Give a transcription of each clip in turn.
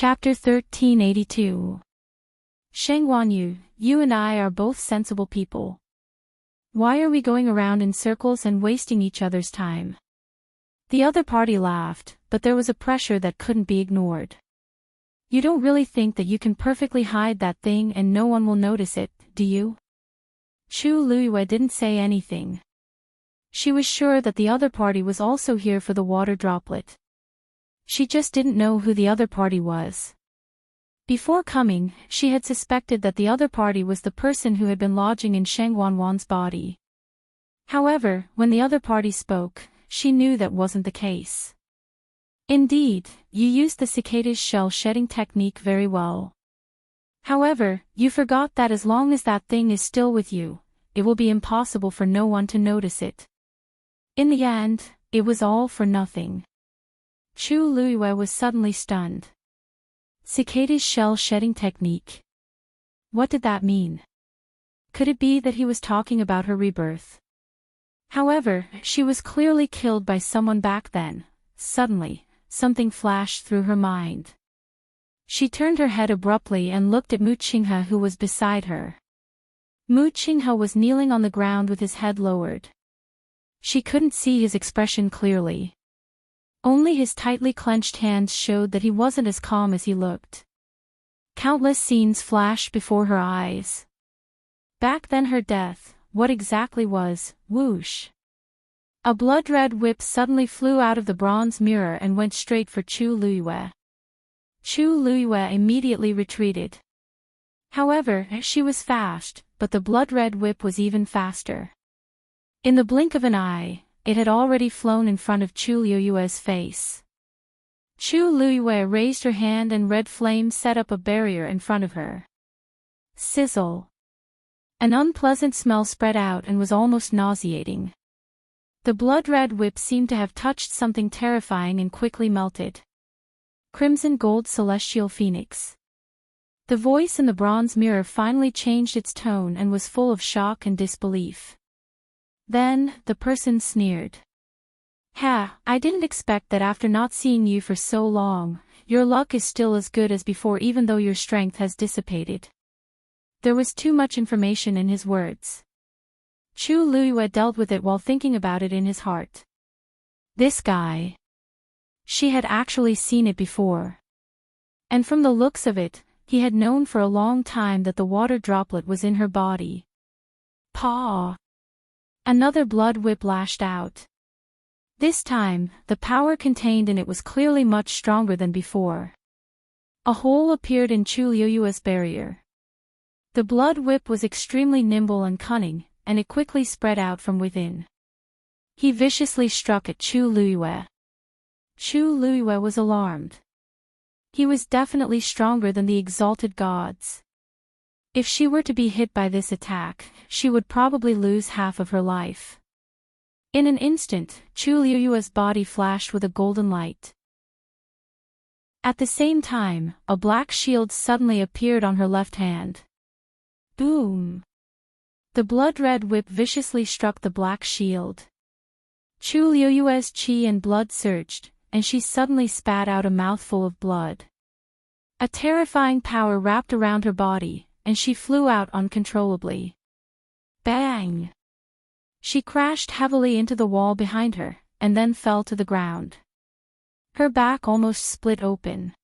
Chapter 1382. Shengguanyu, you and I are both sensible people. Why are we going around in circles and wasting each other's time? The other party laughed, but there was a pressure that couldn't be ignored. You don't really think that you can perfectly hide that thing and no one will notice it, do you? Chu Luiyue didn't say anything. She was sure that the other party was also here for the water droplet. She just didn't know who the other party was. Before coming, she had suspected that the other party was the person who had been lodging in Sheng Wanwan's body. However, when the other party spoke, she knew that wasn't the case. Indeed, you used the cicada's shell-shedding technique very well. However, you forgot that as long as that thing is still with you, it will be impossible for no one to notice it. In the end, it was all for nothing. Chu Luiyue was suddenly stunned. Cicada's shell-shedding technique. What did that mean? Could it be that he was talking about her rebirth? However, she was clearly killed by someone back then. Suddenly, something flashed through her mind. She turned her head abruptly and looked at Mu Qinghe, who was beside her. Mu Qinghe was kneeling on the ground with his head lowered. She couldn't see his expression clearly. Only his tightly clenched hands showed that he wasn't as calm as he looked. Countless scenes flashed before her eyes. Back then her death, what exactly was, whoosh. A blood-red whip suddenly flew out of the bronze mirror and went straight for Chu Luiyue. Chu Luiyue immediately retreated. However, she was fast, but the blood-red whip was even faster. In the blink of an eye, it had already flown in front of Chu Luiyue's face. Chu Luiyue raised her hand and red flame set up a barrier in front of her. Sizzle. An unpleasant smell spread out and was almost nauseating. The blood-red whip seemed to have touched something terrifying and quickly melted. Crimson gold celestial phoenix. The voice in the bronze mirror finally changed its tone and was full of shock and disbelief. Then, the person sneered. Ha, I didn't expect that after not seeing you for so long, your luck is still as good as before even though your strength has dissipated. There was too much information in his words. Chu Luiyue dealt with it while thinking about it in his heart. This guy. She had actually seen it before. And from the looks of it, he had known for a long time that the water droplet was in her body. Paw! Another blood whip lashed out. This time, the power contained in it was clearly much stronger than before. A hole appeared in Chu Luiyue's barrier. The blood whip was extremely nimble and cunning, and it quickly spread out from within. He viciously struck at Chu Luiyue. Chu Luiyue was alarmed. He was definitely stronger than the exalted gods. If she were to be hit by this attack, she would probably lose half of her life. In an instant, Chu Luiyue's body flashed with a golden light. At the same time, a black shield suddenly appeared on her left hand. Boom! The blood-red whip viciously struck the black shield. Chu Luiyue's qi and blood surged, and she suddenly spat out a mouthful of blood. A terrifying power wrapped around her body, and she flew out uncontrollably. Bang! She crashed heavily into the wall behind her, and then fell to the ground. Her back almost split open.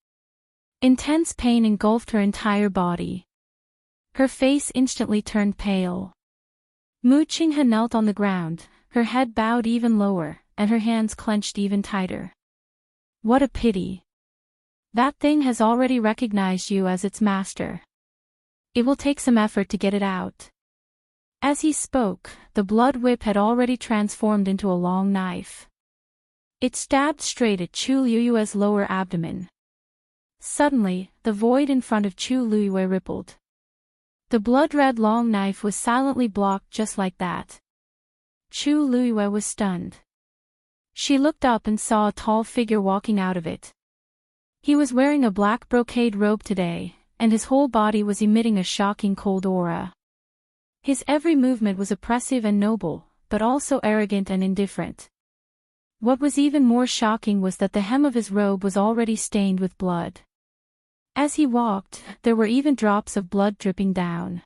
Intense pain engulfed her entire body. Her face instantly turned pale. Mu Qinghe knelt on the ground, her head bowed even lower, and her hands clenched even tighter. What a pity. That thing has already recognized you as its master. It will take some effort to get it out. As he spoke, the blood whip had already transformed into a long knife. It stabbed straight at Chu Luiyue's lower abdomen. Suddenly, the void in front of Chu Luiyue rippled. The blood-red long knife was silently blocked just like that. Chu Luiyue was stunned. She looked up and saw a tall figure walking out of it. He was wearing a black brocade robe today, and his whole body was emitting a shocking cold aura. His every movement was oppressive and noble, but also arrogant and indifferent. What was even more shocking was that the hem of his robe was already stained with blood. As he walked, there were even drops of blood dripping down.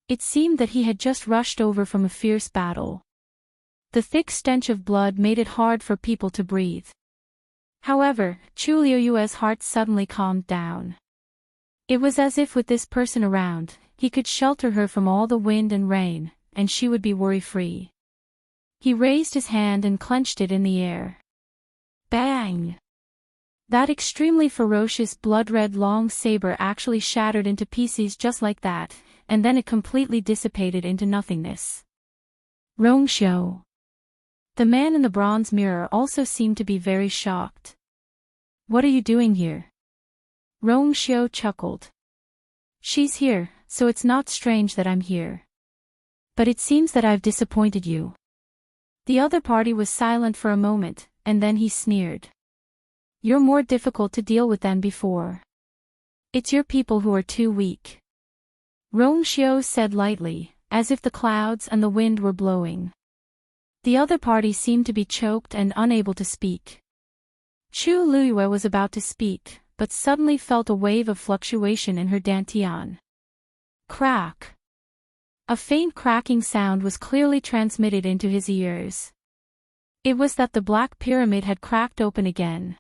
It seemed that he had just rushed over from a fierce battle. The thick stench of blood made it hard for people to breathe. However, Chu Liuyue's heart suddenly calmed down. It was as if with this person around, he could shelter her from all the wind and rain, and she would be worry-free. He raised his hand and clenched it in the air. Bang! That extremely ferocious blood-red long saber actually shattered into pieces just like that, and then it completely dissipated into nothingness. Rongxiu. The man in the bronze mirror also seemed to be very shocked. What are you doing here? Rongxiu chuckled. She's here, so it's not strange that I'm here. But it seems that I've disappointed you. The other party was silent for a moment, and then he sneered. You're more difficult to deal with than before. It's your people who are too weak. Rongxiu said lightly, as if the clouds and the wind were blowing. The other party seemed to be choked and unable to speak. Chu Liyue was about to speak, but suddenly felt a wave of fluctuation in her dantian. Crack! A faint cracking sound was clearly transmitted into his ears. It was that the black pyramid had cracked open again.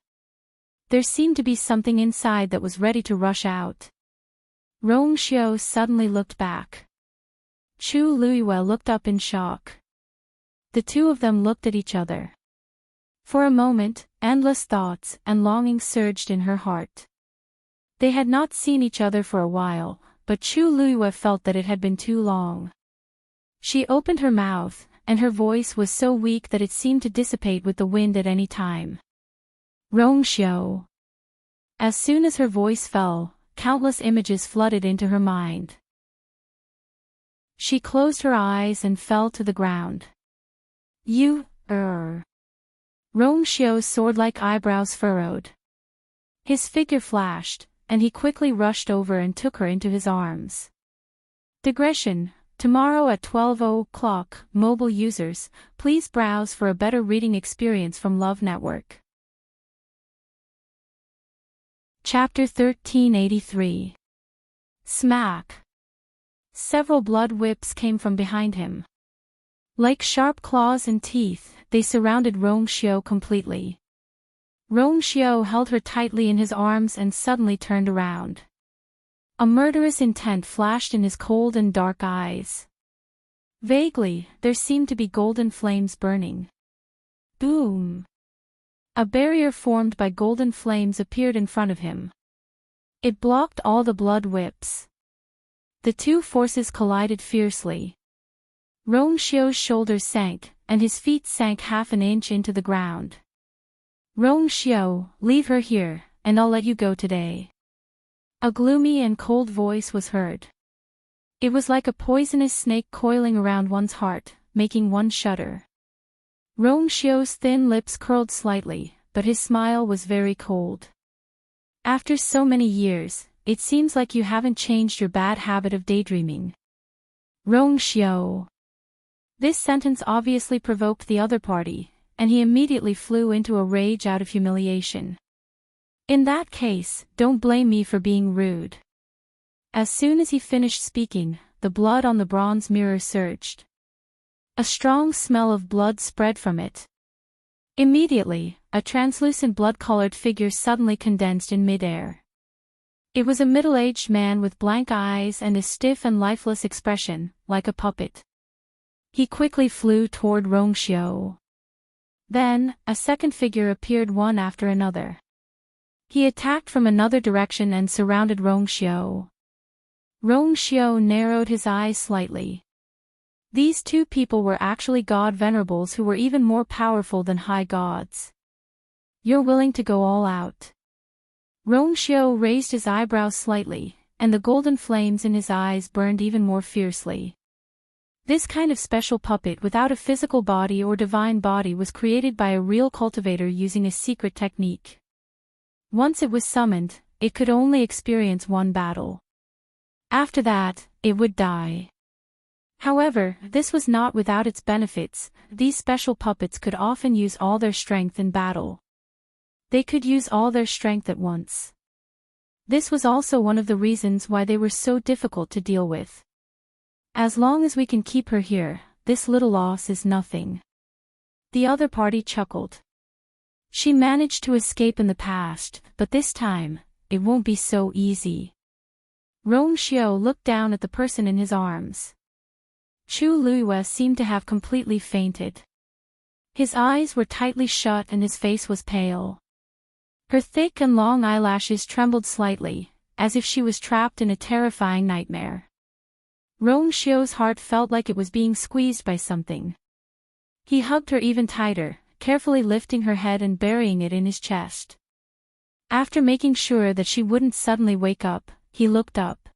There seemed to be something inside that was ready to rush out. Rongxiu suddenly looked back. Chu Liyue looked up in shock. The two of them looked at each other. For a moment, endless thoughts and longings surged in her heart. They had not seen each other for a while, but Chu Liyue felt that it had been too long. She opened her mouth, and her voice was so weak that it seemed to dissipate with the wind at any time. Rongxiu. As soon as her voice fell, countless images flooded into her mind. She closed her eyes and fell to the ground. Rongxiu's sword-like eyebrows furrowed. His figure flashed, and he quickly rushed over and took her into his arms. Digression. Tomorrow at 12:00, mobile users, please browse for a better reading experience from Love Network. Chapter 1383. Smack! Several blood whips came from behind him. Like sharp claws and teeth, they surrounded Rongxiu completely. Rongxiu held her tightly in his arms and suddenly turned around. A murderous intent flashed in his cold and dark eyes. Vaguely, there seemed to be golden flames burning. Boom! A barrier formed by golden flames appeared in front of him. It blocked all the blood whips. The two forces collided fiercely. Rongxiu's shoulders sank, and his feet sank half an inch into the ground. Rongxiu, leave her here, and I'll let you go today. A gloomy and cold voice was heard. It was like a poisonous snake coiling around one's heart, making one shudder. Rongxiu's thin lips curled slightly, but his smile was very cold. After so many years, it seems like you haven't changed your bad habit of daydreaming. Rongxiu. This sentence obviously provoked the other party, and he immediately flew into a rage out of humiliation. In that case, don't blame me for being rude. As soon as he finished speaking, the blood on the bronze mirror surged. A strong smell of blood spread from it. Immediately, a translucent blood-colored figure suddenly condensed in midair. It was a middle-aged man with blank eyes and a stiff and lifeless expression, like a puppet. He quickly flew toward Rongxiu. Then, a second figure appeared one after another. He attacked from another direction and surrounded Rongxiu. Rongxiu narrowed his eyes slightly. These two people were actually god venerables who were even more powerful than high gods. You're willing to go all out? Rongxiu raised his eyebrows slightly, and the golden flames in his eyes burned even more fiercely. This kind of special puppet without a physical body or divine body was created by a real cultivator using a secret technique. Once it was summoned, it could only experience one battle. After that, it would die. However, this was not without its benefits. These special puppets could often use all their strength in battle. They could use all their strength at once. This was also one of the reasons why they were so difficult to deal with. As long as we can keep her here, this little loss is nothing. The other party chuckled. She managed to escape in the past, but this time, it won't be so easy. Rong Xiao looked down at the person in his arms. Chu Luiyue seemed to have completely fainted. His eyes were tightly shut and his face was pale. Her thick and long eyelashes trembled slightly, as if she was trapped in a terrifying nightmare. Rong Xiao's heart felt like it was being squeezed by something. He hugged her even tighter, carefully lifting her head and burying it in his chest. After making sure that she wouldn't suddenly wake up, he looked up.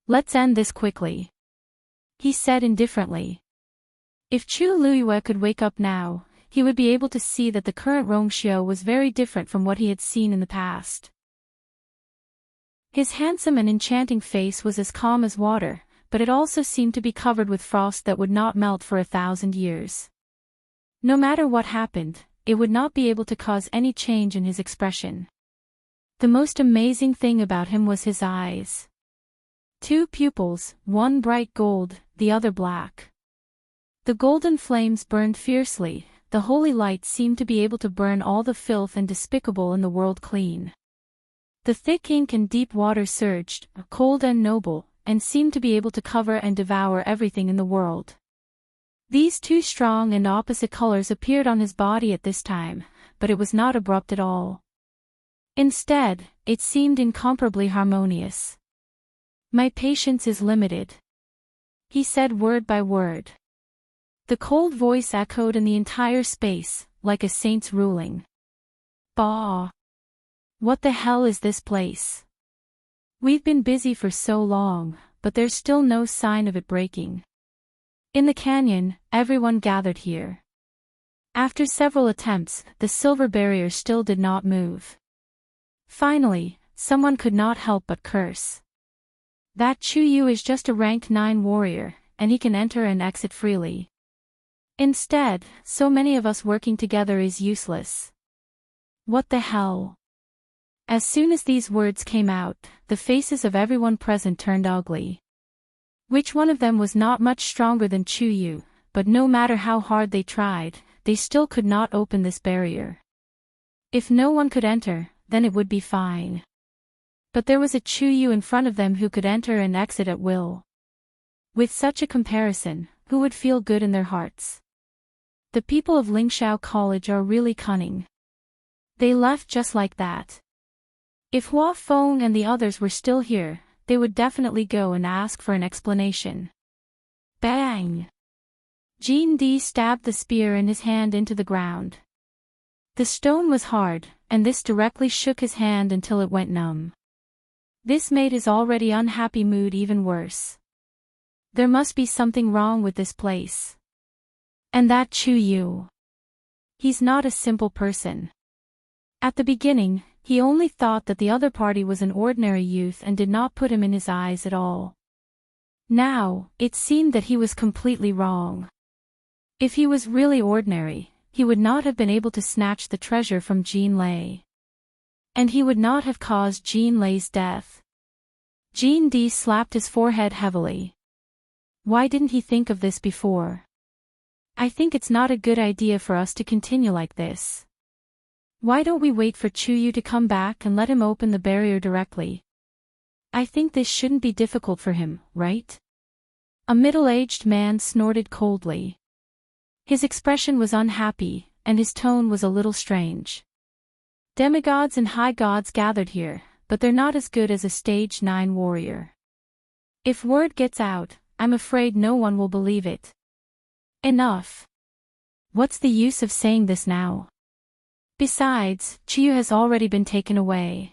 "Let's end this quickly," he said indifferently. If Chu Luiyue could wake up now, he would be able to see that the current Rong Xiao was very different from what he had seen in the past. His handsome and enchanting face was as calm as water, but it also seemed to be covered with frost that would not melt for 1,000 years. No matter what happened, it would not be able to cause any change in his expression. The most amazing thing about him was his eyes. 2 pupils, one bright gold, the other black. The golden flames burned fiercely, the holy light seemed to be able to burn all the filth and despicable in the world clean. The thick ink and deep water surged, cold and noble, and seemed to be able to cover and devour everything in the world. These 2 strong and opposite colors appeared on his body at this time, but it was not abrupt at all. Instead, it seemed incomparably harmonious. "My patience is limited," he said word by word. The cold voice echoed in the entire space, like a saint's ruling. "Bah! What the hell is this place? We've been busy for so long, but there's still no sign of it breaking." In the canyon, everyone gathered here. After several attempts, the silver barrier still did not move. Finally, someone could not help but curse. "That Chu Yu is just a rank 9 warrior, and he can enter and exit freely. Instead, so many of us working together is useless. What the hell?" As soon as these words came out, the faces of everyone present turned ugly. Which one of them was not much stronger than Chu Yu, but no matter how hard they tried, they still could not open this barrier. If no one could enter, then it would be fine. But there was a Chu Yu in front of them who could enter and exit at will. With such a comparison, who would feel good in their hearts? The people of Lingxiao College are really cunning. They left just like that. If Hua Feng and the others were still here, they would definitely go and ask for an explanation. Bang! Jean Di stabbed the spear in his hand into the ground. The stone was hard, and this directly shook his hand until it went numb. This made his already unhappy mood even worse. There must be something wrong with this place. And that Chu Yu. He's not a simple person. At the beginning, he only thought that the other party was an ordinary youth and did not put him in his eyes at all. Now, it seemed that he was completely wrong. If he was really ordinary, he would not have been able to snatch the treasure from Jean Lei. And he would not have caused Jean Lei's death. Jean Di slapped his forehead heavily. Why didn't he think of this before? I think it's not a good idea for us to continue like this. Why don't we wait for Chu Yu to come back and let him open the barrier directly? I think this shouldn't be difficult for him, right? A middle-aged man snorted coldly. His expression was unhappy, and his tone was a little strange. Demigods and high gods gathered here, but they're not as good as a stage 9 warrior. If word gets out, I'm afraid no one will believe it. Enough. What's the use of saying this now? Besides, Chu Yu has already been taken away.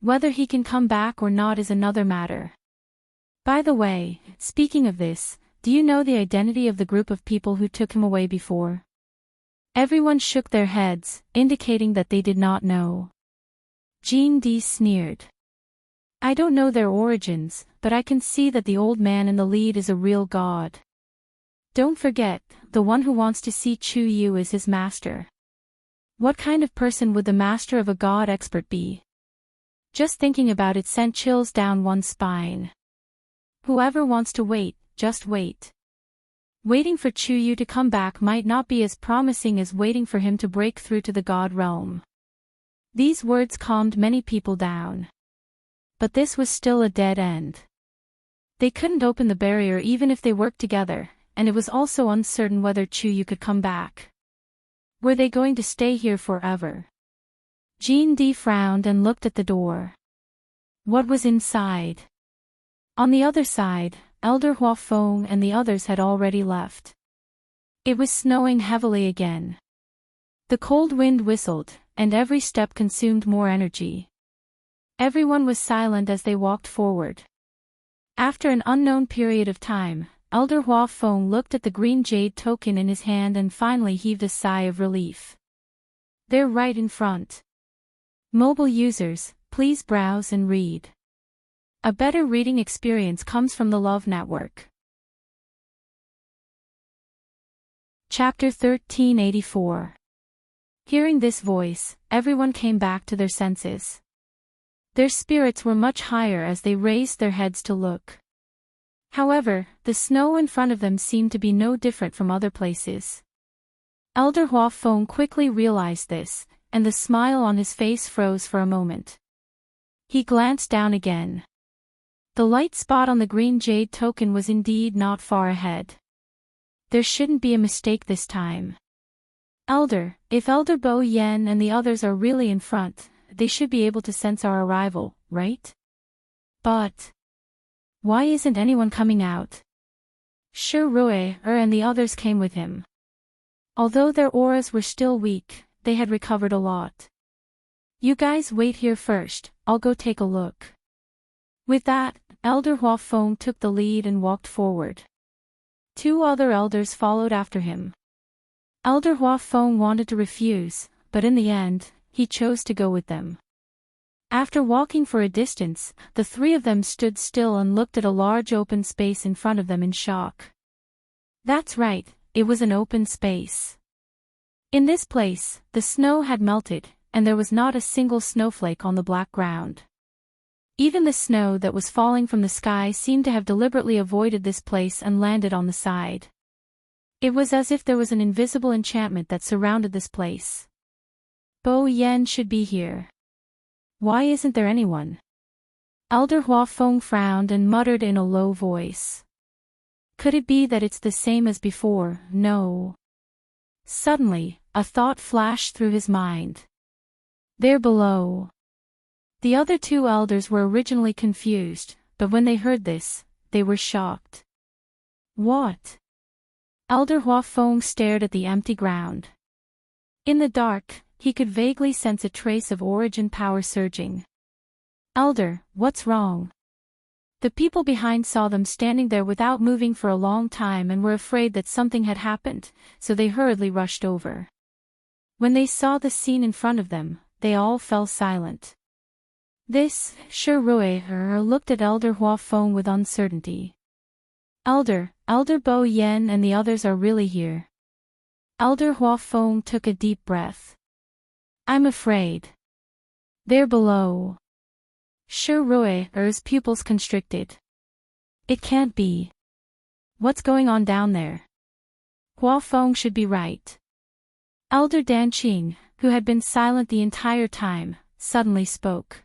Whether he can come back or not is another matter. By the way, speaking of this, do you know the identity of the group of people who took him away before? Everyone shook their heads, indicating that they did not know. Jean Di sneered. I don't know their origins, but I can see that the old man in the lead is a real god. Don't forget, the one who wants to see Chu Yu is his master. What kind of person would the master of a god expert be? Just thinking about it sent chills down one's spine. Whoever wants to wait, just wait. Waiting for Chuyu to come back might not be as promising as waiting for him to break through to the god realm. These words calmed many people down. But this was still a dead end. They couldn't open the barrier even if they worked together, and it was also uncertain whether Chuyu could come back. Were they going to stay here forever? Jean D frowned and looked at the door. What was inside? On the other side, Elder Hua Feng and the others had already left. It was snowing heavily again. The cold wind whistled, and every step consumed more energy. Everyone was silent as they walked forward. After an unknown period of time, Elder Hua Feng looked at the green jade token in his hand and finally heaved a sigh of relief. They're right in front. Mobile users, please browse and read. A better reading experience comes from the Love Network. Chapter 1384. Hearing this voice, everyone came back to their senses. Their spirits were much higher as they raised their heads to look. However, the snow in front of them seemed to be no different from other places. Elder Hua Feng quickly realized this, and the smile on his face froze for a moment. He glanced down again. The light spot on the green jade token was indeed not far ahead. There shouldn't be a mistake this time. Elder, if Elder Bo Yen and the others are really in front, they should be able to sense our arrival, right? But why isn't anyone coming out? Shi Rui and the others came with him. Although their auras were still weak, they had recovered a lot. You guys wait here first, I'll go take a look. With that, Elder Hua Feng took the lead and walked forward. Two other elders followed after him. Elder Hua Feng wanted to refuse, but in the end, he chose to go with them. After walking for a distance, the three of them stood still and looked at a large open space in front of them in shock. That's right, it was an open space. In this place, the snow had melted, and there was not a single snowflake on the black ground. Even the snow that was falling from the sky seemed to have deliberately avoided this place and landed on the side. It was as if there was an invisible enchantment that surrounded this place. Bo Yen should be here. Why isn't there anyone? Elder Hua Feng frowned and muttered in a low voice. Could it be that it's the same as before? No. Suddenly, a thought flashed through his mind. They're below. The other two elders were originally confused, but when they heard this, they were shocked. What? Elder Hua Feng stared at the empty ground. In the dark, he could vaguely sense a trace of origin power surging. Elder, what's wrong? The people behind saw them standing there without moving for a long time and were afraid that something had happened, so they hurriedly rushed over. When they saw the scene in front of them, they all fell silent. This, Shi Rui looked at Elder Hua Feng with uncertainty. Elder Bo Yen and the others are really here. Elder Hua Feng took a deep breath. I'm afraid. They're below. Shi Rui's pupils constricted. It can't be. What's going on down there? Hua Feng should be right. Elder Danqing, who had been silent the entire time, suddenly spoke.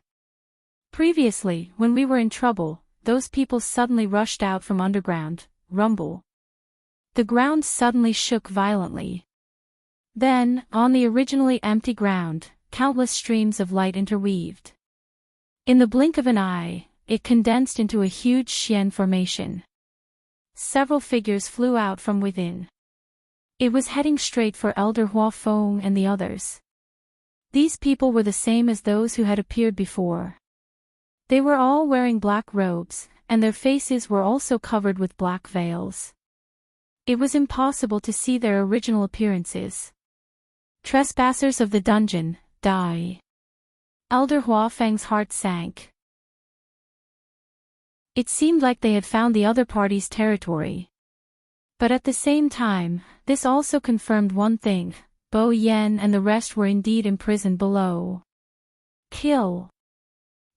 Previously, when we were in trouble, those people suddenly rushed out from underground, rumble. The ground suddenly shook violently. Then, on the originally empty ground, countless streams of light interweaved. In the blink of an eye, it condensed into a huge Xian formation. Several figures flew out from within. It was heading straight for Elder Hua Feng and the others. These people were the same as those who had appeared before. They were all wearing black robes, and their faces were also covered with black veils. It was impossible to see their original appearances. Trespassers of the dungeon, die. Elder Hua Feng's heart sank. It seemed like they had found the other party's territory. But at the same time, this also confirmed one thing: Bo Yen and the rest were indeed imprisoned below. Kill.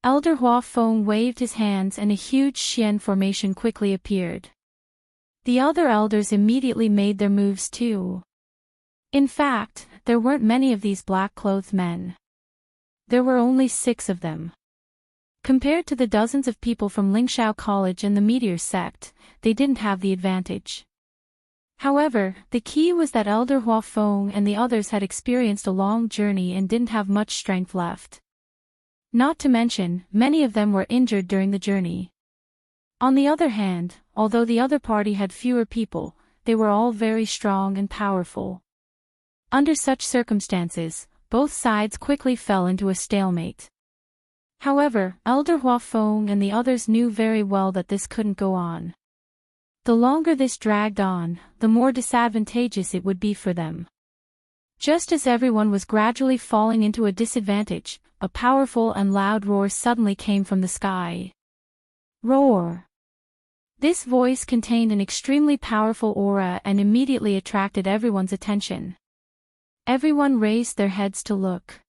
Elder Hua Feng waved his hands and a huge Xian formation quickly appeared. The other elders immediately made their moves too. In fact, there weren't many of these black-clothed men. There were only 6 of them. Compared to the dozens of people from Lingxiao College and the Meteor sect, they didn't have the advantage. However, the key was that Elder Hua Feng and the others had experienced a long journey and didn't have much strength left. Not to mention, many of them were injured during the journey. On the other hand, although the other party had fewer people, they were all very strong and powerful. Under such circumstances, both sides quickly fell into a stalemate. However, Elder Hua Feng and the others knew very well that this couldn't go on. The longer this dragged on, the more disadvantageous it would be for them. Just as everyone was gradually falling into a disadvantage, a powerful and loud roar suddenly came from the sky. Roar! This voice contained an extremely powerful aura and immediately attracted everyone's attention. Everyone raised their heads to look.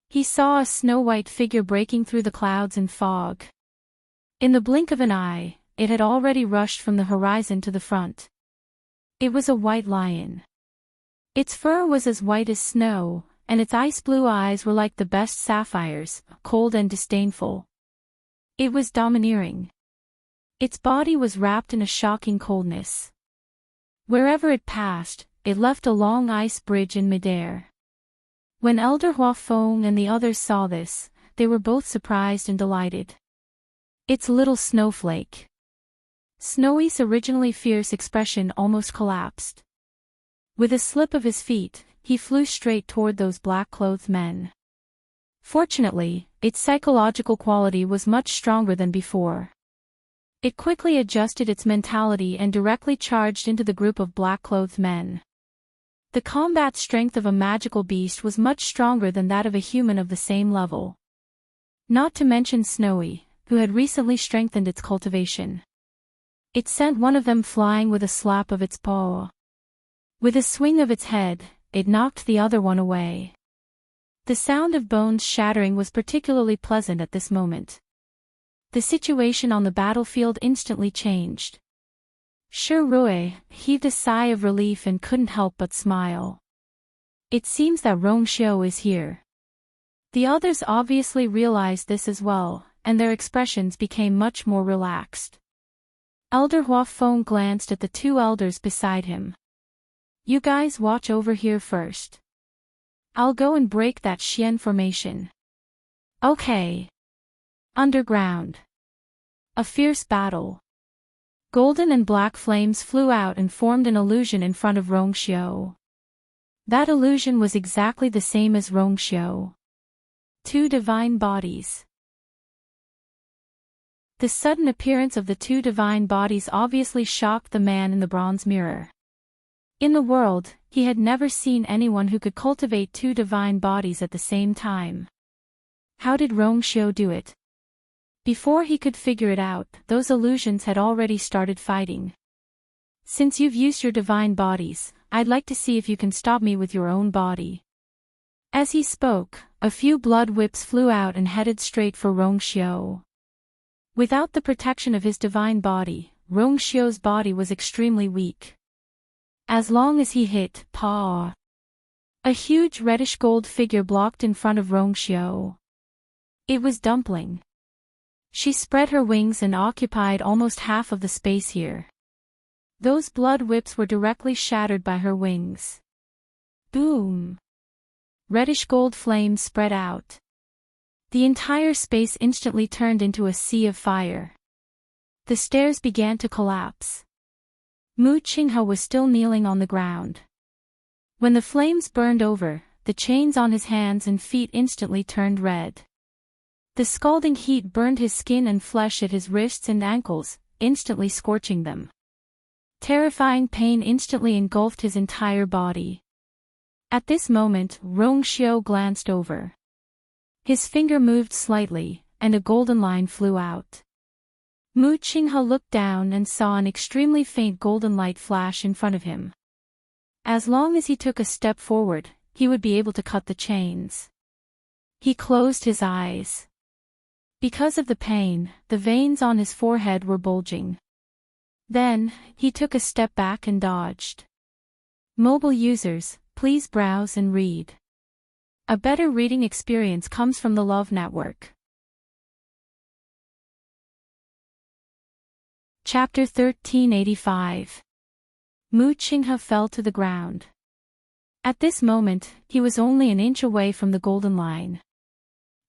He saw a snow-white figure breaking through the clouds and fog. In the blink of an eye, it had already rushed from the horizon to the front. It was a white lion. Its fur was as white as snow, and its ice-blue eyes were like the best sapphires, cold and disdainful. It was domineering. Its body was wrapped in a shocking coldness. Wherever it passed, it left a long ice bridge in midair. When Elder Hua Feng and the others saw this, they were both surprised and delighted. Its little snowflake. Snowy's originally fierce expression almost collapsed. With a slip of his feet, he flew straight toward those black-clothed men. Fortunately, its psychological quality was much stronger than before. It quickly adjusted its mentality and directly charged into the group of black-clothed men. The combat strength of a magical beast was much stronger than that of a human of the same level. Not to mention Snowy, who had recently strengthened its cultivation. It sent one of them flying with a slap of its paw. With a swing of its head, it knocked the other one away. The sound of bones shattering was particularly pleasant at this moment. The situation on the battlefield instantly changed. Shi Rui heaved a sigh of relief and couldn't help but smile. It seems that Rongxiu is here. The others obviously realized this as well, and their expressions became much more relaxed. Elder Hua Feng glanced at the 2 elders beside him. You guys watch over here first. I'll go and break that Xian formation. Okay. Underground. A fierce battle. Golden and black flames flew out and formed an illusion in front of Rongxiu. That illusion was exactly the same as Rongxiu. 2 divine bodies. The sudden appearance of the 2 divine bodies obviously shocked the man in the bronze mirror. In the world, he had never seen anyone who could cultivate 2 divine bodies at the same time. How did Rongxiu do it? Before he could figure it out, those illusions had already started fighting. Since you've used your divine bodies, I'd like to see if you can stop me with your own body. As he spoke, a few blood whips flew out and headed straight for Rongxiu. Without the protection of his divine body, Rongxiu's body was extremely weak. As long as he hit paw, a huge reddish-gold figure blocked in front of Rongxiu. It was Dumpling. She spread her wings and occupied almost half of the space here. Those blood whips were directly shattered by her wings. Boom! Reddish-gold flames spread out. The entire space instantly turned into a sea of fire. The stairs began to collapse. Mu Qinghe was still kneeling on the ground. When the flames burned over, the chains on his hands and feet instantly turned red. The scalding heat burned his skin and flesh at his wrists and ankles, instantly scorching them. Terrifying pain instantly engulfed his entire body. At this moment, Rongxiu glanced over. His finger moved slightly, and a golden line flew out. Mu Qinghe looked down and saw an extremely faint golden light flash in front of him. As long as he took a step forward, he would be able to cut the chains. He closed his eyes. Because of the pain, the veins on his forehead were bulging. Then, he took a step back and dodged. Mobile users, please browse and read. A better reading experience comes from the Love Network. Chapter 1385. Mu Qinghe fell to the ground. At this moment, he was only an inch away from the golden line.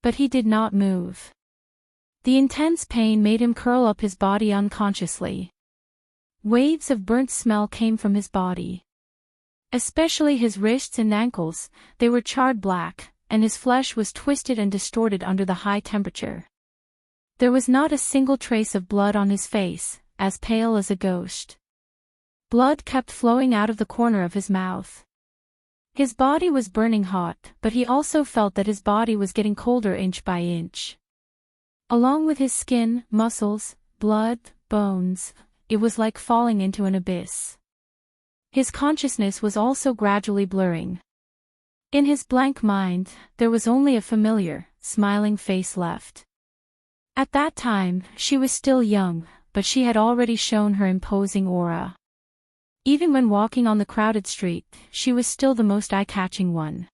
But he did not move. The intense pain made him curl up his body unconsciously. Waves of burnt smell came from his body. Especially his wrists and ankles, they were charred black, and his flesh was twisted and distorted under the high temperature. There was not a single trace of blood on his face, as pale as a ghost. Blood kept flowing out of the corner of his mouth. His body was burning hot, but he also felt that his body was getting colder inch by inch. Along with his skin, muscles, blood, bones, it was like falling into an abyss. His consciousness was also gradually blurring. In his blank mind, there was only a familiar, smiling face left. At that time, she was still young, but she had already shown her imposing aura. Even when walking on the crowded street, she was still the most eye-catching one.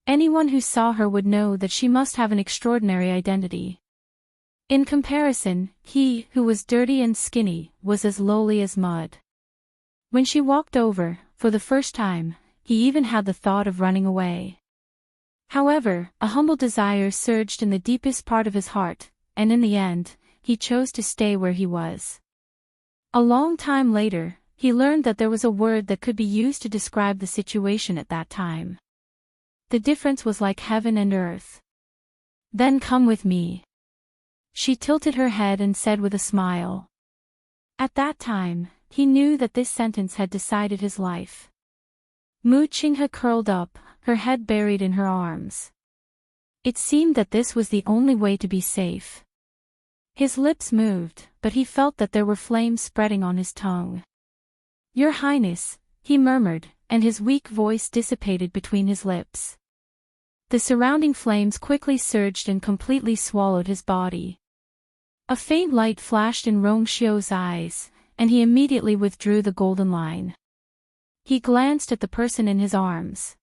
Anyone who saw her would know that she must have an extraordinary identity. In comparison, he, who was dirty and skinny, was as lowly as mud. When she walked over, for the first time, he even had the thought of running away. However, a humble desire surged in the deepest part of his heart, and in the end, he chose to stay where he was. A long time later, he learned that there was a word that could be used to describe the situation at that time. The difference was like heaven and earth. Then come with me. She tilted her head and said with a smile. At that time, he knew that this sentence had decided his life. Mu Qinghe curled up, her head buried in her arms. It seemed that this was the only way to be safe. His lips moved, but he felt that there were flames spreading on his tongue. "Your Highness," he murmured, and his weak voice dissipated between his lips. The surrounding flames quickly surged and completely swallowed his body. A faint light flashed in Rongxiu's eyes, and he immediately withdrew the golden line. He glanced at the person in his arms.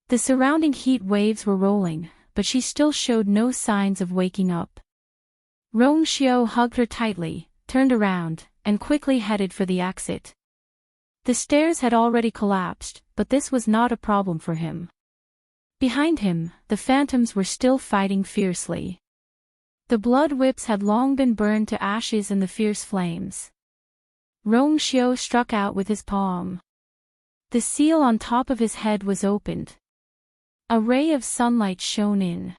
The surrounding heat waves were rolling, but she still showed no signs of waking up. Rongxiu hugged her tightly, turned around, and quickly headed for the exit. The stairs had already collapsed, but this was not a problem for him. Behind him, the phantoms were still fighting fiercely. The blood whips had long been burned to ashes in the fierce flames. Rongxiu struck out with his palm. The seal on top of his head was opened. A ray of sunlight shone in.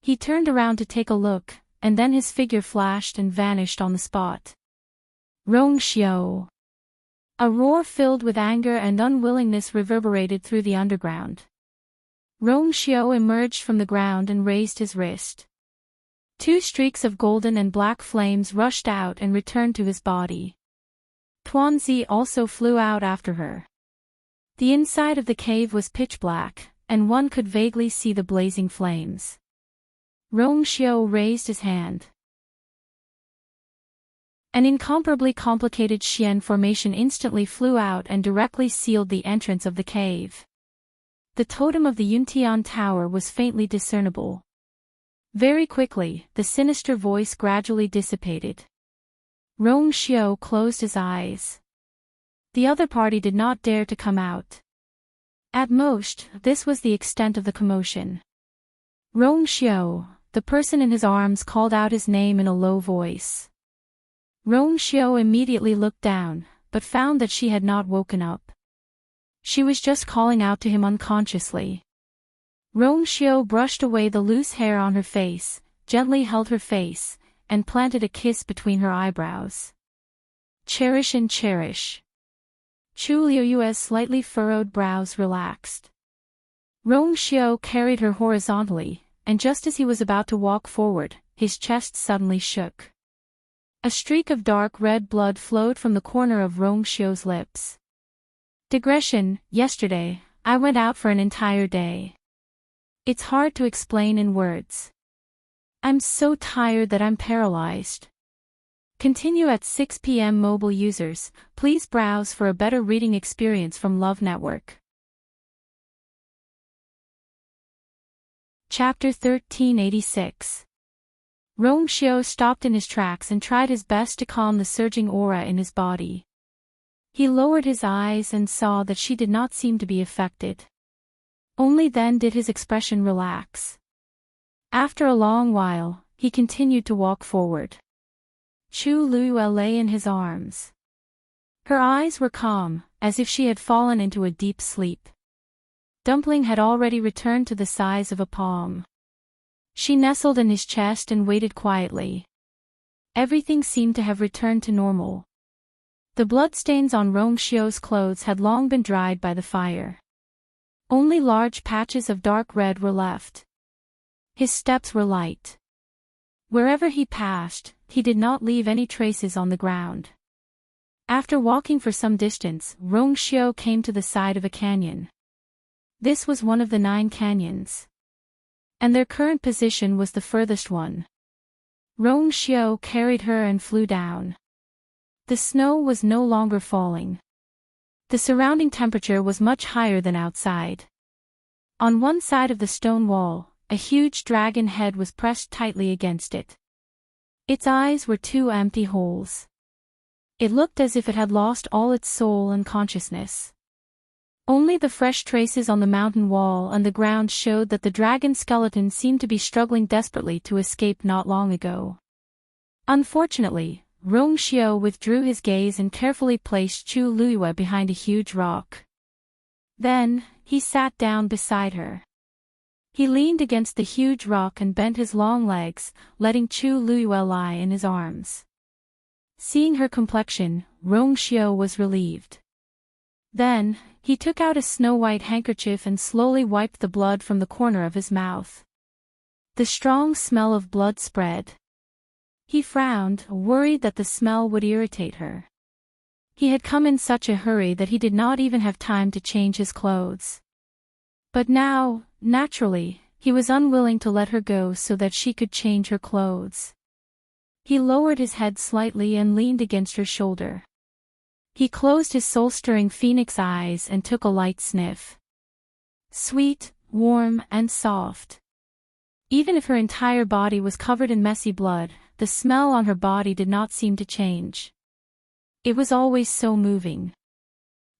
He turned around to take a look, and then his figure flashed and vanished on the spot. Rongxiu! A roar filled with anger and unwillingness reverberated through the underground. Rongxiu emerged from the ground and raised his wrist. Two streaks of golden and black flames rushed out and returned to his body. Tuanzi also flew out after her. The inside of the cave was pitch black, and one could vaguely see the blazing flames. Rongxiu raised his hand. An incomparably complicated Xian formation instantly flew out and directly sealed the entrance of the cave. The totem of the Yuntian Tower was faintly discernible. Very quickly, the sinister voice gradually dissipated. Rongxiu closed his eyes. The other party did not dare to come out. At most, this was the extent of the commotion. Rongxiu, the person in his arms called out his name in a low voice. Rongxiu immediately looked down, but found that she had not woken up. She was just calling out to him unconsciously. Rongxiu brushed away the loose hair on her face, gently held her face, and planted a kiss between her eyebrows. Cherish and cherish. Chu Liuyu's slightly furrowed brows relaxed. Rongxiu carried her horizontally, and just as he was about to walk forward, his chest suddenly shook. A streak of dark red blood flowed from the corner of Rongxiu's lips. Digression: yesterday, I went out for an entire day. It's hard to explain in words. I'm so tired that I'm paralyzed. Continue at 6 p.m. Mobile users, please browse for a better reading experience from Love Network. Chapter 1386. Rong Xiao stopped in his tracks and tried his best to calm the surging aura in his body. He lowered his eyes and saw that she did not seem to be affected. Only then did his expression relax. After a long while, he continued to walk forward. Chu Luiyue lay in his arms. Her eyes were calm, as if she had fallen into a deep sleep. Dumpling had already returned to the size of a palm. She nestled in his chest and waited quietly. Everything seemed to have returned to normal. The bloodstains on Rong Xiao's clothes had long been dried by the fire. Only large patches of dark red were left. His steps were light. Wherever he passed, he did not leave any traces on the ground. After walking for some distance, Rong Xiao came to the side of a canyon. This was one of the 9 canyons. And their current position was the furthest one. Rong Xiao carried her and flew down. The snow was no longer falling. The surrounding temperature was much higher than outside. On one side of the stone wall, a huge dragon head was pressed tightly against it. Its eyes were 2 empty holes. It looked as if it had lost all its soul and consciousness. Only the fresh traces on the mountain wall and the ground showed that the dragon skeleton seemed to be struggling desperately to escape not long ago. Unfortunately, Rong Xiao withdrew his gaze and carefully placed Chu Luiyue behind a huge rock. Then, he sat down beside her. He leaned against the huge rock and bent his long legs, letting Chu Luiyue lie in his arms. Seeing her complexion, Rong Xiao was relieved. Then, he took out a snow-white handkerchief and slowly wiped the blood from the corner of his mouth. The strong smell of blood spread. He frowned, worried that the smell would irritate her. He had come in such a hurry that he did not even have time to change his clothes. But now, naturally, he was unwilling to let her go so that she could change her clothes. He lowered his head slightly and leaned against her shoulder. He closed his soul-stirring phoenix eyes and took a light sniff. Sweet, warm, and soft. Even if her entire body was covered in messy blood, the smell on her body did not seem to change. It was always so moving.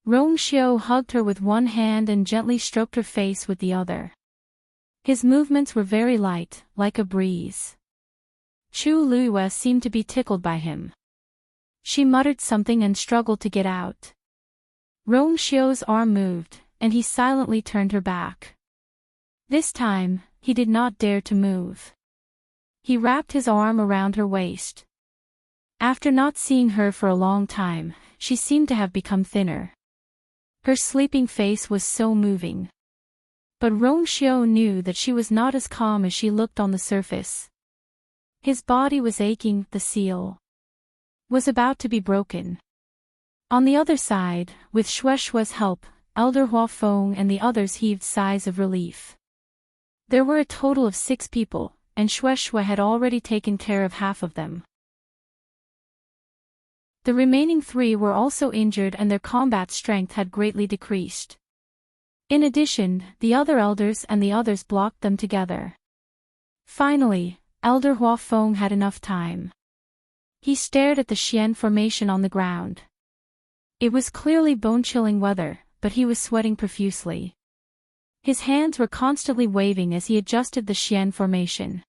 Rong Xiao hugged her with one hand and gently stroked her face with the other. His movements were very light, like a breeze. Chu Luiyue seemed to be tickled by him. She muttered something and struggled to get out. Rong Xiao's arm moved, and he silently turned her back. This time, he did not dare to move. He wrapped his arm around her waist. After not seeing her for a long time, she seemed to have become thinner. Her sleeping face was so moving. But Rong Xiao knew that she was not as calm as she looked on the surface. His body was aching, the seal was about to be broken. On the other side, with Shueishue's help, Elder Hua Feng and the others heaved sighs of relief. There were a total of 6 people, and Shueishue had already taken care of half of them. The remaining 3 were also injured and their combat strength had greatly decreased. In addition, the other elders and the others blocked them together. Finally, Elder Hua Feng had enough time. He stared at the Xian formation on the ground. It was clearly bone-chilling weather, but he was sweating profusely. His hands were constantly waving as he adjusted the Xian formation.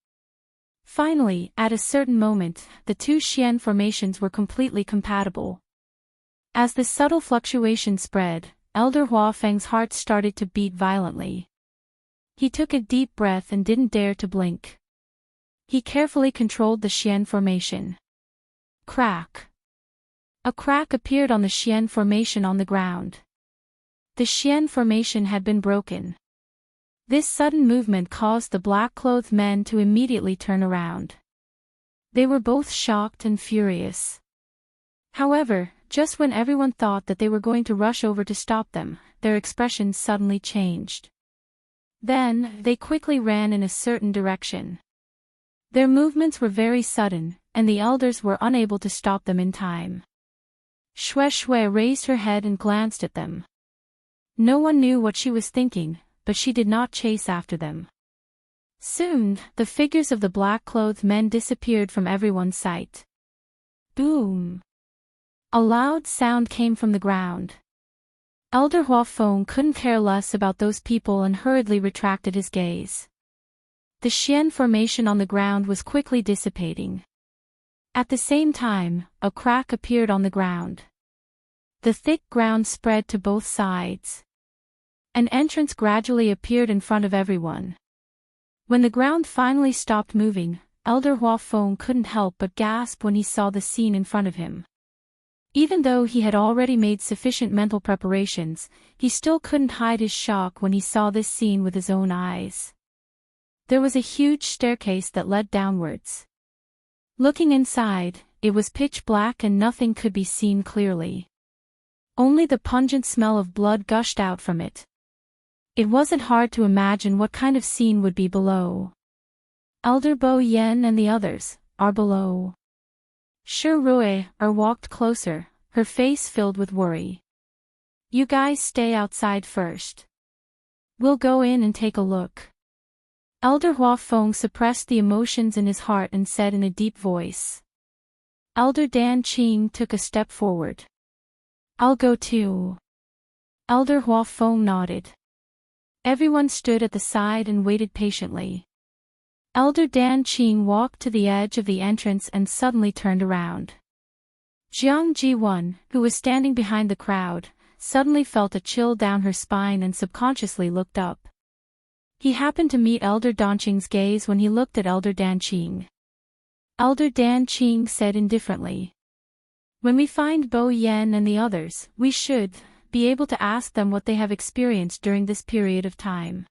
Finally, at a certain moment, the 2 Xian formations were completely compatible. As the subtle fluctuation spread, Elder Hua Feng's heart started to beat violently. He took a deep breath and didn't dare to blink. He carefully controlled the Xian formation. Crack. A crack appeared on the Xian formation on the ground. The Xian formation had been broken. This sudden movement caused the black-clothed men to immediately turn around. They were both shocked and furious. However, just when everyone thought that they were going to rush over to stop them, their expressions suddenly changed. Then, they quickly ran in a certain direction. Their movements were very sudden, and the elders were unable to stop them in time. Shui Shui raised her head and glanced at them. No one knew what she was thinking, but she did not chase after them. Soon, the figures of the black-clothed men disappeared from everyone's sight. Boom! A loud sound came from the ground. Elder Huafeng couldn't care less about those people and hurriedly retracted his gaze. The Xian formation on the ground was quickly dissipating. At the same time, a crack appeared on the ground. The thick ground spread to both sides. An entrance gradually appeared in front of everyone. When the ground finally stopped moving, Elder Huafeng couldn't help but gasp when he saw the scene in front of him. Even though he had already made sufficient mental preparations, he still couldn't hide his shock when he saw this scene with his own eyes. There was a huge staircase that led downwards. Looking inside, it was pitch black and nothing could be seen clearly. Only the pungent smell of blood gushed out from it. It wasn't hard to imagine what kind of scene would be below. Elder Bo Yen and the others are below. Shi Rui walked closer, her face filled with worry. You guys stay outside first. We'll go in and take a look. Elder Huafeng suppressed the emotions in his heart and said in a deep voice. Elder Dan Qing took a step forward. I'll go too. Elder Huafeng nodded. Everyone stood at the side and waited patiently. Elder Dan Qing walked to the edge of the entrance and suddenly turned around. Jiang Jiwan, who was standing behind the crowd, suddenly felt a chill down her spine and subconsciously looked up. He happened to meet Elder Danqing's gaze when he looked at Elder Dan Qing. Elder Dan Qing said indifferently. When we find Bo Yen and the others, we should be able to ask them what they have experienced during this period of time.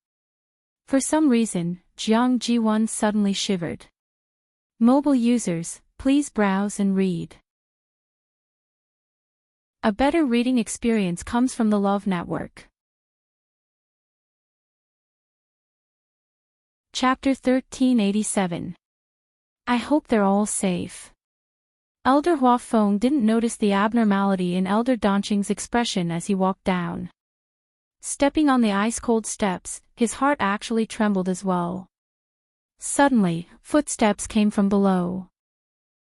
For some reason, Jiang Jiwan suddenly shivered. Mobile users, please browse and read. A better reading experience comes from the Love Network. Chapter 1387. I hope they're all safe. Elder Huafeng didn't notice the abnormality in Elder Danqing's expression as he walked down. Stepping on the ice-cold steps, his heart actually trembled as well. Suddenly, footsteps came from below.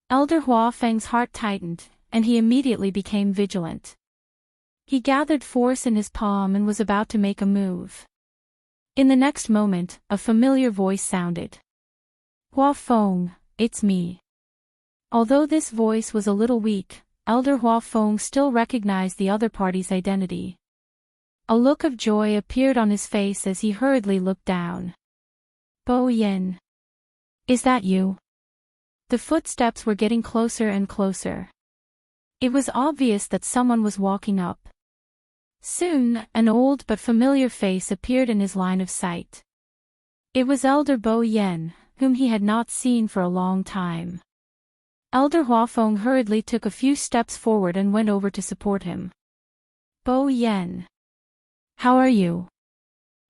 Elder Huafeng's heart tightened, and he immediately became vigilant. He gathered force in his palm and was about to make a move. In the next moment, a familiar voice sounded. Huafeng, it's me. Although this voice was a little weak, Elder Huafeng still recognized the other party's identity. A look of joy appeared on his face as he hurriedly looked down. Bo Yen. Is that you? The footsteps were getting closer and closer. It was obvious that someone was walking up. Soon, an old but familiar face appeared in his line of sight. It was Elder Bo Yen, whom he had not seen for a long time. Elder Huafeng hurriedly took a few steps forward and went over to support him. Bo Yen. How are you?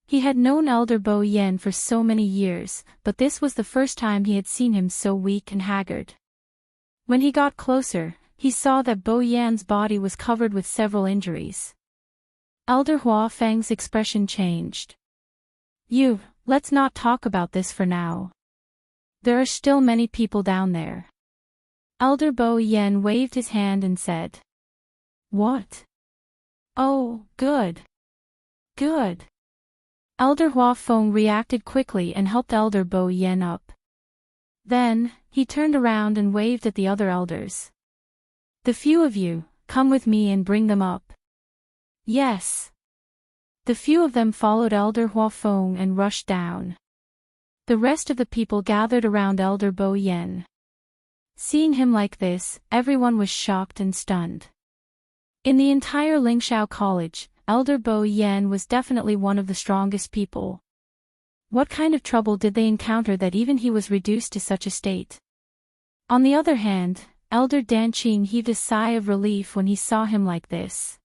He had known Elder Bo Yen for so many years, but this was the first time he had seen him so weak and haggard. When he got closer, he saw that Bo Yan's body was covered with several injuries. Elder Huafeng's expression changed. Let's not talk about this for now. There are still many people down there. Elder Bo Yen waved his hand and said. What? Oh, good. Good. Elder Huafeng reacted quickly and helped Elder Bo Yen up. Then, he turned around and waved at the other elders. The few of you, come with me and bring them up. Yes. The few of them followed Elder Huafeng and rushed down. The rest of the people gathered around Elder Bo Yen. Seeing him like this, everyone was shocked and stunned. In the entire Lingxiao College, Elder Bo Yen was definitely one of the strongest people. What kind of trouble did they encounter that even he was reduced to such a state? On the other hand, Elder Danqing heaved a sigh of relief when he saw him like this.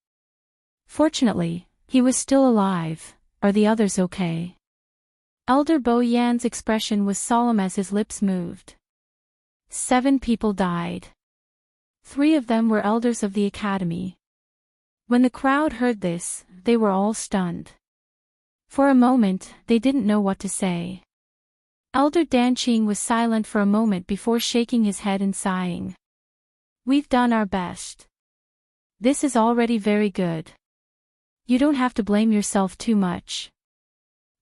Fortunately, he was still alive. Are the others okay? Elder Bo Yan's expression was solemn as his lips moved. 7 people died. 3 of them were elders of the academy. When the crowd heard this, they were all stunned. For a moment, they didn't know what to say. Elder Danqing was silent for a moment before shaking his head and sighing. We've done our best. This is already very good. You don't have to blame yourself too much.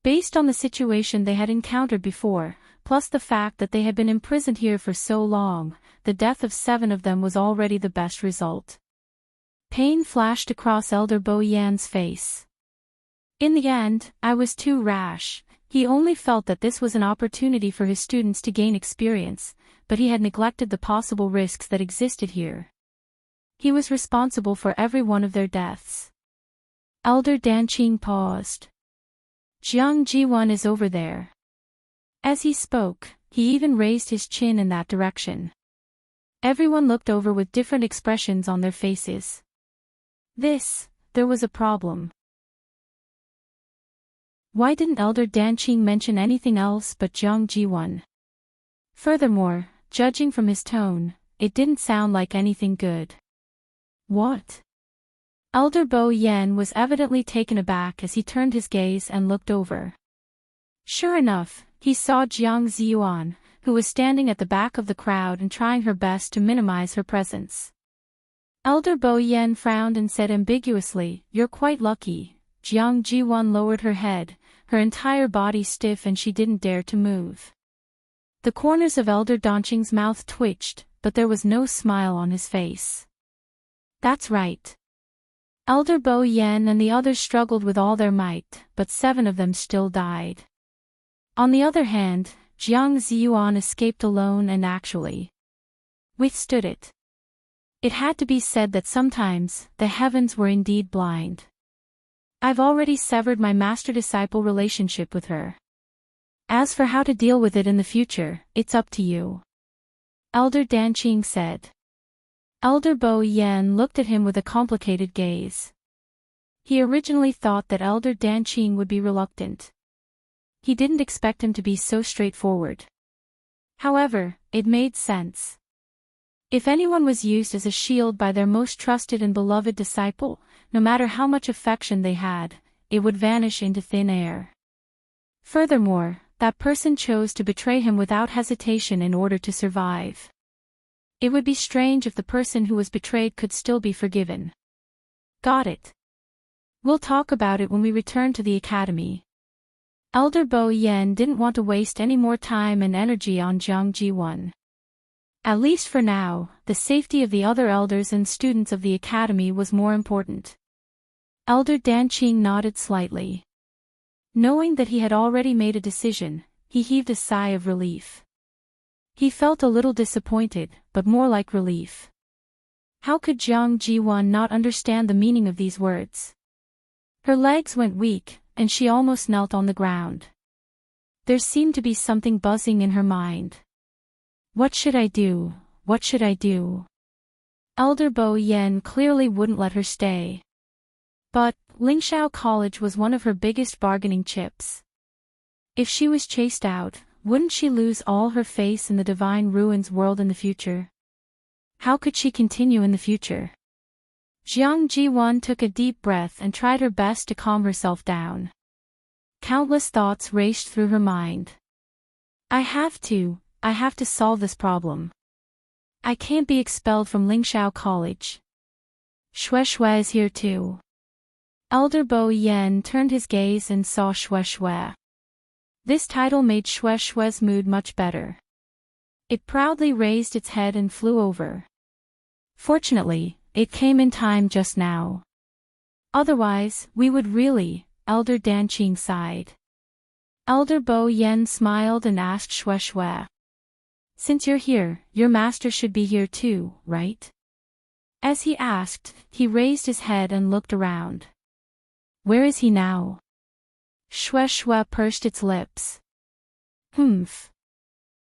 Based on the situation they had encountered before, plus the fact that they had been imprisoned here for so long, the death of 7 of them was already the best result. Pain flashed across Elder Bo Yan's face. In the end, I was too rash. He only felt that this was an opportunity for his students to gain experience, but he had neglected the possible risks that existed here. He was responsible for every one of their deaths. Elder Danqing paused. Jiang Jiwan is over there. As he spoke, he even raised his chin in that direction. Everyone looked over with different expressions on their faces. There was a problem. Why didn't Elder Danqing mention anything else but Jiang Jiwan? Furthermore, judging from his tone, it didn't sound like anything good. What? Elder Bo Yan was evidently taken aback as he turned his gaze and looked over. Sure enough, he saw Jiang Ziyuan, who was standing at the back of the crowd and trying her best to minimize her presence. Elder Bo Yan frowned and said ambiguously, "You're quite lucky." Jiang Jiwan lowered her head, her entire body stiff, and she didn't dare to move. The corners of Elder Danqing's mouth twitched, but there was no smile on his face. That's right. Elder Bo Yan and the others struggled with all their might, but 7 of them still died. On the other hand, Jiang Ziyuan escaped alone and actually withstood it. It had to be said that sometimes, the heavens were indeed blind. I've already severed my master-disciple relationship with her. As for how to deal with it in the future, it's up to you. Elder Danqing said. Elder Bo Yan looked at him with a complicated gaze. He originally thought that Elder Danqing would be reluctant. He didn't expect him to be so straightforward. However, it made sense. If anyone was used as a shield by their most trusted and beloved disciple, no matter how much affection they had, it would vanish into thin air. Furthermore, that person chose to betray him without hesitation in order to survive. It would be strange if the person who was betrayed could still be forgiven. Got it. We'll talk about it when we return to the academy. Elder Bo Yan didn't want to waste any more time and energy on Jiang Jiwan. At least for now, the safety of the other elders and students of the academy was more important. Elder Danqing nodded slightly. Knowing that he had already made a decision, he heaved a sigh of relief. He felt a little disappointed, but more like relief. How could Jiang Jiwan not understand the meaning of these words? Her legs went weak, and she almost knelt on the ground. There seemed to be something buzzing in her mind. What should I do? What should I do? Elder Bo Yan clearly wouldn't let her stay. But, Lingxiao College was one of her biggest bargaining chips. If she was chased out, wouldn't she lose all her faith in the Divine Ruins world in the future? How could she continue in the future? Jiang Jiwan took a deep breath and tried her best to calm herself down. Countless thoughts raced through her mind. I have to solve this problem. I can't be expelled from Lingxiao College. Xue Xue is here too. Elder Bo Yan turned his gaze and saw Xue Xue. This title made Xue Xue's mood much better. It proudly raised its head and flew over. Fortunately, it came in time just now. Otherwise, we would really, Elder Danqing sighed. Elder Bo Yan smiled and asked Xue Xue. Since you're here, your master should be here too, right? As he asked, he raised his head and looked around. Where is he now? Xue Xue pursed its lips. Humph.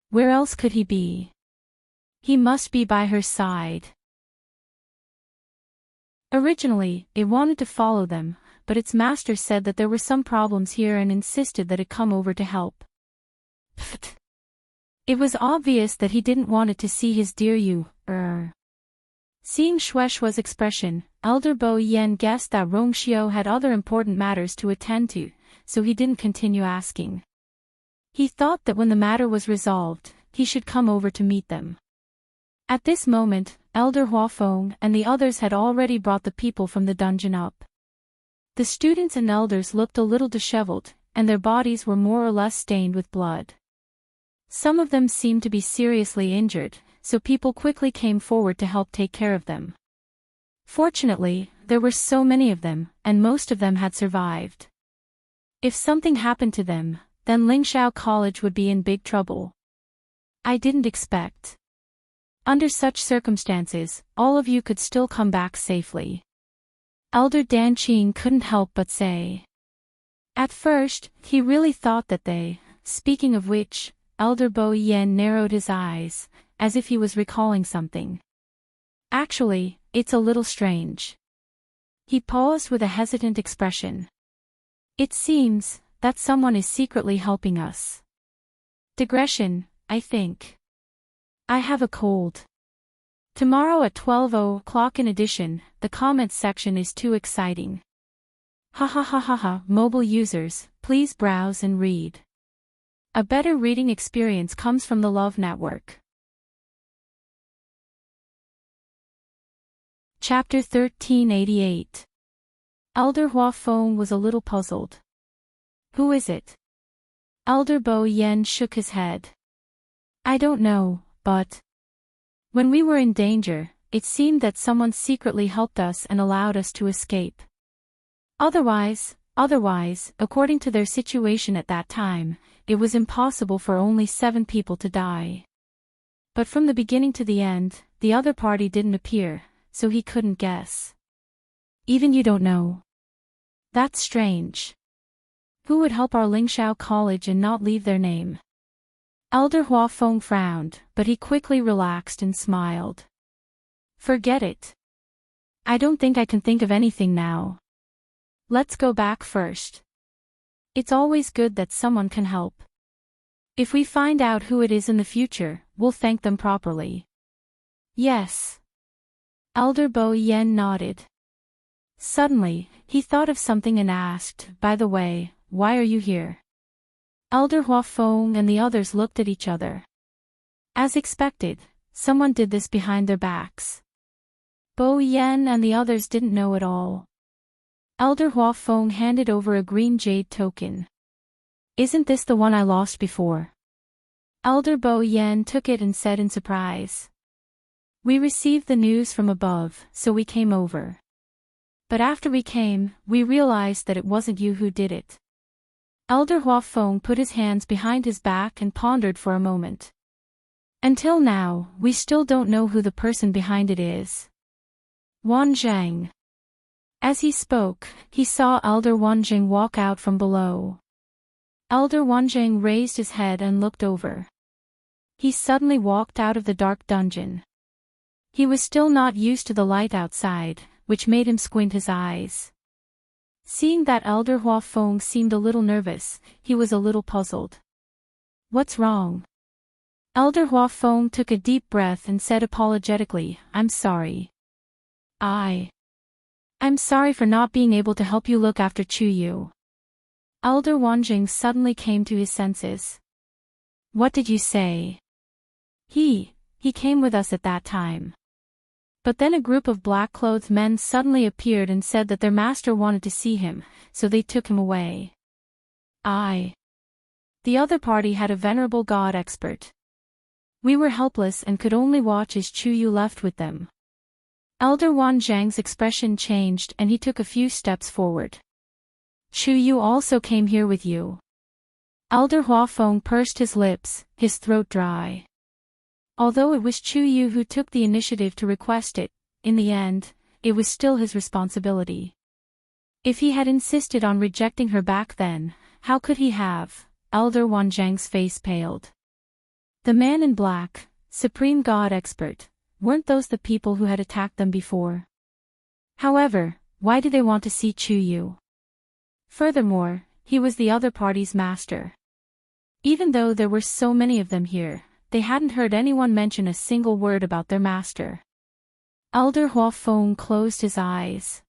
Where else could he be? He must be by her side. Originally, it wanted to follow them, but its master said that there were some problems here and insisted that it come over to help. Pfft. It was obvious that he didn't want it to see his dear Yu. Seeing Shueishua's expression, Elder Bo Yen guessed that Rongxiu had other important matters to attend to, so he didn't continue asking. He thought that when the matter was resolved, he should come over to meet them. At this moment, Elder Huafeng and the others had already brought the people from the dungeon up. The students and elders looked a little disheveled, and their bodies were more or less stained with blood. Some of them seemed to be seriously injured, so people quickly came forward to help take care of them. Fortunately, there were so many of them, and most of them had survived. If something happened to them, then Lingxiao College would be in big trouble. I didn't expect. Under such circumstances, all of you could still come back safely. Elder Danqing couldn't help but say. At first, he really thought that they, speaking of which, Elder Bo Yen narrowed his eyes, as if he was recalling something. Actually, it's a little strange. He paused with a hesitant expression. It seems that someone is secretly helping us. Digression, I think. I have a cold. Tomorrow at 12:00 in addition, the comments section is too exciting. Ha ha ha ha ha. Mobile users, please browse and read. A better reading experience comes from the Love Network. Chapter 1388. Elder Huafeng was a little puzzled. Who is it? Elder Bo Yen shook his head. I don't know, but when we were in danger, it seemed that someone secretly helped us and allowed us to escape. Otherwise, according to their situation at that time, it was impossible for only 7 people to die. But from the beginning to the end, the other party didn't appear, so he couldn't guess. Even you don't know? That's strange. Who would help our Lingxiao College and not leave their name? Elder Huafeng frowned, but he quickly relaxed and smiled. Forget it. I don't think I can think of anything now. Let's go back first. It's always good that someone can help. If we find out who it is in the future, we'll thank them properly. Yes. Elder Bo Yen nodded. Suddenly, he thought of something and asked, by the way, why are you here? Elder Huafeng and the others looked at each other. As expected, someone did this behind their backs. Bo Yen and the others didn't know at all. Elder Huafeng handed over a green jade token. Isn't this the one I lost before? Elder Bo Yen took it and said in surprise. We received the news from above, so we came over. But after we came, we realized that it wasn't you who did it. Elder Huafeng put his hands behind his back and pondered for a moment. Until now, we still don't know who the person behind it is. Wanzheng. As he spoke, he saw Elder Wanzheng walk out from below. Elder Wanzheng raised his head and looked over. He suddenly walked out of the dark dungeon. He was still not used to the light outside, which made him squint his eyes. Seeing that Elder Huafeng seemed a little nervous, he was a little puzzled. What's wrong? Elder Huafeng took a deep breath and said apologetically, I'm sorry. I'm sorry for not being able to help you look after Chuyu. Elder Wanjing suddenly came to his senses. What did you say? He came with us at that time. But then a group of black-clothed men suddenly appeared and said that their master wanted to see him, so they took him away. The other party had a venerable god expert. We were helpless and could only watch as Chuyu left with them. Elder Wan Zhang's expression changed and he took a few steps forward. Chuyu also came here with you. Elder Huafeng pursed his lips, his throat dry. Although it was Chuyu who took the initiative to request it, in the end, it was still his responsibility. If he had insisted on rejecting her back then, how could he have? Elder Wan Zhang's face paled. The man in black, supreme god expert, weren't those the people who had attacked them before? However, why do they want to see Chuyu? Furthermore, he was the other party's master. Even though there were so many of them here, they hadn't heard anyone mention a single word about their master. Elder Hua Feng closed his eyes.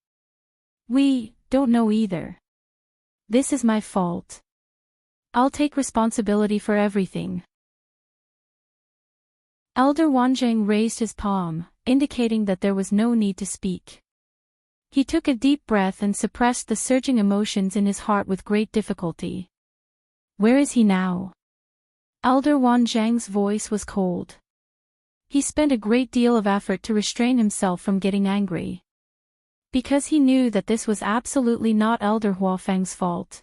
We don't know either. This is my fault. I'll take responsibility for everything. Elder Wanzheng raised his palm, indicating that there was no need to speak. He took a deep breath and suppressed the surging emotions in his heart with great difficulty. Where is he now? Elder Wanzheng's voice was cold. He spent a great deal of effort to restrain himself from getting angry. Because he knew that this was absolutely not Elder Huafeng's fault.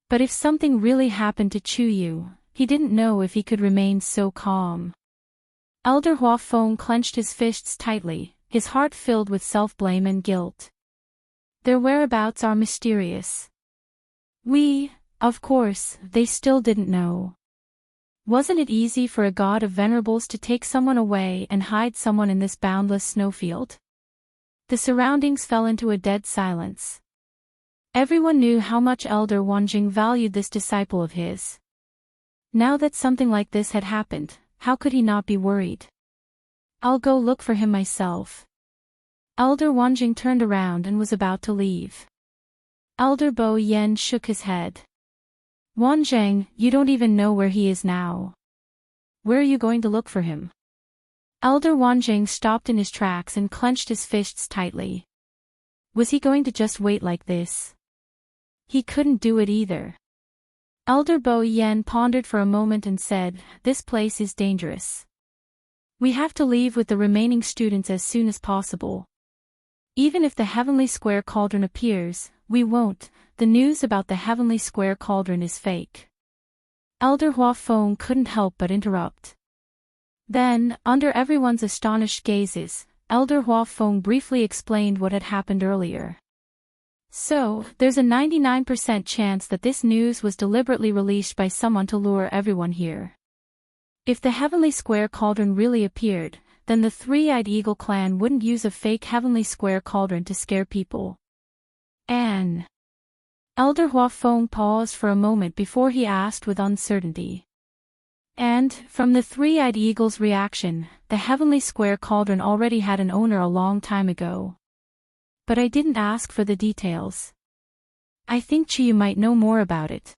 But if something really happened to Chuyu, he didn't know if he could remain so calm. Elder Huafeng clenched his fists tightly, his heart filled with self-blame and guilt. Their whereabouts are mysterious. Of course, they still didn't know. Wasn't it easy for a god of venerables to take someone away and hide someone in this boundless snowfield? The surroundings fell into a dead silence. Everyone knew how much Elder Wanjing valued this disciple of his. Now that something like this had happened, how could he not be worried? I'll go look for him myself. Elder Wanjing turned around and was about to leave. Elder Bo Yen shook his head. Wanzheng, you don't even know where he is now. Where are you going to look for him? Elder Wanzheng stopped in his tracks and clenched his fists tightly. Was he going to just wait like this? He couldn't do it either. Elder Bo Yen pondered for a moment and said, "This place is dangerous. We have to leave with the remaining students as soon as possible. Even if the Heavenly Square Cauldron appears, we won't. The news about the Heavenly Square Cauldron is fake." Elder Hua Feng couldn't help but interrupt. Then, under everyone's astonished gazes, Elder Hua Feng briefly explained what had happened earlier. So, there's a 99% chance that this news was deliberately released by someone to lure everyone here. If the Heavenly Square Cauldron really appeared, then the Three-Eyed Eagle clan wouldn't use a fake Heavenly Square Cauldron to scare people. Elder Hua Feng paused for a moment before he asked with uncertainty. And, from the Three-Eyed Eagle's reaction, the Heavenly Square Cauldron already had an owner a long time ago. But I didn't ask for the details. I think Chiyu might know more about it.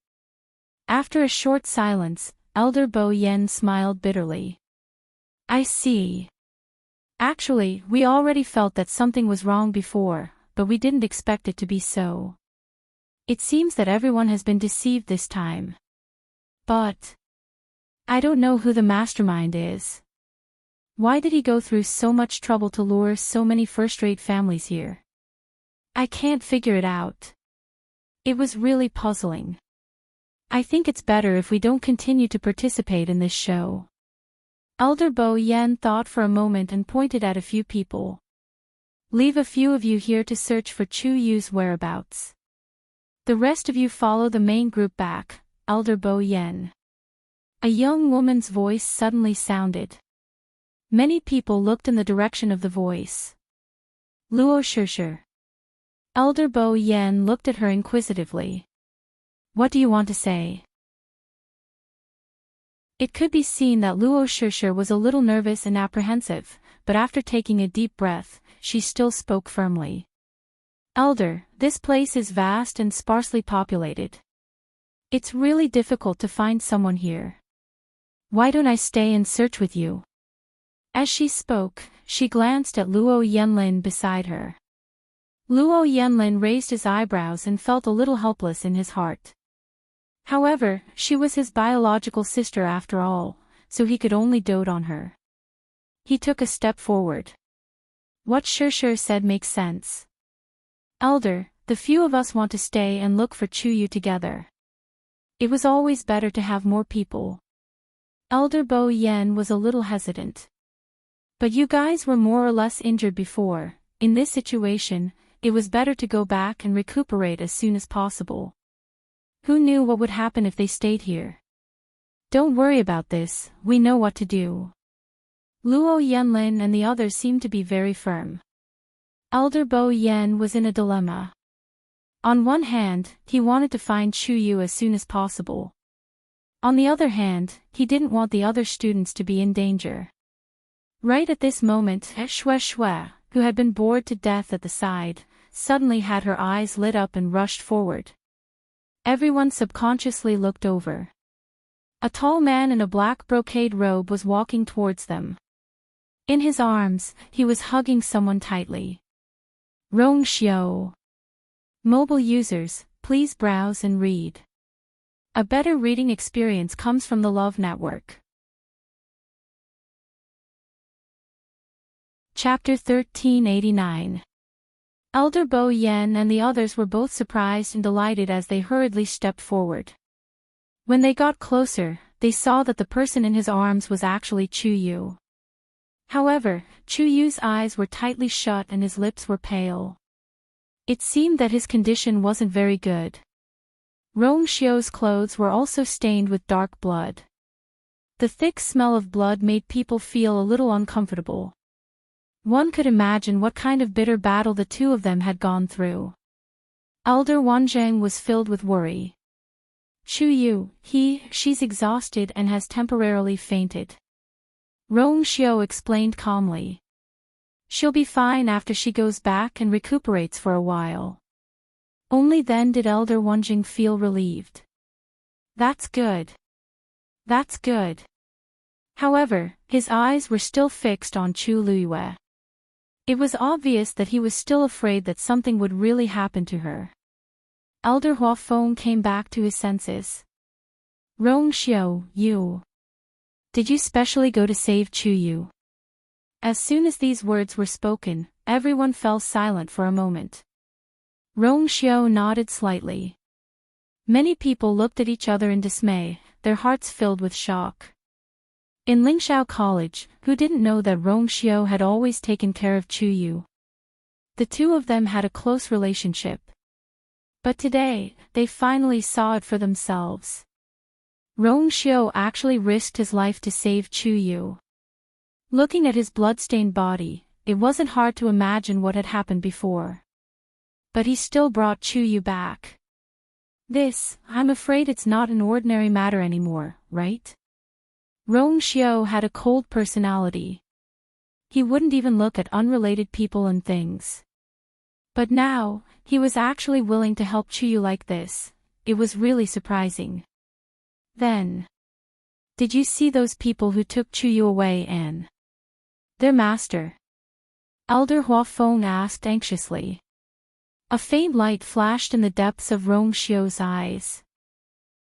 After a short silence, Elder Bo Yen smiled bitterly. I see. Actually, we already felt that something was wrong before, but we didn't expect it to be so. It seems that everyone has been deceived this time. But I don't know who the mastermind is. Why did he go through so much trouble to lure so many first-rate families here? I can't figure it out. It was really puzzling. I think it's better if we don't continue to participate in this show. Elder Bo Yen thought for a moment and pointed at a few people. Leave a few of you here to search for Chu Yu's whereabouts. The rest of you follow the main group back, Elder Bo Yen. A young woman's voice suddenly sounded. Many people looked in the direction of the voice. Luo Shishir. Elder Bo Yen looked at her inquisitively. What do you want to say? It could be seen that Luo Shishir was a little nervous and apprehensive, but after taking a deep breath, she still spoke firmly. Elder, this place is vast and sparsely populated. It's really difficult to find someone here. Why don't I stay and search with you? As she spoke, she glanced at Luo Yenlin beside her. Luo Yenlin raised his eyebrows and felt a little helpless in his heart. However, she was his biological sister after all, so he could only dote on her. He took a step forward. What Shishir said makes sense. Elder, the few of us want to stay and look for Chuyu together. It was always better to have more people. Elder Bo Yen was a little hesitant. But you guys were more or less injured before. In this situation, it was better to go back and recuperate as soon as possible. Who knew what would happen if they stayed here? Don't worry about this, we know what to do. Luo Yenlin and the others seemed to be very firm. Elder Bo Yen was in a dilemma. On one hand, he wanted to find Chuyu as soon as possible. On the other hand, he didn't want the other students to be in danger. Right at this moment, Shue, who had been bored to death at the side, suddenly had her eyes lit up and rushed forward. Everyone subconsciously looked over. A tall man in a black brocade robe was walking towards them. In his arms, he was hugging someone tightly. Rongxiu. Mobile users, please browse and read. A better reading experience comes from the Love Network. Chapter 1389. Elder Bo Yen and the others were both surprised and delighted as they hurriedly stepped forward. When they got closer, they saw that the person in his arms was actually Chuyu. However, Chuyu's eyes were tightly shut and his lips were pale. It seemed that his condition wasn't very good. Rongxiu's clothes were also stained with dark blood. The thick smell of blood made people feel a little uncomfortable. One could imagine what kind of bitter battle the two of them had gone through. Elder Wanzheng was filled with worry. Chuyu, she's exhausted and has temporarily fainted. Rongxiu explained calmly. She'll be fine after she goes back and recuperates for a while. Only then did Elder Wanzheng feel relieved. That's good. That's good. However, his eyes were still fixed on Chu Luyue. It was obvious that he was still afraid that something would really happen to her. Elder Huafeng came back to his senses. Rongxiu, you. Did you specially go to save Chuyu? As soon as these words were spoken, everyone fell silent for a moment. Rongxiu nodded slightly. Many people looked at each other in dismay, their hearts filled with shock. In Lingxiao College, who didn't know that Rongxiu had always taken care of Chuyu? The two of them had a close relationship. But today, they finally saw it for themselves. Rongxiu actually risked his life to save Chuyu. Looking at his blood-stained body, it wasn't hard to imagine what had happened before. But he still brought Chuyu back. I'm afraid it's not an ordinary matter anymore, right? Rongxiu had a cold personality. He wouldn't even look at unrelated people and things. But now, he was actually willing to help Chuyu like this. It was really surprising. Then, did you see those people who took Chuyu away and their master? Elder Huafeng asked anxiously. A faint light flashed in the depths of Rongxiu's eyes.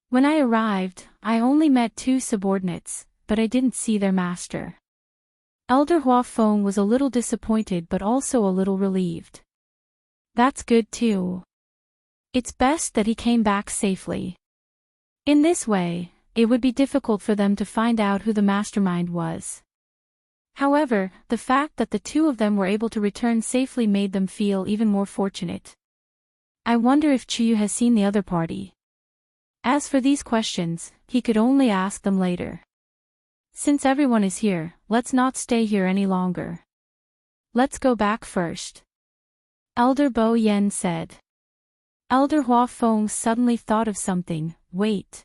When I arrived, I only met two subordinates, but I didn't see their master. Elder Huafeng was a little disappointed but also a little relieved. That's good too. It's best that he came back safely. In this way, it would be difficult for them to find out who the mastermind was. However, the fact that the two of them were able to return safely made them feel even more fortunate. I wonder if Chuyu has seen the other party. As for these questions, he could only ask them later. Since everyone is here, let's not stay here any longer. Let's go back first. Elder Bo Yen said. Elder Huafeng suddenly thought of something. Wait.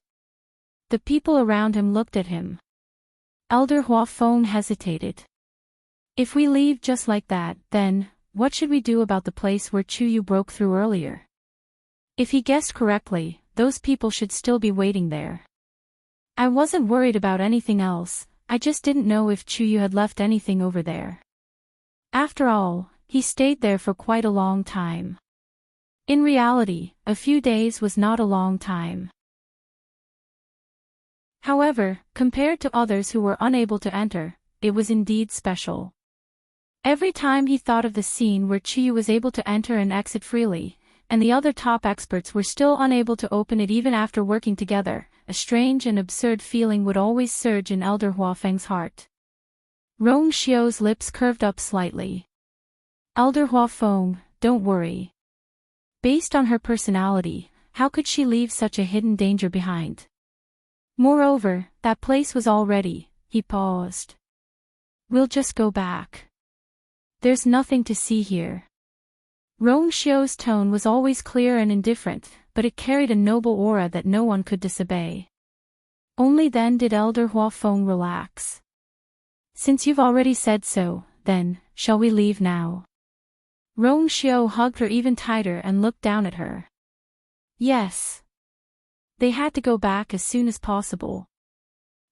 The people around him looked at him. Elder Huafeng hesitated. If we leave just like that, then, what should we do about the place where Chuyu broke through earlier? If he guessed correctly, those people should still be waiting there. I wasn't worried about anything else, I just didn't know if Chuyu had left anything over there. After all, he stayed there for quite a long time. In reality, a few days was not a long time. However, compared to others who were unable to enter, it was indeed special. Every time he thought of the scene where Chuyu was able to enter and exit freely, and the other top experts were still unable to open it even after working together, a strange and absurd feeling would always surge in Elder Huafeng's heart. Rongxiu's lips curved up slightly. Elder Huafeng, don't worry. Based on her personality, how could she leave such a hidden danger behind? Moreover, that place was all ready. He paused. We'll just go back. There's nothing to see here. Rong Xiu's tone was always clear and indifferent, but it carried a noble aura that no one could disobey. Only then did Elder Hua Feng relax. Since you've already said so, then, shall we leave now? Rong Xiu hugged her even tighter and looked down at her. Yes. They had to go back as soon as possible.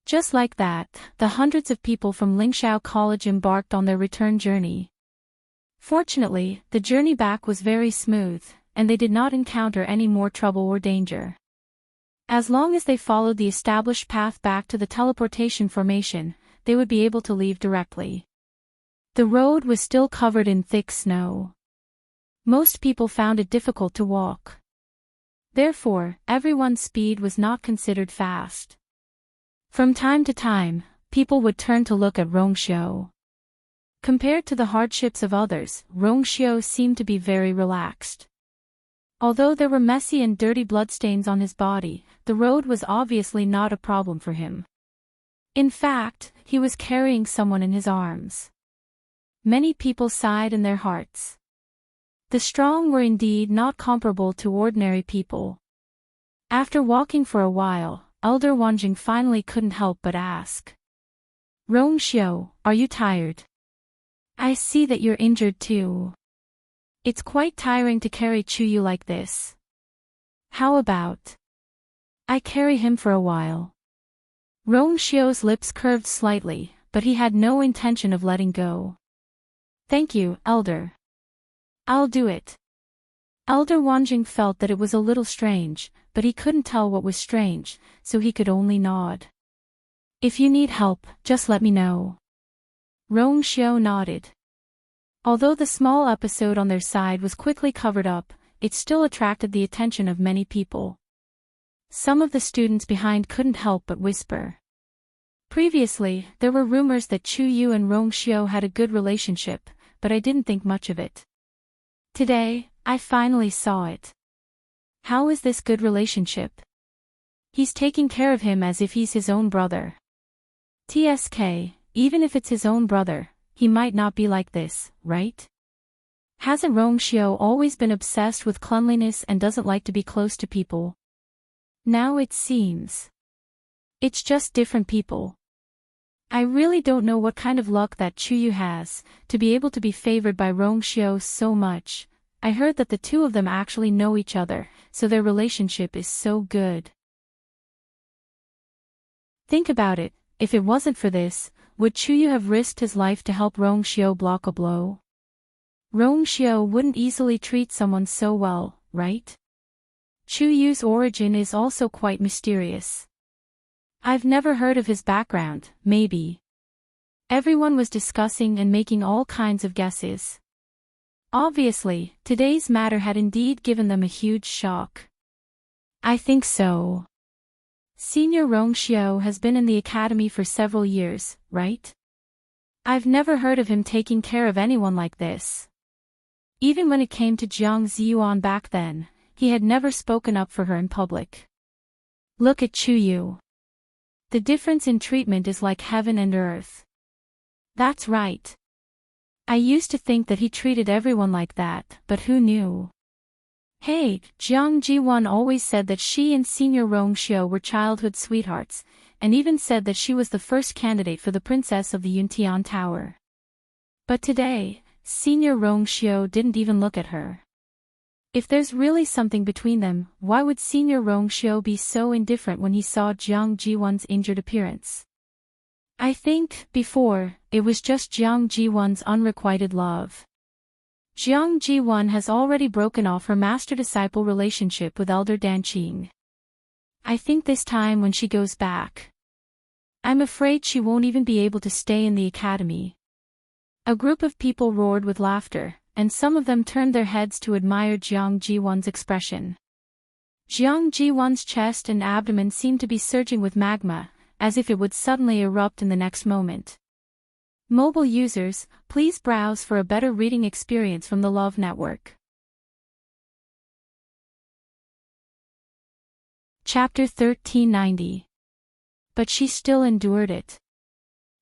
Just like that, the hundreds of people from Lingxiao College embarked on their return journey. Fortunately, the journey back was very smooth, and they did not encounter any more trouble or danger. As long as they followed the established path back to the teleportation formation, they would be able to leave directly. The road was still covered in thick snow. Most people found it difficult to walk. Therefore, everyone's speed was not considered fast. From time to time, people would turn to look at Rong Xiu. Compared to the hardships of others, Rong Xiu seemed to be very relaxed. Although there were messy and dirty bloodstains on his body, the road was obviously not a problem for him. In fact, he was carrying someone in his arms. Many people sighed in their hearts. The strong were indeed not comparable to ordinary people. After walking for a while, Elder Wanjing finally couldn't help but ask. Rong Xiu, are you tired? I see that you're injured too. It's quite tiring to carry Chuyu like this. How about I carry him for a while? Rong Xiu's lips curved slightly, but he had no intention of letting go. Thank you, Elder. I'll do it. Elder Wanjing felt that it was a little strange, but he couldn't tell what was strange, so he could only nod. If you need help, just let me know. Rong Xiu nodded. Although the small episode on their side was quickly covered up, it still attracted the attention of many people. Some of the students behind couldn't help but whisper. Previously, there were rumors that Chu Yu and Rong Xiu had a good relationship, but I didn't think much of it. Today, I finally saw it. How is this good relationship? He's taking care of him as if he's his own brother. TSK, even if it's his own brother, he might not be like this, right? Hasn't Rong Xiu always been obsessed with cleanliness and doesn't like to be close to people? Now it seems. It's just different people. I really don't know what kind of luck that Chuyu has, to be able to be favored by Rong Xiu so much. I heard that the two of them actually know each other, so their relationship is so good. Think about it, if it wasn't for this, would Chuyu have risked his life to help Rong Xiu block a blow? Rong Xiu wouldn't easily treat someone so well, right? Chuyu's origin is also quite mysterious. I've never heard of his background, maybe. Everyone was discussing and making all kinds of guesses. Obviously, today's matter had indeed given them a huge shock. I think so. Senior Rong Xiu has been in the academy for several years, right? I've never heard of him taking care of anyone like this. Even when it came to Jiang Ziyuan back then, he had never spoken up for her in public. Look at Chuyu. The difference in treatment is like heaven and earth. That's right. I used to think that he treated everyone like that, but who knew? Hey, Jiang Jiwan always said that she and Senior Rong Xiu were childhood sweethearts, and even said that she was the first candidate for the princess of the Yuntian Tower. But today, Senior Rong Xiu didn't even look at her. If there's really something between them, why would Senior Rong Xiu be so indifferent when he saw Jiang Jiwan's injured appearance? I think, before, it was just Jiang Jiwan's unrequited love. Jiang Jiwan has already broken off her master-disciple relationship with Elder Danqing. I think this time when she goes back, I'm afraid she won't even be able to stay in the academy. A group of people roared with laughter, and some of them turned their heads to admire Jiang Jiwan's expression. Jiang Jiwan's chest and abdomen seemed to be surging with magma, as if it would suddenly erupt in the next moment. Mobile users, please browse for a better reading experience from the Love Network. Chapter 1390. But she still endured it.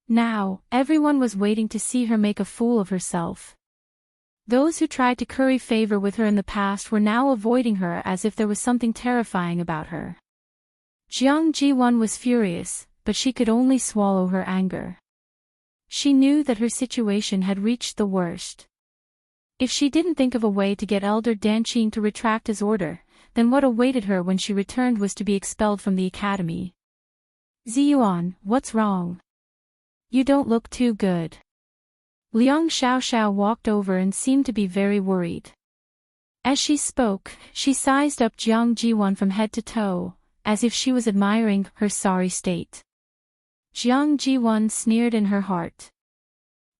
Now, everyone was waiting to see her make a fool of herself. Those who tried to curry favor with her in the past were now avoiding her as if there was something terrifying about her. Jiang Ji-won was furious, but she could only swallow her anger. She knew that her situation had reached the worst. If she didn't think of a way to get Elder Danqing to retract his order, then what awaited her when she returned was to be expelled from the academy. Ziyuan, what's wrong? You don't look too good. Liang Xiaoxiao walked over and seemed to be very worried. As she spoke, she sized up Jiang Ji-won from head to toe, as if she was admiring her sorry state. Jiang Ji-won sneered in her heart.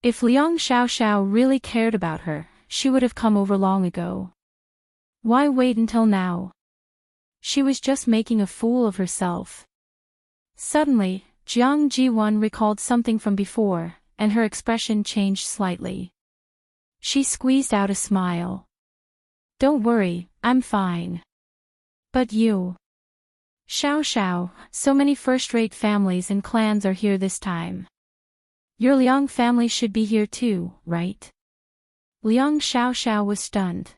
If Liang Xiaoxiao really cared about her, she would have come over long ago. Why wait until now? She was just making a fool of herself. Suddenly, Jiang Ji-won recalled something from before, and her expression changed slightly. She squeezed out a smile. Don't worry, I'm fine. But you. Xiao, so many first-rate families and clans are here this time. Your Liang family should be here too, right? Liang Xiao was stunned.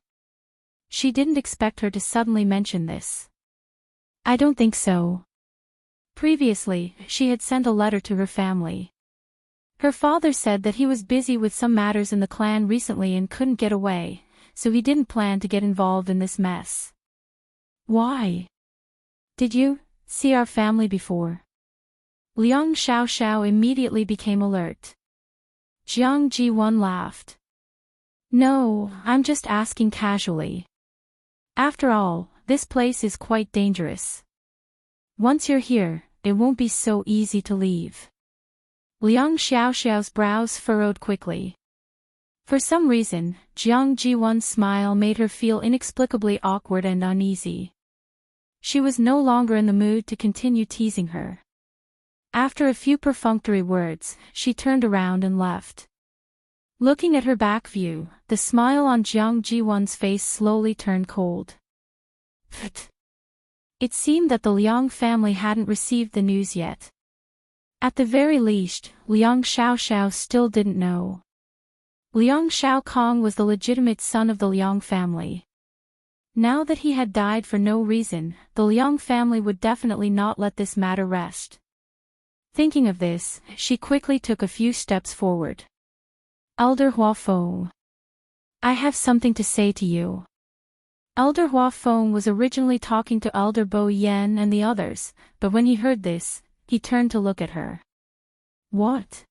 She didn't expect her to suddenly mention this. I don't think so. Previously, she had sent a letter to her family. Her father said that he was busy with some matters in the clan recently and couldn't get away, so he didn't plan to get involved in this mess. Why? Did you see our family before? Liang Xiao immediately became alert. Jiang Ji-won laughed. No, I'm just asking casually. After all, this place is quite dangerous. Once you're here, it won't be so easy to leave. Liang Xiaoxiao's brows furrowed quickly. For some reason, Jiang Ji-won's smile made her feel inexplicably awkward and uneasy. She was no longer in the mood to continue teasing her. After a few perfunctory words, she turned around and left. Looking at her back view, the smile on Jiang Ji-won's face slowly turned cold. Pfft. It seemed that the Liang family hadn't received the news yet. At the very least, Liang Xiaoxiao still didn't know. Liang Xiaokong was the legitimate son of the Liang family. Now that he had died for no reason, the Liang family would definitely not let this matter rest. Thinking of this, she quickly took a few steps forward. Elder Huafeng. I have something to say to you. Elder Huafeng was originally talking to Elder Bo Yan and the others, but when he heard this, he turned to look at her. What?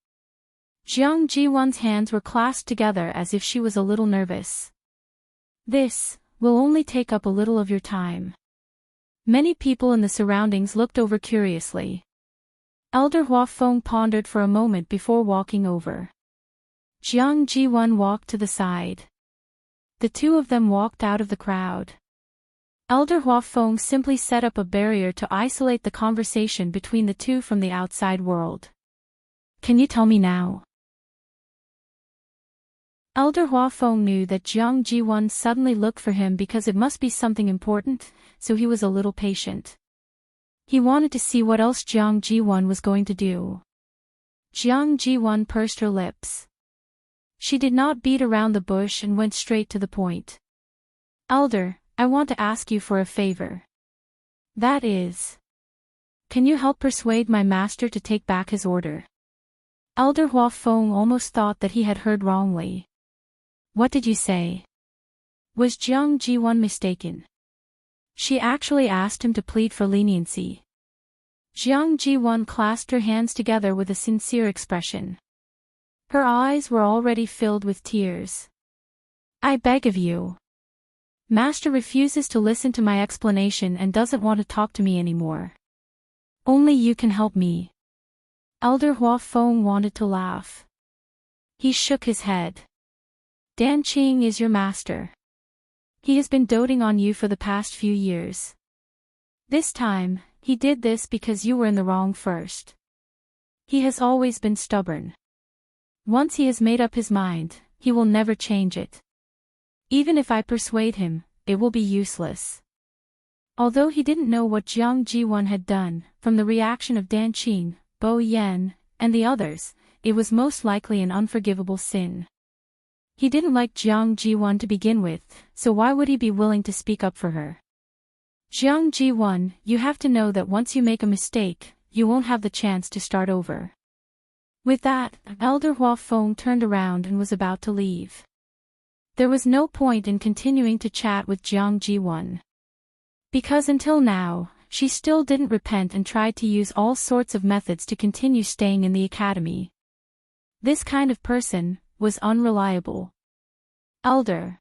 Jiang Ji-won's hands were clasped together as if she was a little nervous. This will only take up a little of your time. Many people in the surroundings looked over curiously. Elder Huafeng pondered for a moment before walking over. Jiang Ji-won walked to the side. The two of them walked out of the crowd. Elder Huafeng simply set up a barrier to isolate the conversation between the two from the outside world. Can you tell me now? Elder Huafeng knew that Jiang Ji-won suddenly looked for him because it must be something important, so he was a little patient. He wanted to see what else Jiang Ji-won was going to do. Jiang Ji-won pursed her lips. She did not beat around the bush and went straight to the point. Elder, I want to ask you for a favor. That is, can you help persuade my master to take back his order? Elder Huafeng almost thought that he had heard wrongly. What did you say? Was Jiang Ji-won mistaken? She actually asked him to plead for leniency. Jiang Ji-won clasped her hands together with a sincere expression. Her eyes were already filled with tears. I beg of you. Master refuses to listen to my explanation and doesn't want to talk to me anymore. Only you can help me. Elder Huafeng wanted to laugh. He shook his head. Danqing is your master. He has been doting on you for the past few years. This time, he did this because you were in the wrong first. He has always been stubborn. Once he has made up his mind, he will never change it. Even if I persuade him, it will be useless. Although he didn't know what Jiang Ji-won had done, from the reaction of Danqing, Bo Yan, and the others, it was most likely an unforgivable sin. He didn't like Jiang Ji-won to begin with, so why would he be willing to speak up for her? Jiang Ji-won, you have to know that once you make a mistake, you won't have the chance to start over. With that, Elder Hua Feng turned around and was about to leave. There was no point in continuing to chat with Jiang Ji-won. Because until now, she still didn't repent and tried to use all sorts of methods to continue staying in the academy. This kind of person was unreliable. Elder.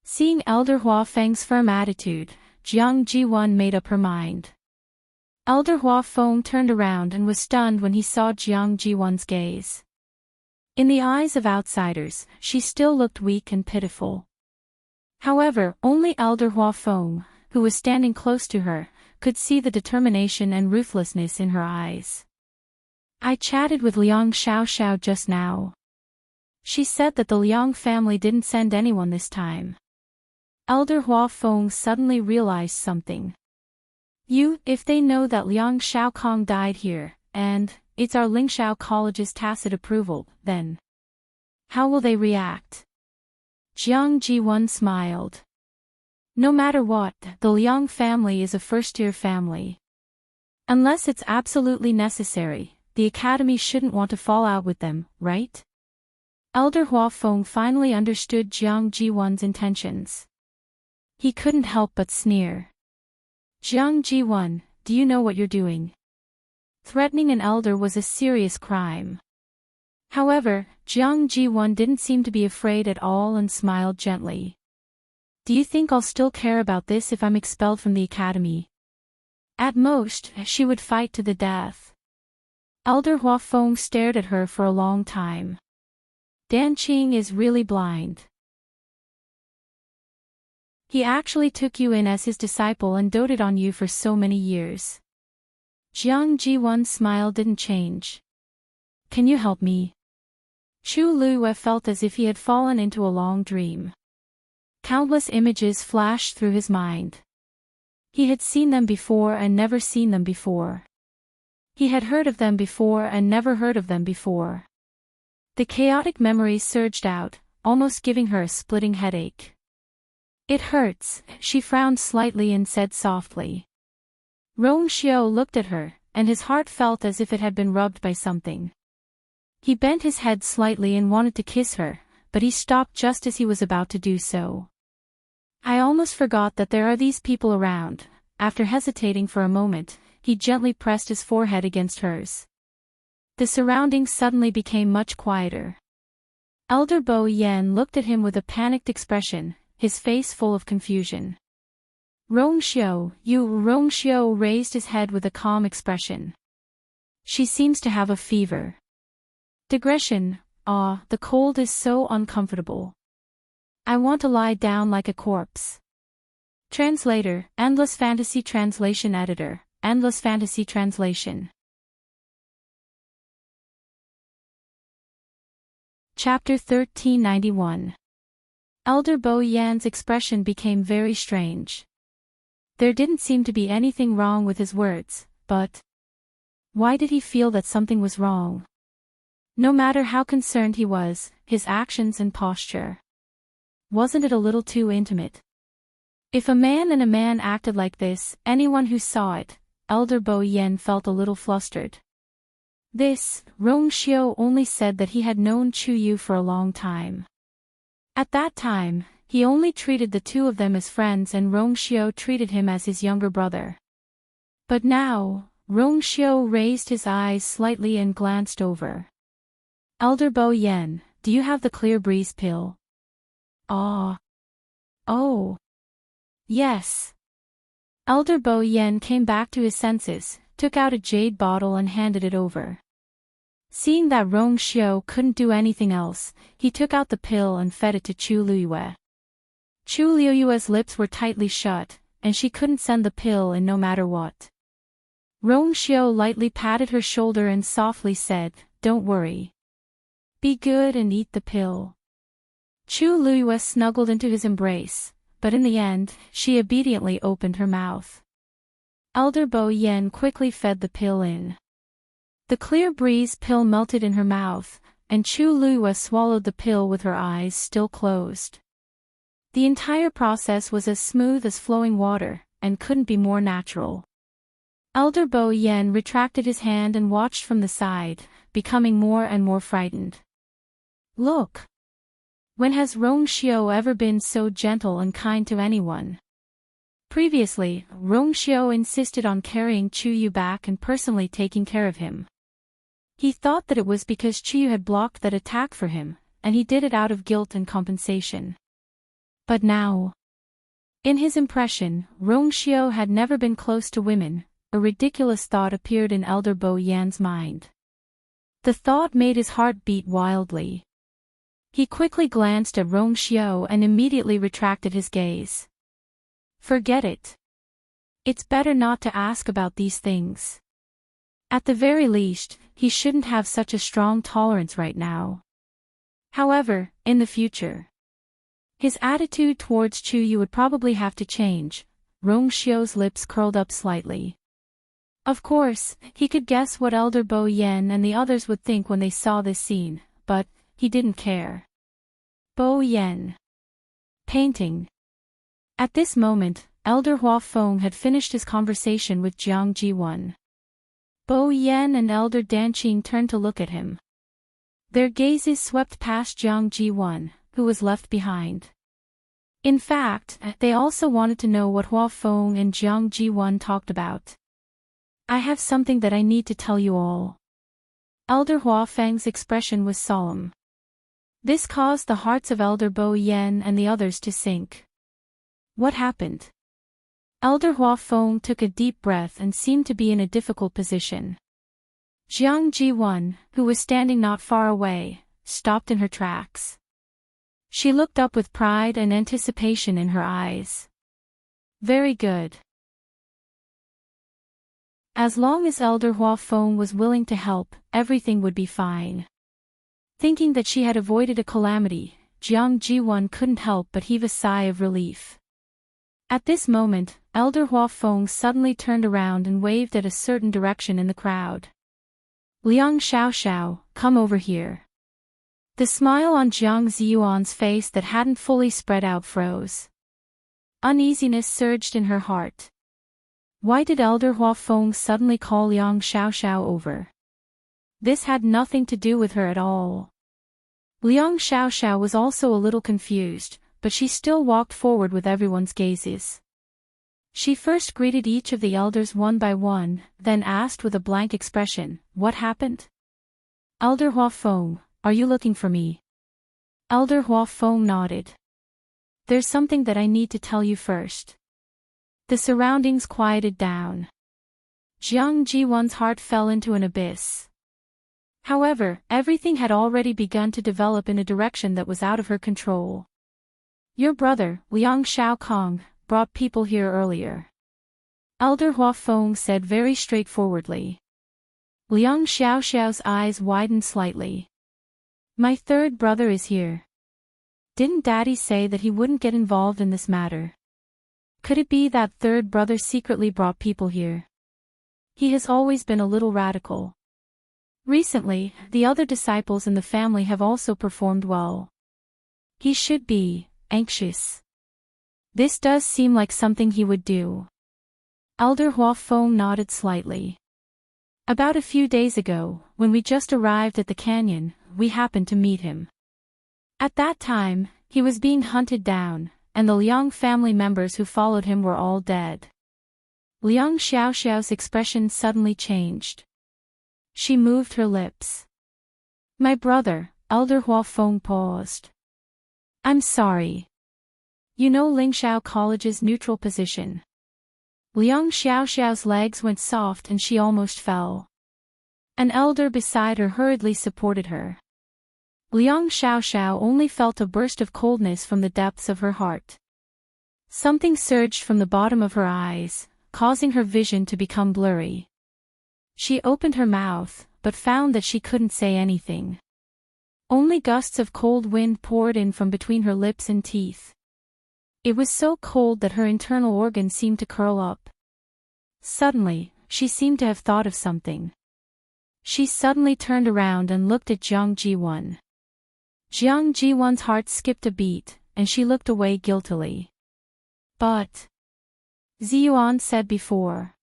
Seeing Elder Hua Feng's firm attitude, Jiang Ji-won made up her mind. Elder Hua Feng turned around and was stunned when he saw Jiang Ji-won's gaze. In the eyes of outsiders, she still looked weak and pitiful. However, only Elder Hua Feng, who was standing close to her, could see the determination and ruthlessness in her eyes. I chatted with Liang Xiao just now. She said that the Liang family didn't send anyone this time. Elder Hua Feng suddenly realized something. If they know that Liang Xiaokong died here, and it's our Lingxiao College's tacit approval, then how will they react? Jiang Ji-won smiled. No matter what, the Liang family is a first-tier family. Unless it's absolutely necessary, the academy shouldn't want to fall out with them, right? Elder Hua Feng finally understood Jiang Ji-won's intentions. He couldn't help but sneer. Jiang Ji-won, do you know what you're doing? Threatening an elder was a serious crime. However, Jiang Ji-won didn't seem to be afraid at all and smiled gently. Do you think I'll still care about this if I'm expelled from the academy? At most, she would fight to the death. Elder Hua Feng stared at her for a long time. Dan Qing is really blind. He actually took you in as his disciple and doted on you for so many years. Jiang Ji-won's smile didn't change. Can you help me? Chu Luiyue felt as if he had fallen into a long dream. Countless images flashed through his mind. He had seen them before and never seen them before. He had heard of them before and never heard of them before. The chaotic memories surged out, almost giving her a splitting headache. It hurts, she frowned slightly and said softly. Rong Xiao looked at her, and his heart felt as if it had been rubbed by something. He bent his head slightly and wanted to kiss her, but he stopped just as he was about to do so. I almost forgot that there are these people around. After hesitating for a moment, he gently pressed his forehead against hers. The surroundings suddenly became much quieter. Elder Bo Yen looked at him with a panicked expression, his face full of confusion. Rong Xiao raised his head with a calm expression. She seems to have a fever. Digression, the cold is so uncomfortable. I want to lie down like a corpse. Translator, Endless Fantasy Translation Editor, Endless Fantasy Translation. Chapter 1391. Elder Bo Yan's expression became very strange. There didn't seem to be anything wrong with his words, but why did he feel that something was wrong? No matter how concerned he was, his actions and posture. Wasn't it a little too intimate? If a man and a man acted like this, anyone who saw it, Elder Bo Yan felt a little flustered. Rong Xiao only said that he had known Chu Yu for a long time. At that time, he only treated the two of them as friends and Rong Xiao treated him as his younger brother. But now, Rong Xiao raised his eyes slightly and glanced over. Elder Bo Yan, do you have the clear breeze pill? Oh. Yes. Elder Bo Yan came back to his senses, took out a jade bottle and handed it over. Seeing that Rong Xiao couldn't do anything else, he took out the pill and fed it to Chu Luiyue. Chu Luiyue's lips were tightly shut, and she couldn't send the pill in no matter what. Rong Xiao lightly patted her shoulder and softly said, "Don't worry. Be good and eat the pill." Chu Luiyue snuggled into his embrace, but in the end, she obediently opened her mouth. Elder Bo Yan quickly fed the pill in. The clear breeze pill melted in her mouth, and Chu Lua swallowed the pill with her eyes still closed. The entire process was as smooth as flowing water, and couldn't be more natural. Elder Bo Yen retracted his hand and watched from the side, becoming more and more frightened. Look! When has Rong Xiao ever been so gentle and kind to anyone? Previously, Rong Xiao insisted on carrying Chu Yu back and personally taking care of him. He thought that it was because Chu Yu had blocked that attack for him, and he did it out of guilt and compensation. But now, in his impression, Rong Xiao had never been close to women. A ridiculous thought appeared in Elder Bo Yan's mind. The thought made his heart beat wildly. He quickly glanced at Rong Xiao and immediately retracted his gaze. Forget it. It's better not to ask about these things. At the very least, he shouldn't have such a strong tolerance right now. However, in the future, his attitude towards Chu Yu would probably have to change. Rong Xiao's lips curled up slightly. Of course, he could guess what Elder Bo Yen and the others would think when they saw this scene, but he didn't care. Bo Yen. Painting. At this moment, Elder Hua Feng had finished his conversation with Jiang Ji-won. Bo Yen and Elder Danqing turned to look at him. Their gazes swept past Jiang Ji-won, who was left behind. In fact, they also wanted to know what Hua Feng and Jiang Ji-won talked about. I have something that I need to tell you all. Elder Hua Feng's expression was solemn. This caused the hearts of Elder Bo Yen and the others to sink. What happened? Elder Hua Feng took a deep breath and seemed to be in a difficult position. Jiang Ji-won, who was standing not far away, stopped in her tracks. She looked up with pride and anticipation in her eyes. Very good. As long as Elder Hua Feng was willing to help, everything would be fine. Thinking that she had avoided a calamity, Jiang Ji-won couldn't help but heave a sigh of relief. At this moment, Elder Hua Feng suddenly turned around and waved at a certain direction in the crowd. Liang Xiaoxiao, come over here. The smile on Jiang Ziyuan's face that hadn't fully spread out froze. Uneasiness surged in her heart. Why did Elder Hua Feng suddenly call Liang Xiaoxiao over? This had nothing to do with her at all. Liang Xiaoxiao was also a little confused, but she still walked forward with everyone's gazes. She first greeted each of the elders one by one, then asked with a blank expression, "What happened?" Elder Hua Feng, are you looking for me? Elder Hua Feng nodded. There's something that I need to tell you first. The surroundings quieted down. Jiang Ji-won's heart fell into an abyss. However, everything had already begun to develop in a direction that was out of her control. Your brother, Liang Xiaokong, brought people here earlier. Elder Hua Feng said very straightforwardly. Liang Xiaoxiao's eyes widened slightly. My third brother is here. Didn't Daddy say that he wouldn't get involved in this matter? Could it be that third brother secretly brought people here? He has always been a little radical. Recently, the other disciples in the family have also performed well. He should be anxious. This does seem like something he would do. Elder Hua Feng nodded slightly. About a few days ago, when we just arrived at the canyon, we happened to meet him. At that time, he was being hunted down, and the Liang family members who followed him were all dead. Liang Xiaoxiao's expression suddenly changed. She moved her lips. My brother, Elder Hua Feng paused. I'm sorry. You know Lingxiao College's neutral position. Liang Xiaoxiao's legs went soft and she almost fell. An elder beside her hurriedly supported her. Liang Xiaoxiao only felt a burst of coldness from the depths of her heart. Something surged from the bottom of her eyes, causing her vision to become blurry. She opened her mouth, but found that she couldn't say anything. Only gusts of cold wind poured in from between her lips and teeth. It was so cold that her internal organs seemed to curl up. Suddenly, she seemed to have thought of something. She suddenly turned around and looked at Jiang Ji-won. Jiang Ji-won's heart skipped a beat, and she looked away guiltily. But Ziyuan said before.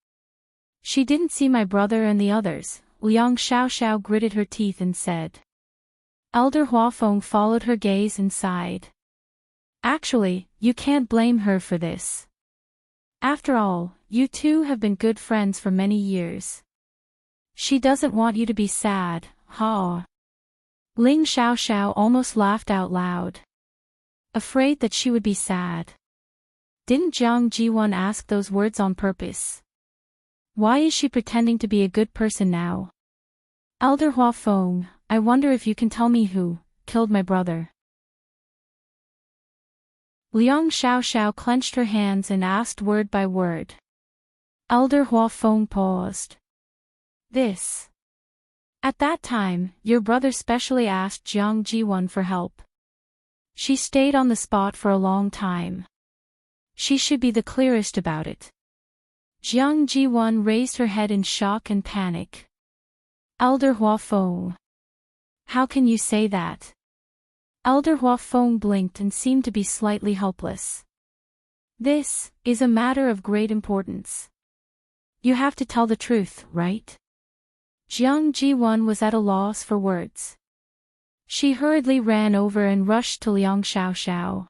She didn't see my brother and the others. Liang Xiaoxiao gritted her teeth and said. Elder Huafeng followed her gaze and sighed. Actually, you can't blame her for this. After all, you two have been good friends for many years. She doesn't want you to be sad, ha. Ling Xiaoxiao almost laughed out loud. Afraid that she would be sad. Didn't Jiang Ji-won ask those words on purpose? Why is she pretending to be a good person now? Elder Huafeng, I wonder if you can tell me who killed my brother. Liang Xiaoxiao clenched her hands and asked word by word. Elder Huafeng paused. This. At that time, your brother specially asked Jiang Ji-won for help. She stayed on the spot for a long time. She should be the clearest about it. Jiang Ji-won raised her head in shock and panic. Elder Huafeng. How can you say that? Elder Huafeng blinked and seemed to be slightly helpless. This is a matter of great importance. You have to tell the truth, right? Jiang Ji-won was at a loss for words. She hurriedly ran over and rushed to Liang Xiaoxiao.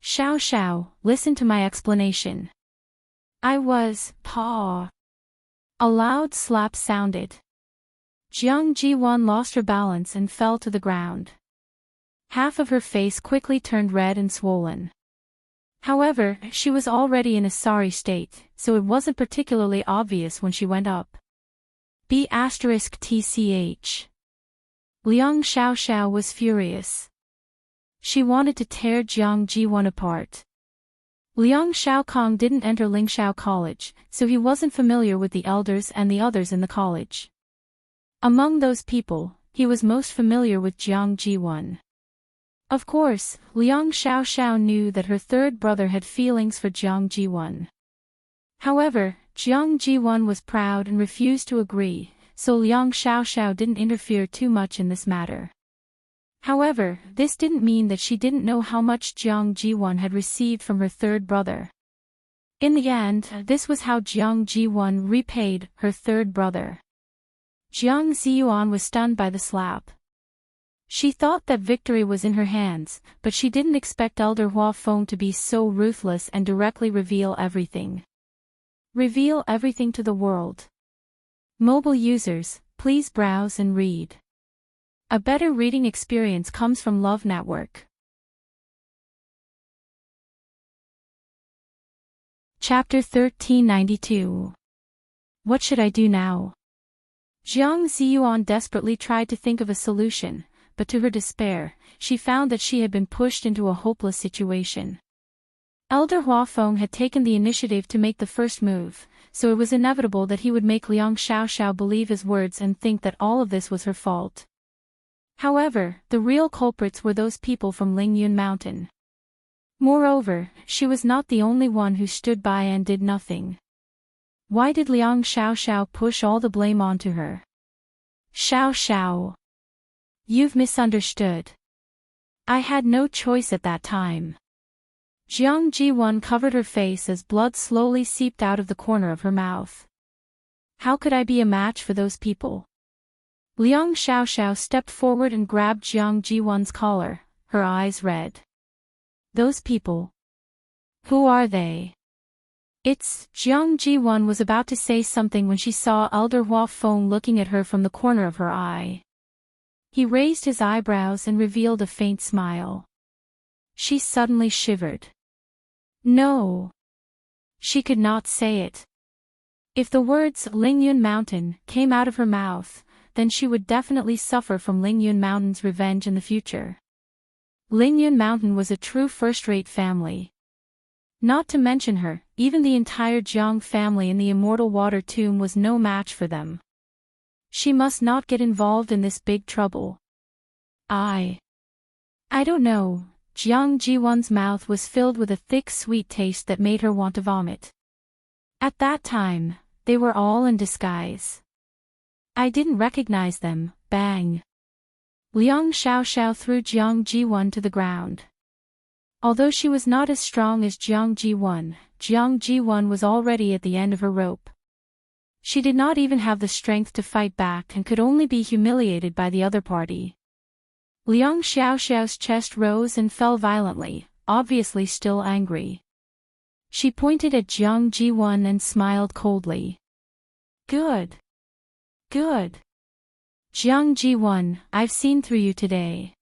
Xiaoxiao, listen to my explanation. I was, Pa. A loud slap sounded. Jiang Ji-won lost her balance and fell to the ground. Half of her face quickly turned red and swollen. However, she was already in a sorry state, so it wasn't particularly obvious when she went up. B*TCH. Liang Xiaoxiao was furious. She wanted to tear Jiang Ji-won apart. Liang Xiaokong didn't enter Lingxiao College, so he wasn't familiar with the elders and the others in the college. Among those people, he was most familiar with Jiang Ji-won. Of course, Liang Xiaoxiao knew that her third brother had feelings for Jiang Ji-won. However, Jiang Ji-won was proud and refused to agree, so Liang Xiaoxiao didn't interfere too much in this matter. However, this didn't mean that she didn't know how much Jiang Ji-won had received from her third brother. In the end, this was how Jiang Ji-won repaid her third brother. Jiang Ziyuan was stunned by the slap. She thought that victory was in her hands, but she didn't expect Elder Huafeng to be so ruthless and directly reveal everything. Reveal everything to the world. Mobile users, please browse and read. A better reading experience comes from Love Network. Chapter 1392. What should I do now? Jiang Ziyuan desperately tried to think of a solution, but to her despair, she found that she had been pushed into a hopeless situation. Elder Huafeng had taken the initiative to make the first move, so it was inevitable that he would make Liang Xiaoxiao believe his words and think that all of this was her fault. However, the real culprits were those people from Lingyun Mountain. Moreover, she was not the only one who stood by and did nothing. Why did Liang Xiaoxiao push all the blame onto her? Xiaoxiao. You've misunderstood. I had no choice at that time. Jiang Ji-won covered her face as blood slowly seeped out of the corner of her mouth. How could I be a match for those people? Liang Xiaoxiao stepped forward and grabbed Jiang Ji-won's collar, her eyes red. Those people. Who are they? Jiang Ji-won was about to say something when she saw Elder Huafeng looking at her from the corner of her eye. He raised his eyebrows and revealed a faint smile. She suddenly shivered. No. She could not say it. If the words Lingyun Mountain came out of her mouth, then she would definitely suffer from Lingyun Mountain's revenge in the future. Lingyun Mountain was a true first-rate family. Not to mention her, even the entire Jiang family in the Immortal Water Tomb was no match for them. She must not get involved in this big trouble. I don't know. Jiang Ji-won's mouth was filled with a thick sweet taste that made her want to vomit. At that time, they were all in disguise. I didn't recognize them, bang. Liang Xiaoxiao threw Jiang Jiwon to the ground. Although she was not as strong as Jiang Jiwon was already at the end of her rope. She did not even have the strength to fight back and could only be humiliated by the other party. Liang Xiaoxiao's chest rose and fell violently, obviously still angry. She pointed at Jiang Jiwon and smiled coldly. Good. Good. Jiang Jiwon, I've seen through you today.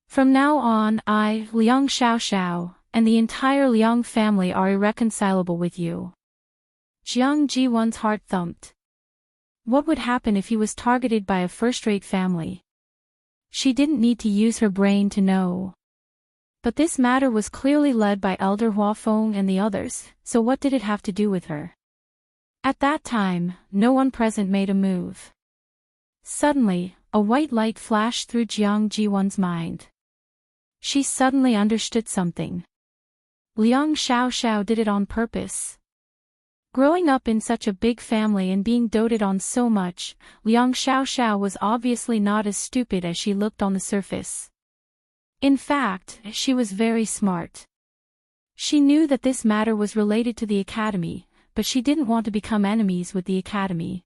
From now on I, Liang Xiaoxiao, and the entire Liang family are irreconcilable with you. Jiang Jiwon's heart thumped. What would happen if he was targeted by a first-rate family? She didn't need to use her brain to know. But this matter was clearly led by Elder Huafeng and the others, so what did it have to do with her? At that time, no one present made a move. Suddenly, a white light flashed through Jiang Jiwon's mind. She suddenly understood something. Liang Xiaoxiao did it on purpose. Growing up in such a big family and being doted on so much, Liang Xiaoxiao was obviously not as stupid as she looked on the surface. In fact, she was very smart. She knew that this matter was related to the academy, but she didn't want to become enemies with the academy.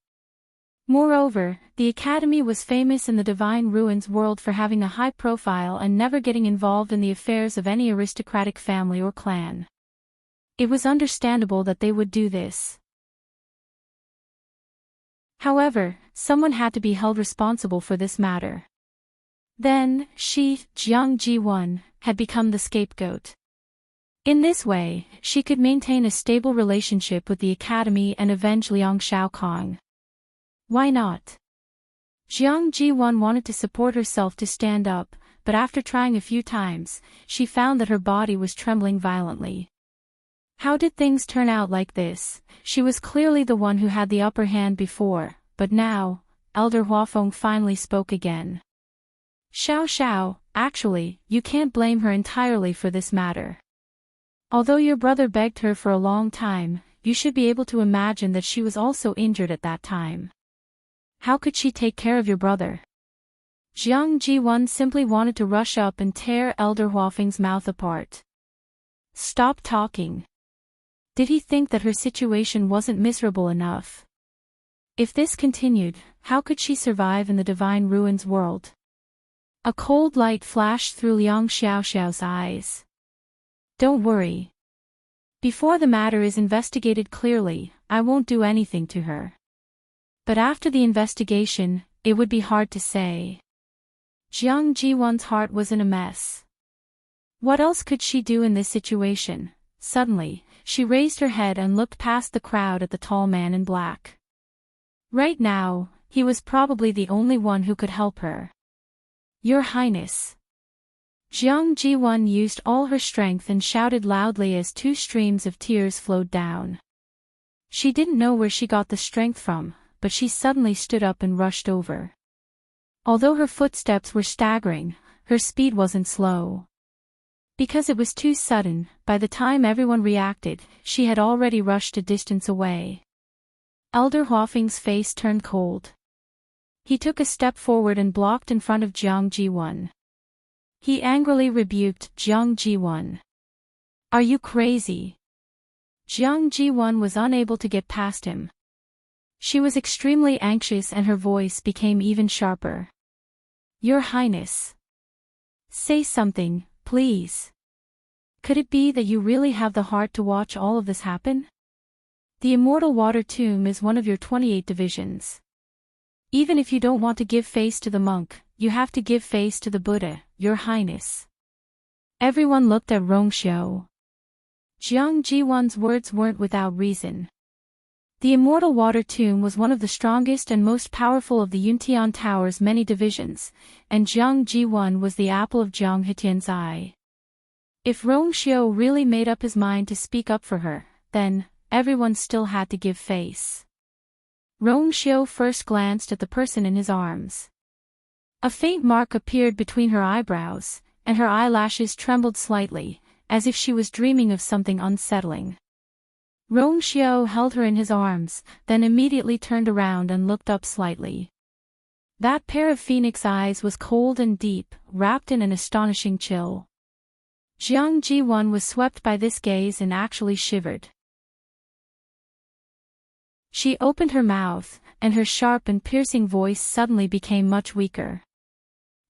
Moreover, the academy was famous in the Divine Ruins world for having a high profile and never getting involved in the affairs of any aristocratic family or clan. It was understandable that they would do this. However, someone had to be held responsible for this matter. Then, she, Jiang Jiwon, had become the scapegoat. In this way, she could maintain a stable relationship with the academy and avenge Liang Xiaokong. Why not? Jiang Jiwon wanted to support herself to stand up, but after trying a few times, she found that her body was trembling violently. How did things turn out like this? She was clearly the one who had the upper hand before, but now, Elder Huafeng finally spoke again. Xiao, actually, you can't blame her entirely for this matter. Although your brother begged her for a long time, you should be able to imagine that she was also injured at that time. How could she take care of your brother? Jiang Jiwon simply wanted to rush up and tear Elder Huafeng's mouth apart. Stop talking. Did he think that her situation wasn't miserable enough? If this continued, how could she survive in the Divine Ruins world? A cold light flashed through Liang Xiaoxiao's eyes. Don't worry. Before the matter is investigated clearly, I won't do anything to her. But after the investigation, it would be hard to say. Jiang Jiwon's heart was in a mess. What else could she do in this situation? Suddenly, she raised her head and looked past the crowd at the tall man in black. Right now, he was probably the only one who could help her. Your Highness. Jiang Jiwon used all her strength and shouted loudly as 2 streams of tears flowed down. She didn't know where she got the strength from, but she suddenly stood up and rushed over. Although her footsteps were staggering, her speed wasn't slow. Because it was too sudden, by the time everyone reacted, she had already rushed a distance away. Elder Huafeng's face turned cold. He took a step forward and blocked in front of Jiang Jiwon. He angrily rebuked Jiang Jiwon. Are you crazy? Jiang Jiwon was unable to get past him. She was extremely anxious and her voice became even sharper. Your Highness. Say something, please. Could it be that you really have the heart to watch all of this happen? The Immortal Water Tomb is one of your 28 divisions. Even if you don't want to give face to the monk, you have to give face to the Buddha, Your Highness. Everyone looked at Rongxiu. Jiang Jiwon's words weren't without reason. The Immortal Water Tomb was one of the strongest and most powerful of the Yuntian Tower's many divisions, and Jiang Jiwon was the apple of Jiang Hetian's eye. If Rongxiu really made up his mind to speak up for her, then, everyone still had to give face. Rongxiu first glanced at the person in his arms. A faint mark appeared between her eyebrows, and her eyelashes trembled slightly, as if she was dreaming of something unsettling. Rong Xiao held her in his arms, then immediately turned around and looked up slightly. That pair of phoenix eyes was cold and deep, wrapped in an astonishing chill. Jiang Ji-won was swept by this gaze and actually shivered. She opened her mouth, and her sharp and piercing voice suddenly became much weaker.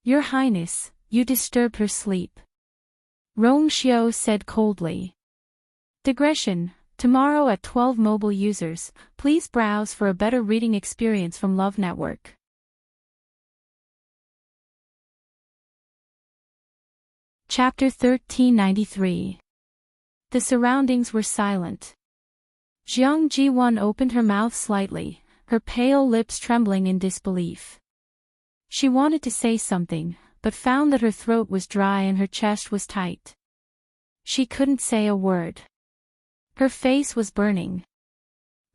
"Your Highness, you disturbed her sleep," Rong Xiao said coldly. Digression. Tomorrow at 12 mobile users, please browse for a better reading experience from Love Network. Chapter 1393. The surroundings were silent. Jiang Ji-won opened her mouth slightly, her pale lips trembling in disbelief. She wanted to say something, but found that her throat was dry and her chest was tight. She couldn't say a word. Her face was burning.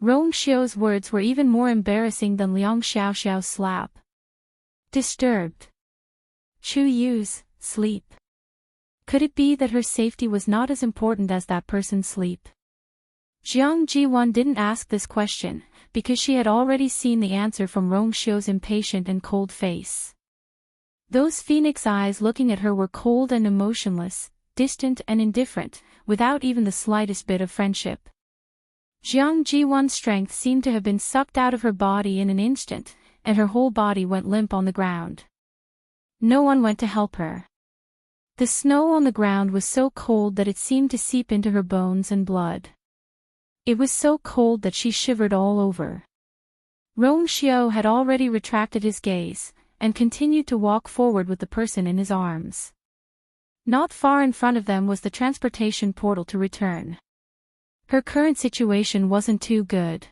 Rong Xiao's words were even more embarrassing than Liang Xiaoxiao's slap. Disturbed. Chu Yu's sleep. Could it be that her safety was not as important as that person's sleep? Jiang Ji-won didn't ask this question, because she had already seen the answer from Rong Xiao's impatient and cold face. Those phoenix eyes looking at her were cold and emotionless, distant and indifferent, without even the slightest bit of friendship. Jiang Ji-won's strength seemed to have been sucked out of her body in an instant, and her whole body went limp on the ground. No one went to help her. The snow on the ground was so cold that it seemed to seep into her bones and blood. It was so cold that she shivered all over. Rong Xiao had already retracted his gaze, and continued to walk forward with the person in his arms. Not far in front of them was the transportation portal to return. Her current situation wasn't too good.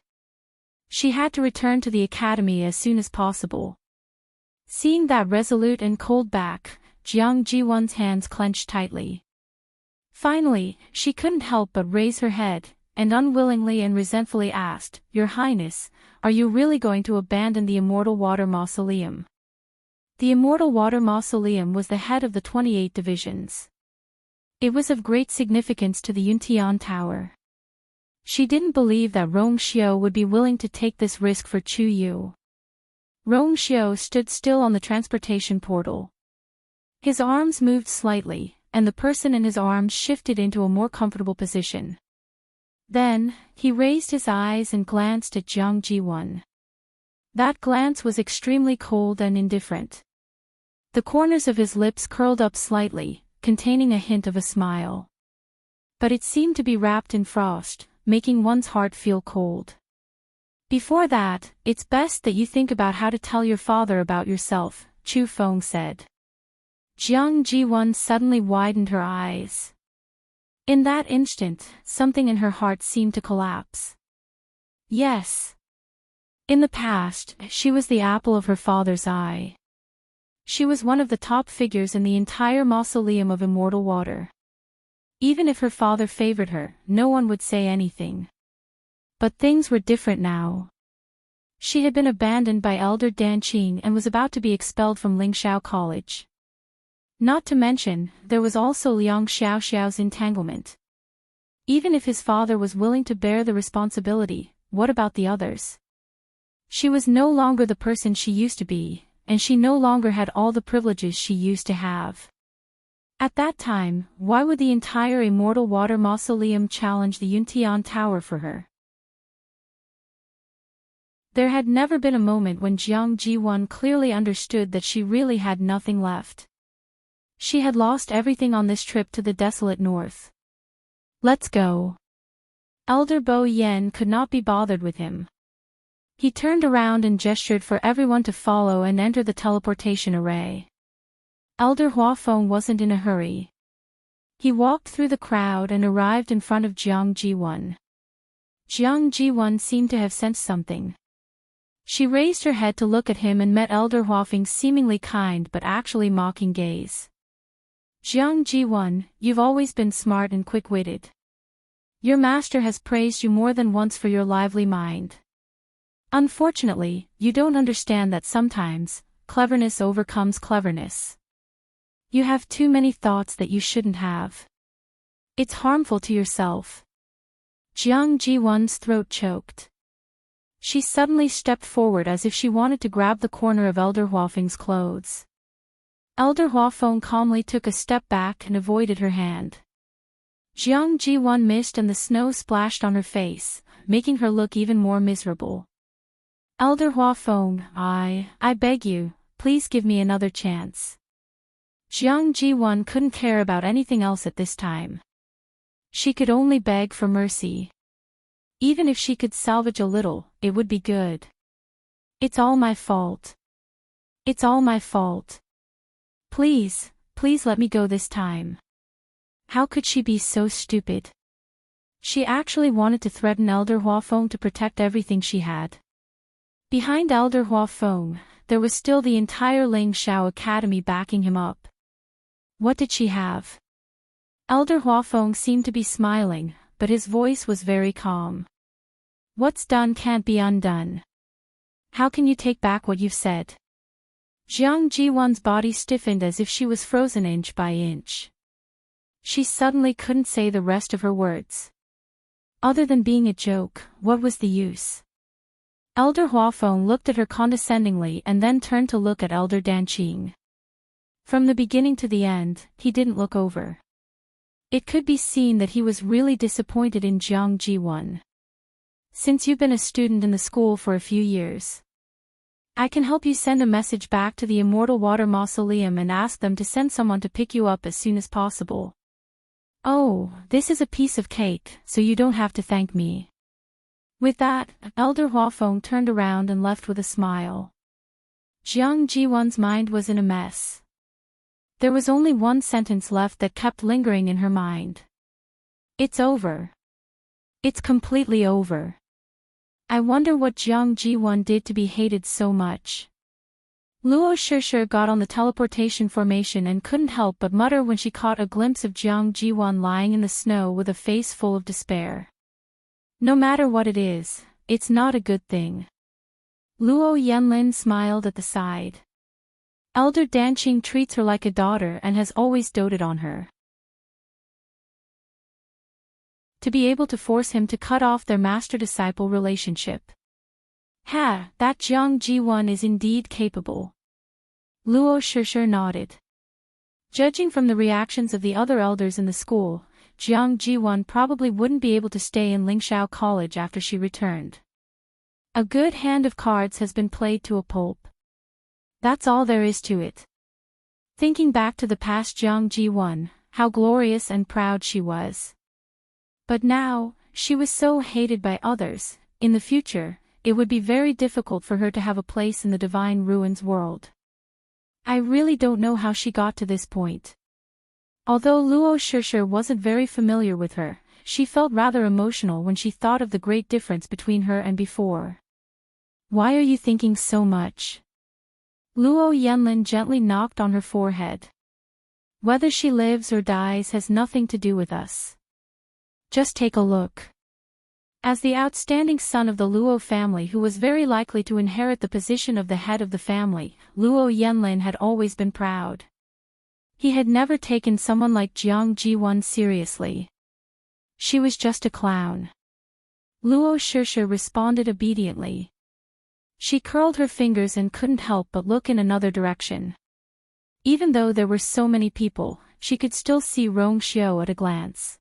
She had to return to the academy as soon as possible. Seeing that resolute and cold back, Jiang Ji-won's hands clenched tightly. Finally, she couldn't help but raise her head, and unwillingly and resentfully asked, "Your Highness, are you really going to abandon the Immortal Water Mausoleum?" The Immortal Water Mausoleum was the head of the 28 divisions. It was of great significance to the Yuntian Tower. She didn't believe that Rong Xiao would be willing to take this risk for Chu Yu. Rong Xiao stood still on the transportation portal. His arms moved slightly, and the person in his arms shifted into a more comfortable position. Then, he raised his eyes and glanced at Jiang Ji-won. That glance was extremely cold and indifferent. The corners of his lips curled up slightly, containing a hint of a smile. But it seemed to be wrapped in frost, making one's heart feel cold. "Before that, it's best that you think about how to tell your father about yourself," Chu Feng said. Jiang Ji-won suddenly widened her eyes. In that instant, something in her heart seemed to collapse. Yes. In the past, she was the apple of her father's eye. She was one of the top figures in the entire mausoleum of immortal water. Even if her father favored her, no one would say anything. But things were different now. She had been abandoned by Elder Dan Qing and was about to be expelled from Lingxiao College. Not to mention, there was also Liang Xiaoxiao's entanglement. Even if his father was willing to bear the responsibility, what about the others? She was no longer the person she used to be, and she no longer had all the privileges she used to have. At that time, why would the entire Immortal Water Mausoleum challenge the Yuntian Tower for her? There had never been a moment when Jiang Ji-won clearly understood that she really had nothing left. She had lost everything on this trip to the desolate north. "Let's go." Elder Bo Yen could not be bothered with him. He turned around and gestured for everyone to follow and enter the teleportation array. Elder Huafeng wasn't in a hurry. He walked through the crowd and arrived in front of Jiang Ji-won. Jiang Ji-won seemed to have sensed something. She raised her head to look at him and met Elder Huafeng's seemingly kind but actually mocking gaze. "Jiang Ji-won, you've always been smart and quick-witted. Your master has praised you more than once for your lively mind. Unfortunately, you don't understand that sometimes, cleverness overcomes cleverness. You have too many thoughts that you shouldn't have. It's harmful to yourself. Jiang Ji-won's throat choked. She suddenly stepped forward as if she wanted to grab the corner of Elder Huafeng's clothes. Elder Huafeng calmly took a step back and avoided her hand. Jiang Ji-won missed and the snow splashed on her face, making her look even more miserable. Elder Huafeng, I beg you, please give me another chance. Jiang Ji-won couldn't care about anything else at this time. She could only beg for mercy. Even if she could salvage a little, it would be good. It's all my fault. It's all my fault. Please, please let me go this time. How could she be so stupid? She actually wanted to threaten Elder Huafeng to protect everything she had. Behind Elder Huafeng, there was still the entire Ling Shao Academy backing him up. What did she have? Elder Huafeng seemed to be smiling, but his voice was very calm. What's done can't be undone. How can you take back what you've said? Jiang Ji-won's body stiffened as if she was frozen inch by inch. She suddenly couldn't say the rest of her words. Other than being a joke, what was the use? Elder Huafeng looked at her condescendingly and then turned to look at Elder Danqing. From the beginning to the end, he didn't look over. It could be seen that he was really disappointed in Jiang Ji-won. Since you've been a student in the school for a few years, I can help you send a message back to the Immortal Water Mausoleum and ask them to send someone to pick you up as soon as possible. Oh, this is a piece of cake, so you don't have to thank me. With that, Elder Huafeng turned around and left with a smile. Jiang Ji-won's mind was in a mess. There was only one sentence left that kept lingering in her mind. It's over. It's completely over. I wonder what Jiang Ji-won did to be hated so much. Luo Shishir got on the teleportation formation and couldn't help but mutter when she caught a glimpse of Jiang Ji-won lying in the snow with a face full of despair. No matter what it is, it's not a good thing. Luo Yanlin smiled at the side. Elder Danqing treats her like a daughter and has always doted on her. To be able to force him to cut off their master-disciple relationship. Ha, that Jiang Ji-won is indeed capable. Luo Shishir nodded. Judging from the reactions of the other elders in the school, Jiang Ji-won probably wouldn't be able to stay in Lingxiao College after she returned. A good hand of cards has been played to a pulp. That's all there is to it. Thinking back to the past Jiang Ji-won, how glorious and proud she was. But now, she was so hated by others. In the future, it would be very difficult for her to have a place in the Divine Ruins world. I really don't know how she got to this point. Although Luo Shishir wasn't very familiar with her, she felt rather emotional when she thought of the great difference between her and before. Why are you thinking so much? Luo Yanlin gently knocked on her forehead. Whether she lives or dies has nothing to do with us. Just take a look. As the outstanding son of the Luo family who was very likely to inherit the position of the head of the family, Luo Yanlin had always been proud. He had never taken someone like Jiang Ji-won seriously. She was just a clown. Luo Shishir responded obediently. She curled her fingers and couldn't help but look in another direction. Even though there were so many people, she could still see Rong Xiao at a glance.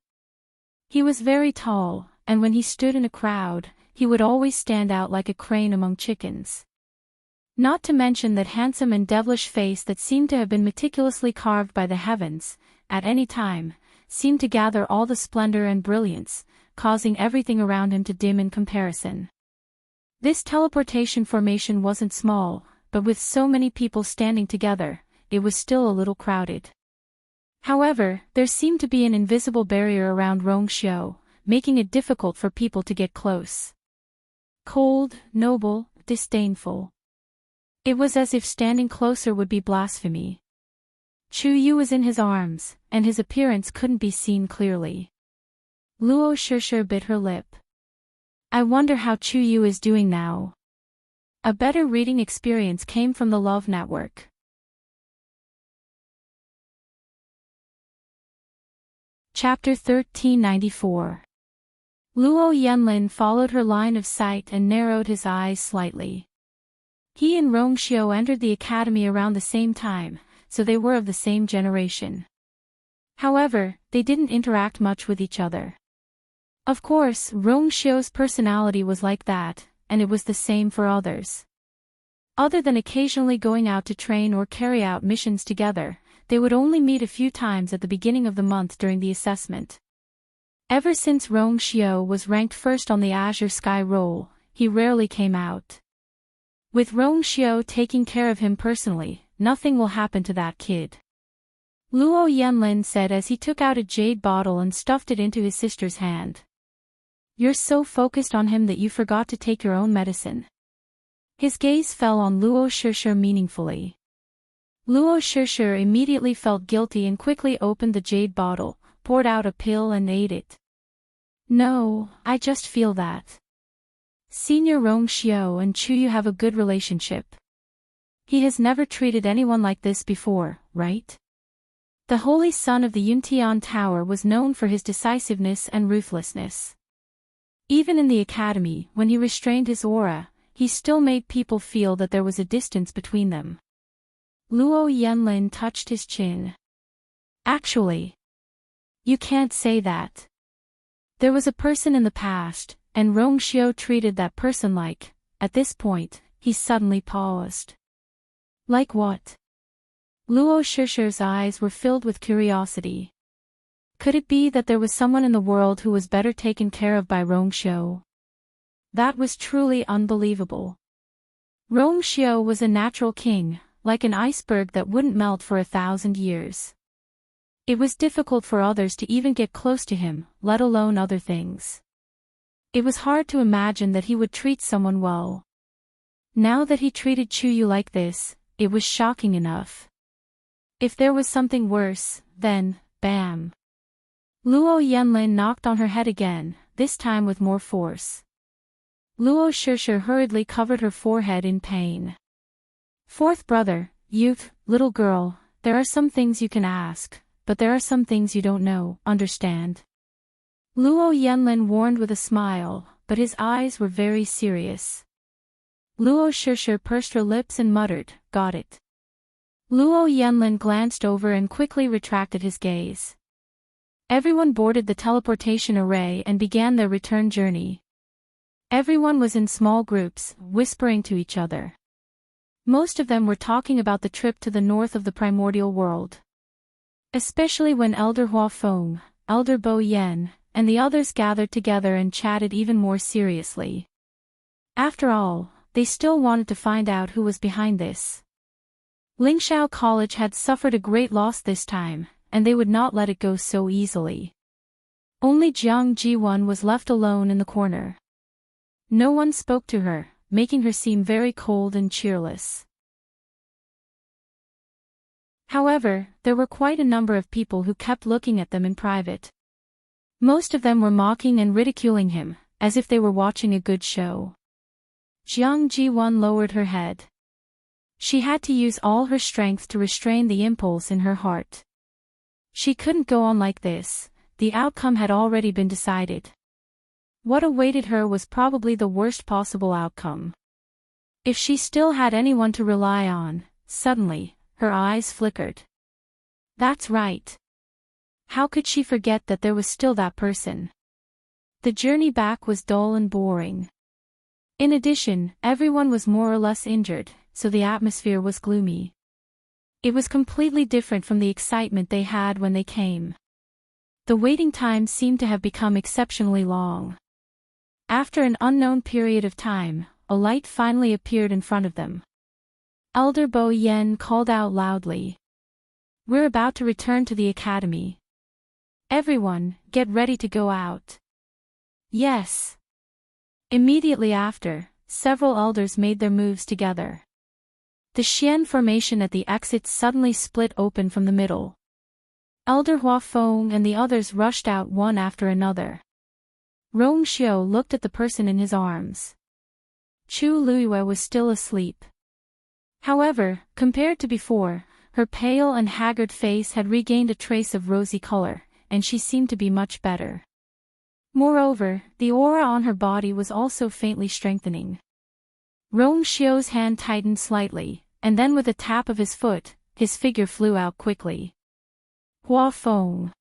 He was very tall, and when he stood in a crowd, he would always stand out like a crane among chickens. Not to mention that handsome and devilish face that seemed to have been meticulously carved by the heavens, at any time, seemed to gather all the splendor and brilliance, causing everything around him to dim in comparison. This teleportation formation wasn't small, but with so many people standing together, it was still a little crowded. However, there seemed to be an invisible barrier around Rong Xiao, making it difficult for people to get close. Cold, noble, disdainful. It was as if standing closer would be blasphemy. Chu Yu was in his arms, and his appearance couldn't be seen clearly. Luo Shishir bit her lip. I wonder how Chu Yu is doing now. A better reading experience came from the Love Network. Chapter 1394. Luo Yanlin followed her line of sight and narrowed his eyes slightly. He and Rongxiu entered the academy around the same time, so they were of the same generation. However, they didn't interact much with each other. Of course, Rongxiu's personality was like that, and it was the same for others. Other than occasionally going out to train or carry out missions together, they would only meet a few times at the beginning of the month during the assessment. Ever since Rongxiu was ranked first on the Azure Sky roll, he rarely came out. With Rongxiu taking care of him personally, nothing will happen to that kid. Luo Yanlin said as he took out a jade bottle and stuffed it into his sister's hand. You're so focused on him that you forgot to take your own medicine. His gaze fell on Luo Shishir meaningfully. Luo Shishir immediately felt guilty and quickly opened the jade bottle, poured out a pill and ate it. No, I just feel that. Senior Rongxiu and Chuyu have a good relationship. He has never treated anyone like this before, right? The holy son of the Yuntian Tower was known for his decisiveness and ruthlessness. Even in the academy, when he restrained his aura, he still made people feel that there was a distance between them. Luo Yanlin touched his chin. Actually, you can't say that. There was a person in the past, and Rongxiu treated that person like. At this point, he suddenly paused. Like what? Luo Shishir's eyes were filled with curiosity. Could it be that there was someone in the world who was better taken care of by Rongxiu? That was truly unbelievable. Rongxiu was a natural king, like an iceberg that wouldn't melt for 1,000 years. It was difficult for others to even get close to him, let alone other things. It was hard to imagine that he would treat someone well. Now that he treated Chuyu like this, it was shocking enough. If there was something worse, then, bam. Luo Yanlin knocked on her head again, this time with more force. Luo Shishir hurriedly covered her forehead in pain. Fourth brother, youth, little girl, there are some things you can ask, but there are some things you don't know, understand? Luo Yanlin warned with a smile, but his eyes were very serious. Luo Shishir pursed her lips and muttered, got it. Luo Yanlin glanced over and quickly retracted his gaze. Everyone boarded the teleportation array and began their return journey. Everyone was in small groups, whispering to each other. Most of them were talking about the trip to the north of the primordial world. Especially when Elder Hua Feng, Elder Bo Yen, and the others gathered together and chatted even more seriously. After all, they still wanted to find out who was behind this. Lingxiao College had suffered a great loss this time, and they would not let it go so easily. Only Jiang Jiwon was left alone in the corner. No one spoke to her, making her seem very cold and cheerless. However, there were quite a number of people who kept looking at them in private. Most of them were mocking and ridiculing him, as if they were watching a good show. Jiang Jiwon lowered her head. She had to use all her strength to restrain the impulse in her heart. She couldn't go on like this, the outcome had already been decided. What awaited her was probably the worst possible outcome. If she still had anyone to rely on, suddenly, her eyes flickered. That's right. How could she forget that there was still that person? The journey back was dull and boring. In addition, everyone was more or less injured, so the atmosphere was gloomy. It was completely different from the excitement they had when they came. The waiting time seemed to have become exceptionally long. After an unknown period of time, a light finally appeared in front of them. Elder Bo Yen called out loudly. We're about to return to the academy. Everyone, get ready to go out. Yes. Immediately after, several elders made their moves together. The Xian formation at the exit suddenly split open from the middle. Elder Hua Feng and the others rushed out one after another. Rongxiu looked at the person in his arms. Chu Luiyue was still asleep. However, compared to before, her pale and haggard face had regained a trace of rosy color, and she seemed to be much better. Moreover, the aura on her body was also faintly strengthening. Rong Xiu's hand tightened slightly, and then with a tap of his foot, his figure flew out quickly. Hua Feng.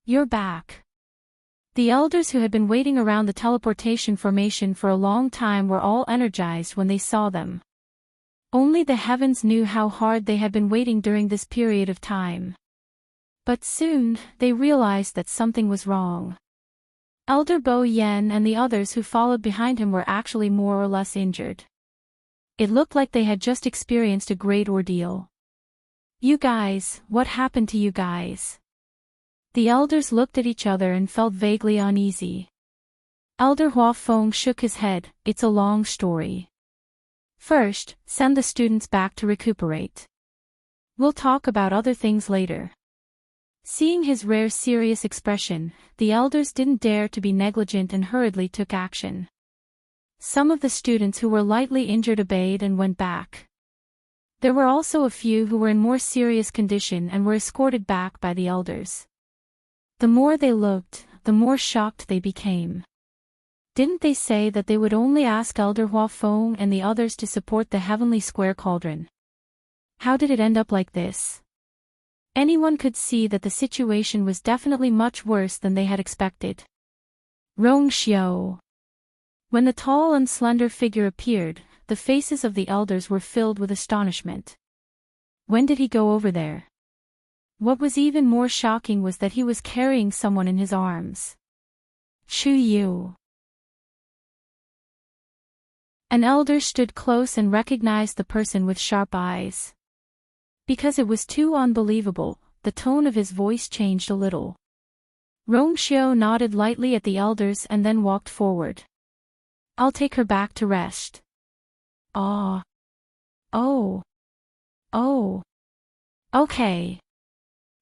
You're back. The elders who had been waiting around the teleportation formation for a long time were all energized when they saw them. Only the heavens knew how hard they had been waiting during this period of time. But soon, they realized that something was wrong. Elder Bo Yen and the others who followed behind him were actually more or less injured. It looked like they had just experienced a great ordeal. You guys, what happened to you guys? The elders looked at each other and felt vaguely uneasy. Elder Hua Feng shook his head. It's a long story. First, send the students back to recuperate. We'll talk about other things later. Seeing his rare serious expression, the elders didn't dare to be negligent and hurriedly took action. Some of the students who were lightly injured obeyed and went back. There were also a few who were in more serious condition and were escorted back by the elders. The more they looked, the more shocked they became. Didn't they say that they would only ask Elder Hua Feng and the others to support the Heavenly Square Cauldron? How did it end up like this? Anyone could see that the situation was definitely much worse than they had expected. Rong Xiu. When the tall and slender figure appeared, the faces of the elders were filled with astonishment. When did he go over there? What was even more shocking was that he was carrying someone in his arms. Chu Yu. An elder stood close and recognized the person with sharp eyes. Because it was too unbelievable, the tone of his voice changed a little. Rong Xiu nodded lightly at the elders and then walked forward. I'll take her back to rest. Ah. Oh. Oh. Okay.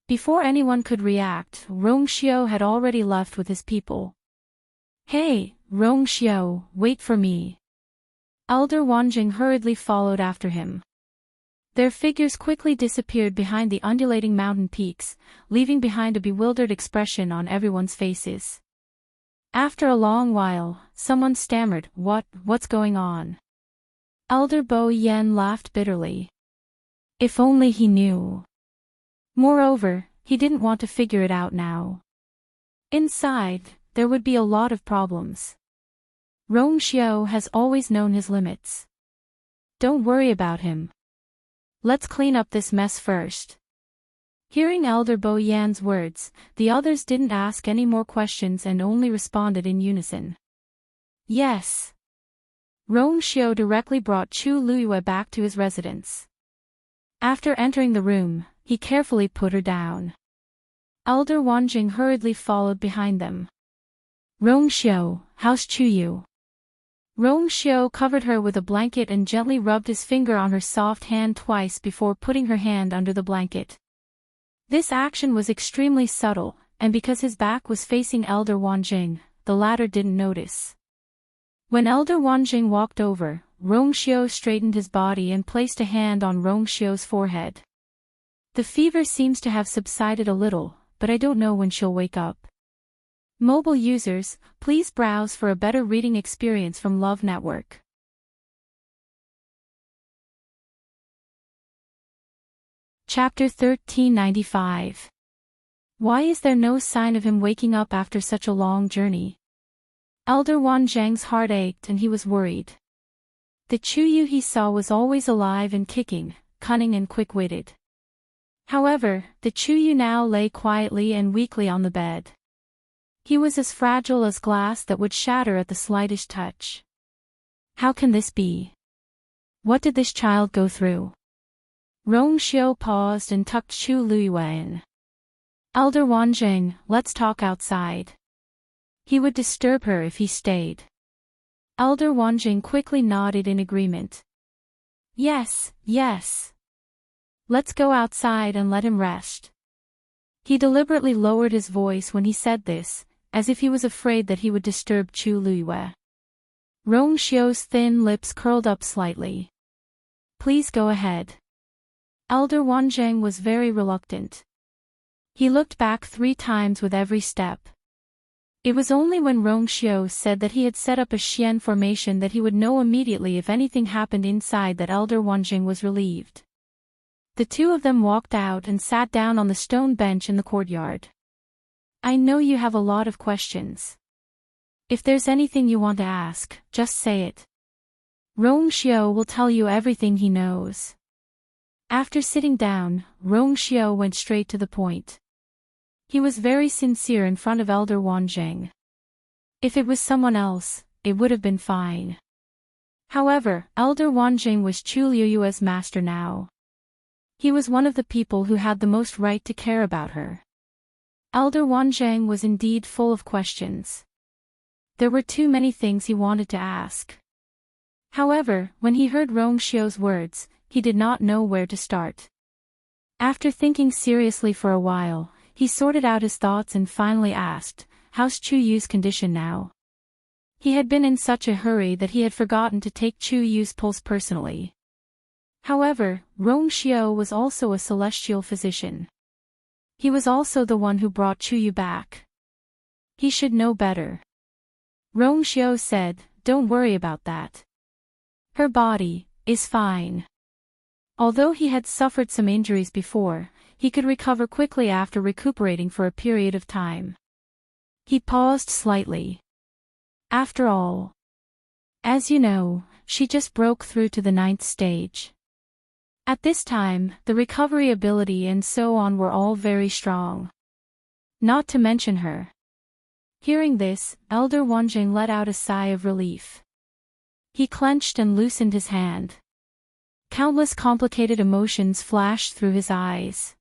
Before anyone could react, Rong Xiu had already left with his people. Hey, Rong Xiu, wait for me. Elder Wanjing hurriedly followed after him. Their figures quickly disappeared behind the undulating mountain peaks, leaving behind a bewildered expression on everyone's faces. After a long while, someone stammered, What's going on? Elder Bo Yen laughed bitterly. If only he knew. Moreover, he didn't want to figure it out now. Inside, there would be a lot of problems. Rong Xiu has always known his limits. Don't worry about him. Let's clean up this mess first. Hearing Elder Bo Yan's words, the others didn't ask any more questions and only responded in unison. Yes. Rong Xiu directly brought Chu Luiyue back to his residence. After entering the room, he carefully put her down. Elder Wanjing hurriedly followed behind them. Rong Xiu, how's Chu Yu? Rong Xiu covered her with a blanket and gently rubbed his finger on her soft hand twice before putting her hand under the blanket. This action was extremely subtle, and because his back was facing Elder Wanjing, the latter didn't notice. When Elder Wanjing walked over, Rong Xiu straightened his body and placed a hand on Rong Xiu's forehead. The fever seems to have subsided a little, but I don't know when she'll wake up. Mobile users, please browse for a better reading experience from Love Network. Chapter 1395. Why is there no sign of him waking up after such a long journey? Elder Wanjing's heart ached and he was worried. The Chu Yu he saw was always alive and kicking, cunning and quick-witted. However, the Chu Yu now lay quietly and weakly on the bed. He was as fragile as glass that would shatter at the slightest touch. How can this be? What did this child go through? Rong Xiu paused and tucked Chu Luiyue in. Elder Wanjing, let's talk outside. He would disturb her if he stayed. Elder Wanjing quickly nodded in agreement. Yes, yes. Let's go outside and let him rest. He deliberately lowered his voice when he said this, as if he was afraid that he would disturb Chu Luiyue. Rong Xiu's thin lips curled up slightly. Please go ahead. Elder Wanjing was very reluctant. He looked back 3 times with every step. It was only when Rong Xiu said that he had set up a Xian formation that he would know immediately if anything happened inside that Elder Wanjing was relieved. The two of them walked out and sat down on the stone bench in the courtyard. I know you have a lot of questions. If there's anything you want to ask, just say it. Rong Xiu will tell you everything he knows. After sitting down, Rong Xiu went straight to the point. He was very sincere in front of Elder Wanjing. If it was someone else, it would have been fine. However, Elder Wanjing was Chu Liuyue's master now. He was one of the people who had the most right to care about her. Elder Wanjing was indeed full of questions. There were too many things he wanted to ask. However, when he heard Rong Xiu's words, he did not know where to start. After thinking seriously for a while, he sorted out his thoughts and finally asked, "How's Chu Yu's condition now?" He had been in such a hurry that he had forgotten to take Chu Yu's pulse personally. However, Rong Xiu was also a celestial physician. He was also the one who brought Chu Yu back. He should know better. Rong Xiu said, "Don't worry about that. Her body is fine." Although he had suffered some injuries before, he could recover quickly after recuperating for a period of time. He paused slightly. After all, as you know, she just broke through to the 9th stage. At this time, the recovery ability and so on were all very strong. Not to mention her. Hearing this, Elder Wanjing let out a sigh of relief. He clenched and loosened his hand. Countless complicated emotions flashed through his eyes.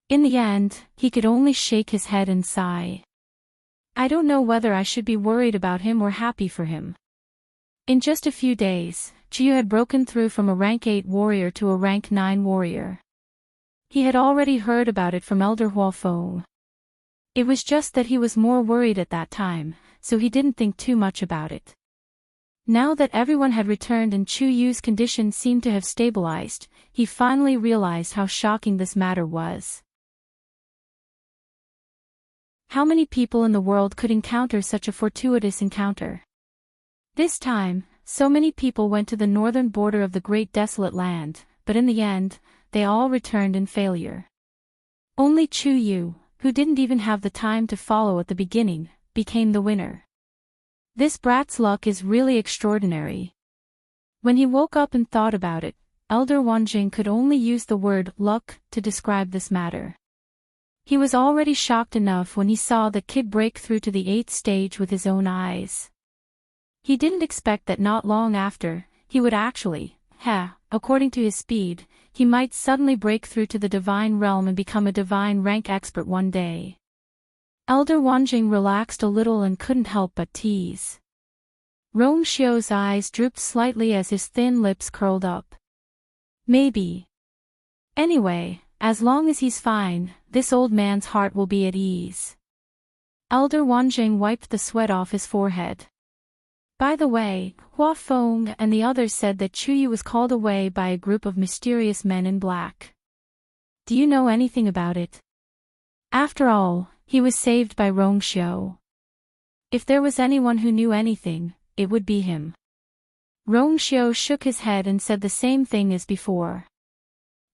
In the end, he could only shake his head and sigh. I don't know whether I should be worried about him or happy for him. In just a few days, Chu Yu had broken through from a rank 8 warrior to a rank 9 warrior. He had already heard about it from Elder Huafeng. It was just that he was more worried at that time, so he didn't think too much about it. Now that everyone had returned and Chu Yu's condition seemed to have stabilized, he finally realized how shocking this matter was. How many people in the world could encounter such a fortuitous encounter? This time, so many people went to the northern border of the Great Desolate Land, but in the end, they all returned in failure. Only Chu Yu, who didn't even have the time to follow at the beginning, became the winner. This brat's luck is really extraordinary. When he woke up and thought about it, Elder Wanjing could only use the word luck to describe this matter. He was already shocked enough when he saw the kid break through to the 8th stage with his own eyes. He didn't expect that not long after, he would actually, according to his speed, he might suddenly break through to the divine realm and become a divine rank expert one day. Elder Wanjing relaxed a little and couldn't help but tease. Rong Xiu's eyes drooped slightly as his thin lips curled up. Maybe. Anyway, as long as he's fine, this old man's heart will be at ease. Elder Wanjing wiped the sweat off his forehead. By the way, Huafeng and the others said that Chu Yu was called away by a group of mysterious men in black. Do you know anything about it? After all, he was saved by Rong Xiu. If there was anyone who knew anything, it would be him. Rong Xiu shook his head and said the same thing as before.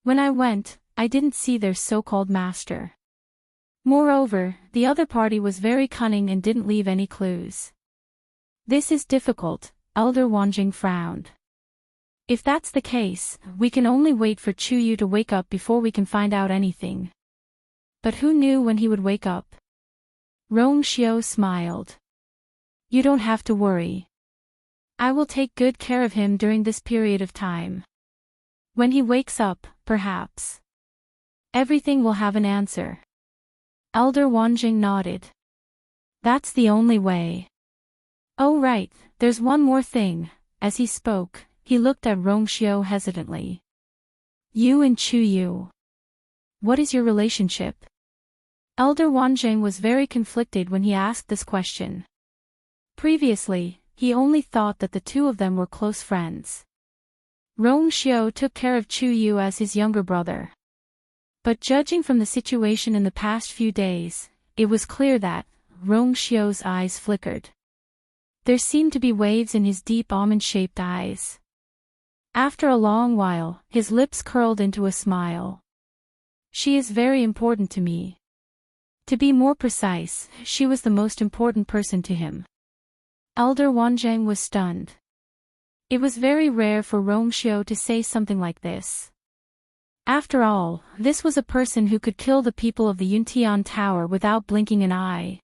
When I went, I didn't see their so-called master. Moreover, the other party was very cunning and didn't leave any clues. This is difficult, Elder Wanjing frowned. If that's the case, we can only wait for Chu Yu to wake up before we can find out anything. But who knew when he would wake up? Rong Xiu smiled. You don't have to worry. I will take good care of him during this period of time. When he wakes up, perhaps everything will have an answer. Elder Wanjing nodded. That's the only way. Oh right, there's one more thing. As he spoke, he looked at Rong Xiu hesitantly. You and Chu Yu. What is your relationship? Elder Wanjing was very conflicted when he asked this question. Previously, he only thought that the two of them were close friends. Rong Xiu took care of Chu Yu as his younger brother. But judging from the situation in the past few days, it was clear that, Rong Xiu's eyes flickered. There seemed to be waves in his deep almond-shaped eyes. After a long while, his lips curled into a smile. She is very important to me. To be more precise, she was the most important person to him. Elder Wanzheng was stunned. It was very rare for Rong Xiu to say something like this. After all, this was a person who could kill the people of the Yuntian Tower without blinking an eye.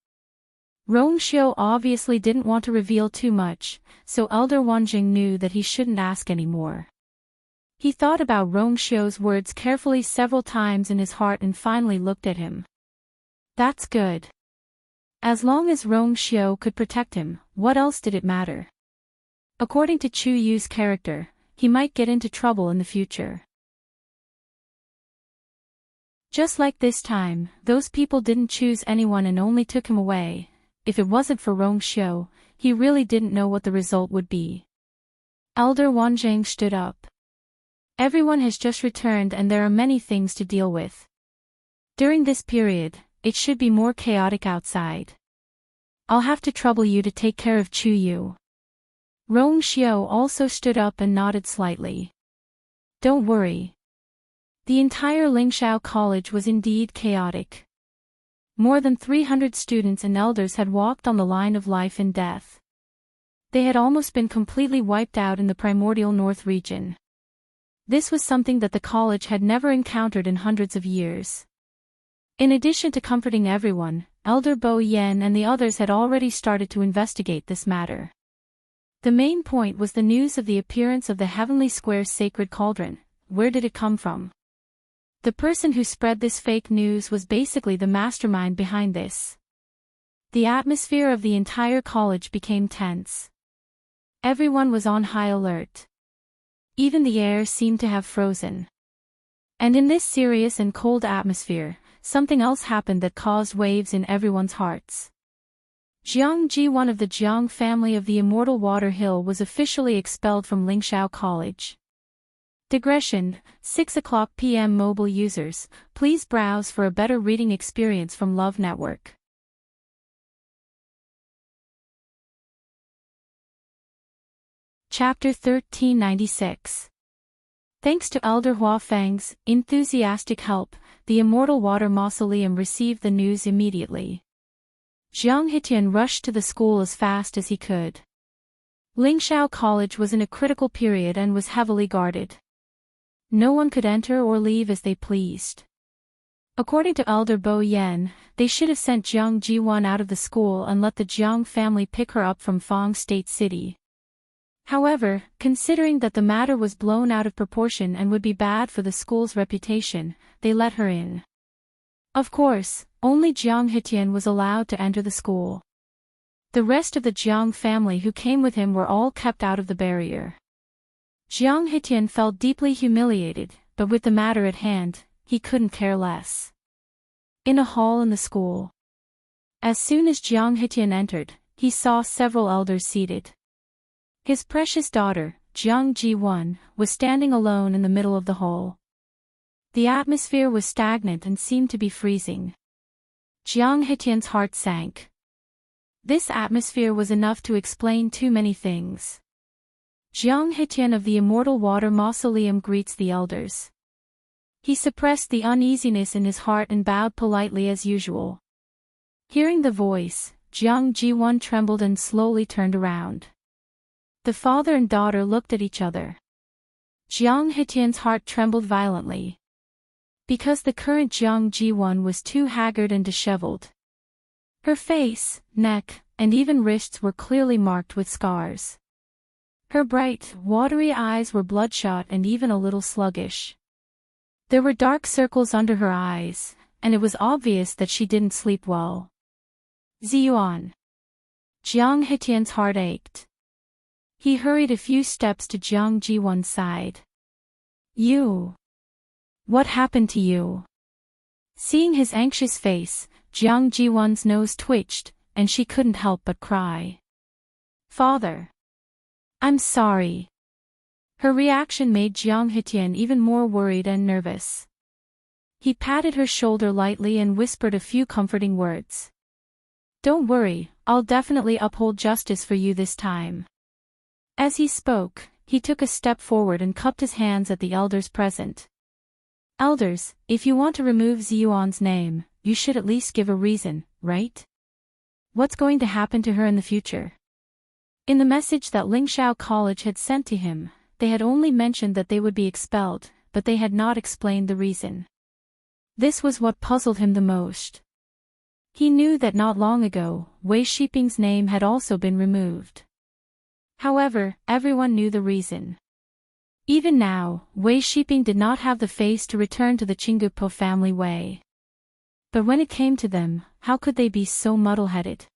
Rong Xiu obviously didn't want to reveal too much, so Elder Wanzheng knew that he shouldn't ask anymore. He thought about Rong Xiu's words carefully several times in his heart and finally looked at him. That's good. As long as Rong Xiu could protect him, what else did it matter? According to Chu Yu's character, he might get into trouble in the future. Just like this time, those people didn't choose anyone and only took him away. If it wasn't for Rong Xiu, he really didn't know what the result would be. Elder Wanzheng stood up. Everyone has just returned and there are many things to deal with. During this period, it should be more chaotic outside. I'll have to trouble you to take care of Chu Yu. Rong Xiu also stood up and nodded slightly. Don't worry. The entire Lingxiao College was indeed chaotic. More than 300 students and elders had walked on the line of life and death. They had almost been completely wiped out in the primordial north region. This was something that the college had never encountered in hundreds of years. In addition to comforting everyone, Elder Bo Yen and the others had already started to investigate this matter. The main point was the news of the appearance of the Heavenly Square sacred cauldron. Where did it come from? The person who spread this fake news was basically the mastermind behind this. The atmosphere of the entire college became tense. Everyone was on high alert. Even the air seemed to have frozen. And in this serious and cold atmosphere, something else happened that caused waves in everyone's hearts. Jiang Ji, one of the Jiang family of the Immortal Water Hill, was officially expelled from Lingxiao College. Digression, 6:00 p.m. Mobile users, please browse for a better reading experience from Love Network. Chapter 1396. Thanks to Elder Hua Feng's enthusiastic help, the Immortal Water Mausoleum received the news immediately. Jiang Hitian rushed to the school as fast as he could. Lingxiao College was in a critical period and was heavily guarded. No one could enter or leave as they pleased. According to Elder Bo Yen, they should have sent Jiang Jiwan out of the school and let the Jiang family pick her up from Fang State City. However, considering that the matter was blown out of proportion and would be bad for the school's reputation, they let her in. Of course, only Jiang Hitian was allowed to enter the school. The rest of the Jiang family who came with him were all kept out of the barrier. Jiang Hitian felt deeply humiliated, but with the matter at hand, he couldn't care less. In a hall in the school. As soon as Jiang Hitian entered, he saw several elders seated. His precious daughter, Jiang Jiwan, was standing alone in the middle of the hall. The atmosphere was stagnant and seemed to be freezing. Jiang Hitian's heart sank. This atmosphere was enough to explain too many things. Jiang Hitian of the Immortal Water Mausoleum greets the elders. He suppressed the uneasiness in his heart and bowed politely as usual. Hearing the voice, Jiang Jiwan trembled and slowly turned around. The father and daughter looked at each other. Jiang Hitian's heart trembled violently. Because the current Jiang Jiwan was too haggard and disheveled. Her face, neck, and even wrists were clearly marked with scars. Her bright, watery eyes were bloodshot and even a little sluggish. There were dark circles under her eyes, and it was obvious that she didn't sleep well. Ziyuan. Jiang Hitian's heart ached. He hurried a few steps to Jiang Jiwan's side. You. What happened to you? Seeing his anxious face, Jiang Jiwan's nose twitched, and she couldn't help but cry. Father. I'm sorry. Her reaction made Jiang Hitian even more worried and nervous. He patted her shoulder lightly and whispered a few comforting words. Don't worry, I'll definitely uphold justice for you this time. As he spoke, he took a step forward and cupped his hands at the elders present. Elders, if you want to remove Ziyuan's name, you should at least give a reason, right? What's going to happen to her in the future? In the message that Lingxiao College had sent to him, they had only mentioned that they would be expelled, but they had not explained the reason. This was what puzzled him the most. He knew that not long ago, Wei Shiping's name had also been removed. However, everyone knew the reason. Even now, Wei Shiping did not have the face to return to the Qinggupo family way. But when it came to them, how could they be so muddle-headed?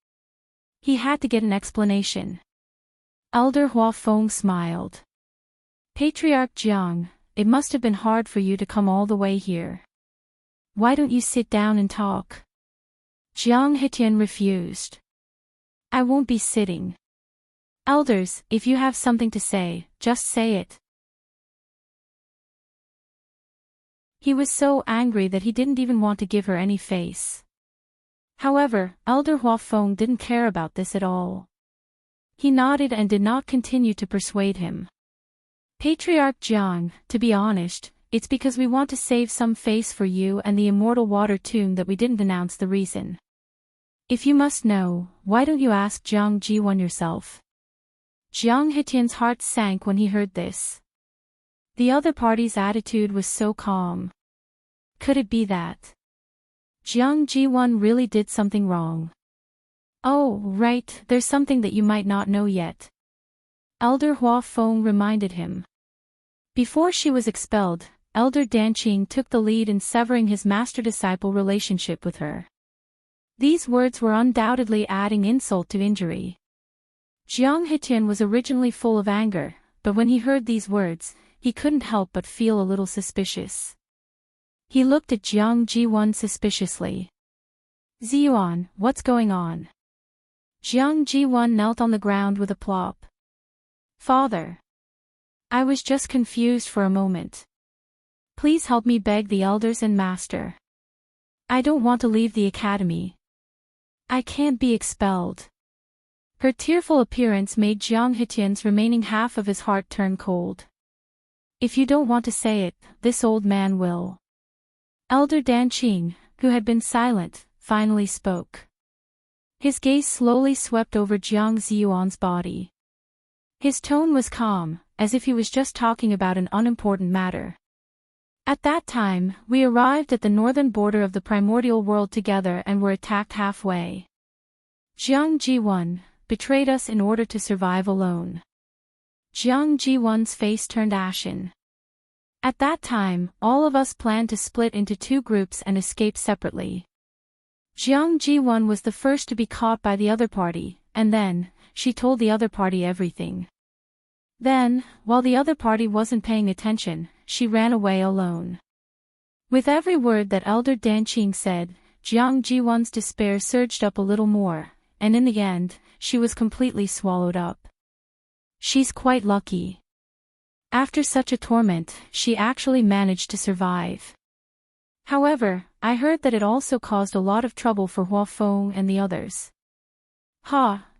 He had to get an explanation. Elder Hua Feng smiled. Patriarch Jiang, it must have been hard for you to come all the way here. Why don't you sit down and talk? Jiang Hetian refused. I won't be sitting. Elders, if you have something to say, just say it. He was so angry that he didn't even want to give her any face. However, Elder Hua Feng didn't care about this at all. He nodded and did not continue to persuade him. Patriarch Jiang, to be honest, it's because we want to save some face for you and the immortal water tomb that we didn't announce the reason. If you must know, why don't you ask Jiang Jiwan yourself? Jiang Hetian's heart sank when he heard this. The other party's attitude was so calm. Could it be that Jiang Jiwan really did something wrong? Oh, right, there's something that you might not know yet. Elder Hua Feng reminded him. Before she was expelled, Elder Danqing took the lead in severing his master-disciple relationship with her. These words were undoubtedly adding insult to injury. Jiang Hetian was originally full of anger, but when he heard these words, he couldn't help but feel a little suspicious. He looked at Jiang Jiwan suspiciously. Ziyuan, what's going on? Jiang Jiwan knelt on the ground with a plop. Father. I was just confused for a moment. Please help me beg the elders and master. I don't want to leave the academy. I can't be expelled. Her tearful appearance made Jiang Hetian's remaining half of his heart turn cold. If you don't want to say it, this old man will. Elder Danqing, who had been silent, finally spoke. His gaze slowly swept over Jiang Ziyuan's body. His tone was calm, as if he was just talking about an unimportant matter. At that time, we arrived at the northern border of the primordial world together and were attacked halfway. Jiang Jiwan betrayed us in order to survive alone. Jiang Jiwan's face turned ashen. At that time, all of us planned to split into two groups and escape separately. Jiang Jiwan was the first to be caught by the other party, and then, she told the other party everything. Then, while the other party wasn't paying attention, she ran away alone. With every word that Elder Danqing said, Jiang Jiwan's despair surged up a little more, and in the end, she was completely swallowed up. She's quite lucky. After such a torment, she actually managed to survive. However, I heard that it also caused a lot of trouble for Hua Feng and the others.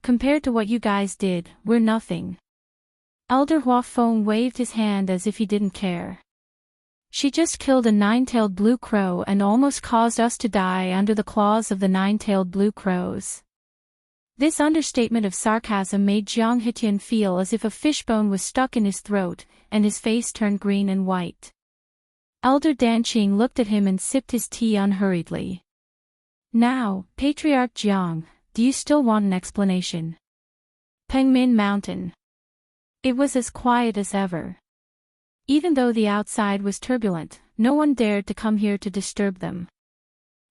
Compared to what you guys did, we're nothing. Elder Hua Feng waved his hand as if he didn't care. She just killed a nine-tailed blue crow and almost caused us to die under the claws of the nine-tailed blue crows. This understatement of sarcasm made Jiang Hetian feel as if a fishbone was stuck in his throat, and his face turned green and white. Elder Danqing looked at him and sipped his tea unhurriedly. Now, Patriarch Jiang, do you still want an explanation? Pengmin Mountain. It was as quiet as ever. Even though the outside was turbulent, no one dared to come here to disturb them.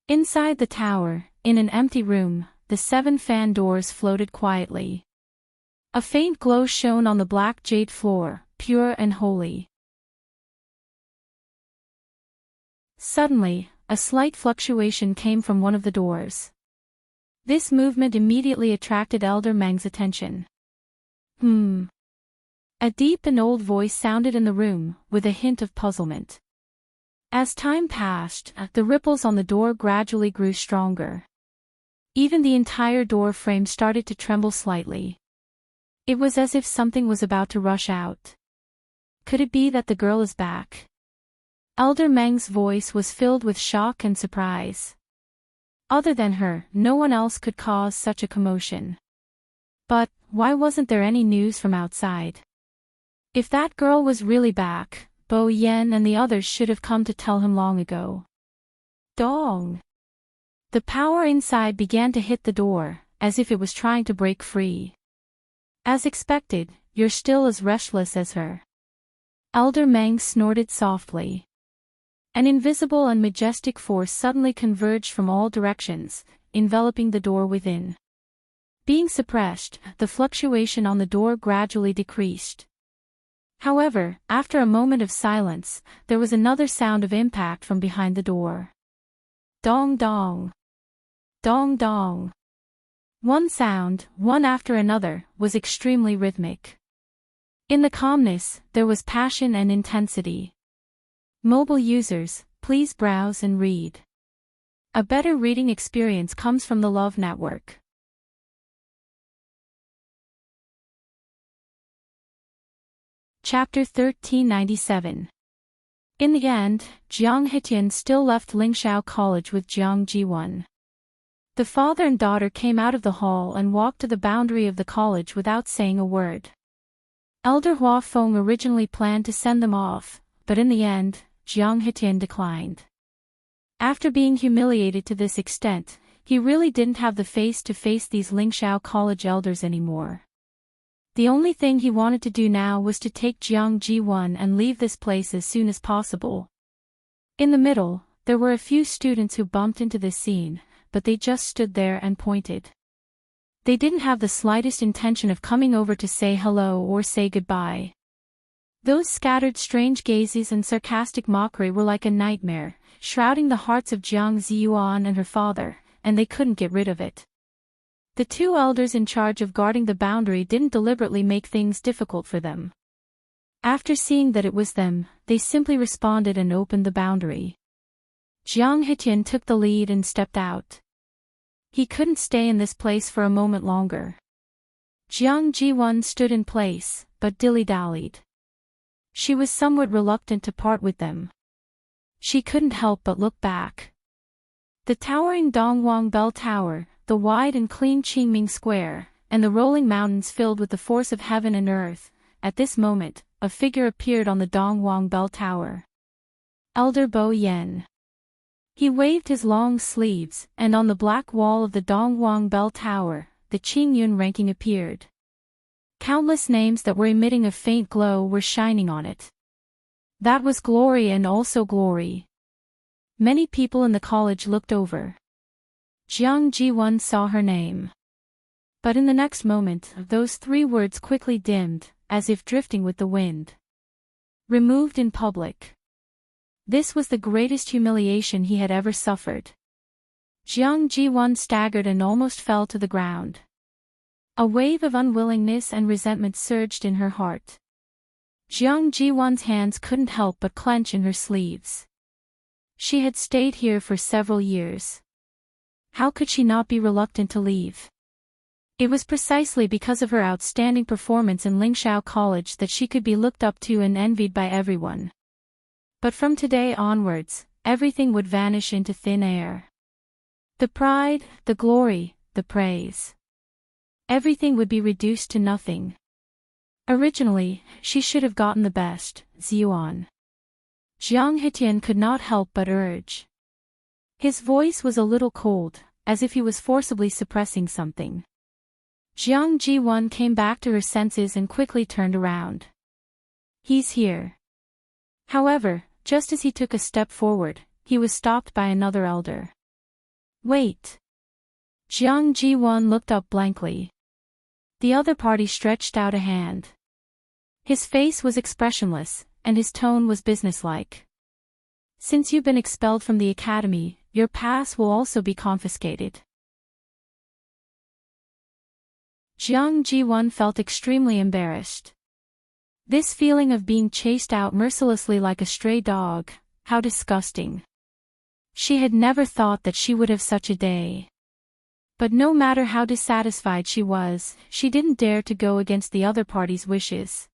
Inside the tower, in an empty room, the 7 fan doors floated quietly. A faint glow shone on the black jade floor, pure and holy. Suddenly, a slight fluctuation came from one of the doors. This movement immediately attracted Elder Meng's attention. A deep and old voice sounded in the room, with a hint of puzzlement. As time passed, the ripples on the door gradually grew stronger. Even the entire door frame started to tremble slightly. It was as if something was about to rush out. Could it be that the girl is back? Elder Meng's voice was filled with shock and surprise. Other than her, no one else could cause such a commotion. But, why wasn't there any news from outside? If that girl was really back, Bo Yen and the others should have come to tell him long ago. Dong! The power inside began to hit the door, as if it was trying to break free. As expected, you're still as restless as her. Elder Meng snorted softly. An invisible and majestic force suddenly converged from all directions, enveloping the door within. Being suppressed, the fluctuation on the door gradually decreased. However, after a moment of silence, there was another sound of impact from behind the door. Dong dong. Dong dong. One sound, one after another, was extremely rhythmic. In the calmness, there was passion and intensity. Mobile users, please browse and read. A better reading experience comes from the Love Network. Chapter 1397. In the end, Jiang Hetian still left Lingxiao College with Jiang Jiwon. The father and daughter came out of the hall and walked to the boundary of the college without saying a word. Elder Hua Feng originally planned to send them off, but in the end, Jiang Hetian declined. After being humiliated to this extent, he really didn't have the face to face these Lingxiao College elders anymore. The only thing he wanted to do now was to take Jiang Jiwon and leave this place as soon as possible. In the middle, there were a few students who bumped into this scene, but they just stood there and pointed. They didn't have the slightest intention of coming over to say hello or say goodbye. Those scattered strange gazes and sarcastic mockery were like a nightmare, shrouding the hearts of Jiang Ziyuan and her father, and they couldn't get rid of it. The two elders in charge of guarding the boundary didn't deliberately make things difficult for them. After seeing that it was them, they simply responded and opened the boundary. Jiang Hetian took the lead and stepped out. He couldn't stay in this place for a moment longer. Jiang Jiwon stood in place, but dilly-dallied. She was somewhat reluctant to part with them. She couldn't help but look back. The towering Dongwang Bell Tower, the wide and clean Qingming Square, and the rolling mountains filled with the force of heaven and earth. At this moment, a figure appeared on the Dongwang Bell Tower. Elder Bo Yen. He waved his long sleeves, and on the black wall of the Dongwang Bell Tower, the Qingyun ranking appeared. Countless names that were emitting a faint glow were shining on it. That was glory and also glory. Many people in the college looked over. Jiang Jiwon saw her name. But in the next moment, those three words quickly dimmed, as if drifting with the wind. Removed in public. This was the greatest humiliation he had ever suffered. Jiang Jiwon staggered and almost fell to the ground. A wave of unwillingness and resentment surged in her heart. Jiang Jiwon's hands couldn't help but clench in her sleeves. She had stayed here for several years. How could she not be reluctant to leave? It was precisely because of her outstanding performance in Lingxiao College that she could be looked up to and envied by everyone. But from today onwards, everything would vanish into thin air. The pride, the glory, the praise. Everything would be reduced to nothing. Originally, she should have gotten the best, Ziyuan. Jiang Hetian could not help but urge. His voice was a little cold, as if he was forcibly suppressing something. Jiang Jiwon came back to her senses and quickly turned around. He's here. However, just as he took a step forward, he was stopped by another elder. Wait. Jiang Jiwon looked up blankly. The other party stretched out a hand. His face was expressionless, and his tone was businesslike. Since you've been expelled from the academy, your pass will also be confiscated. Jiang Jiwon felt extremely embarrassed. This feeling of being chased out mercilessly like a stray dog, how disgusting. She had never thought that she would have such a day. But no matter how dissatisfied she was, she didn't dare to go against the other party's wishes.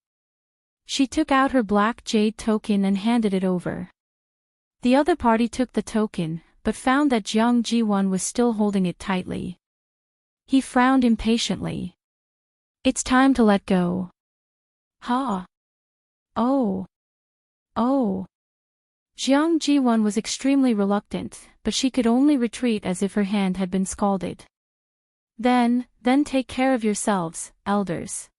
She took out her black jade token and handed it over. The other party took the token, but found that Jiang Ji-won was still holding it tightly. He frowned impatiently. It's time to let go. Ha! Oh! Oh! Jiang Ji-won was extremely reluctant, but she could only retreat as if her hand had been scalded. Then take care of yourselves, elders.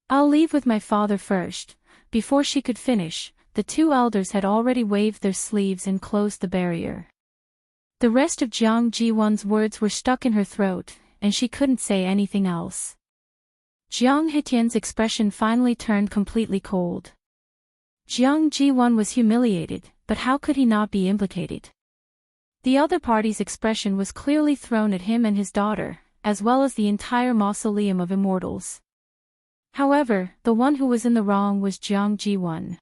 I'll leave with my father first. Before she could finish, the two elders had already waved their sleeves and closed the barrier. The rest of Jiang Ji-won's words were stuck in her throat, and she couldn't say anything else. Jiang Hitian's expression finally turned completely cold. Jiang Ji-won was humiliated, but how could he not be implicated? The other party's expression was clearly thrown at him and his daughter, as well as the entire mausoleum of immortals. However, the one who was in the wrong was Jiang Ji-won.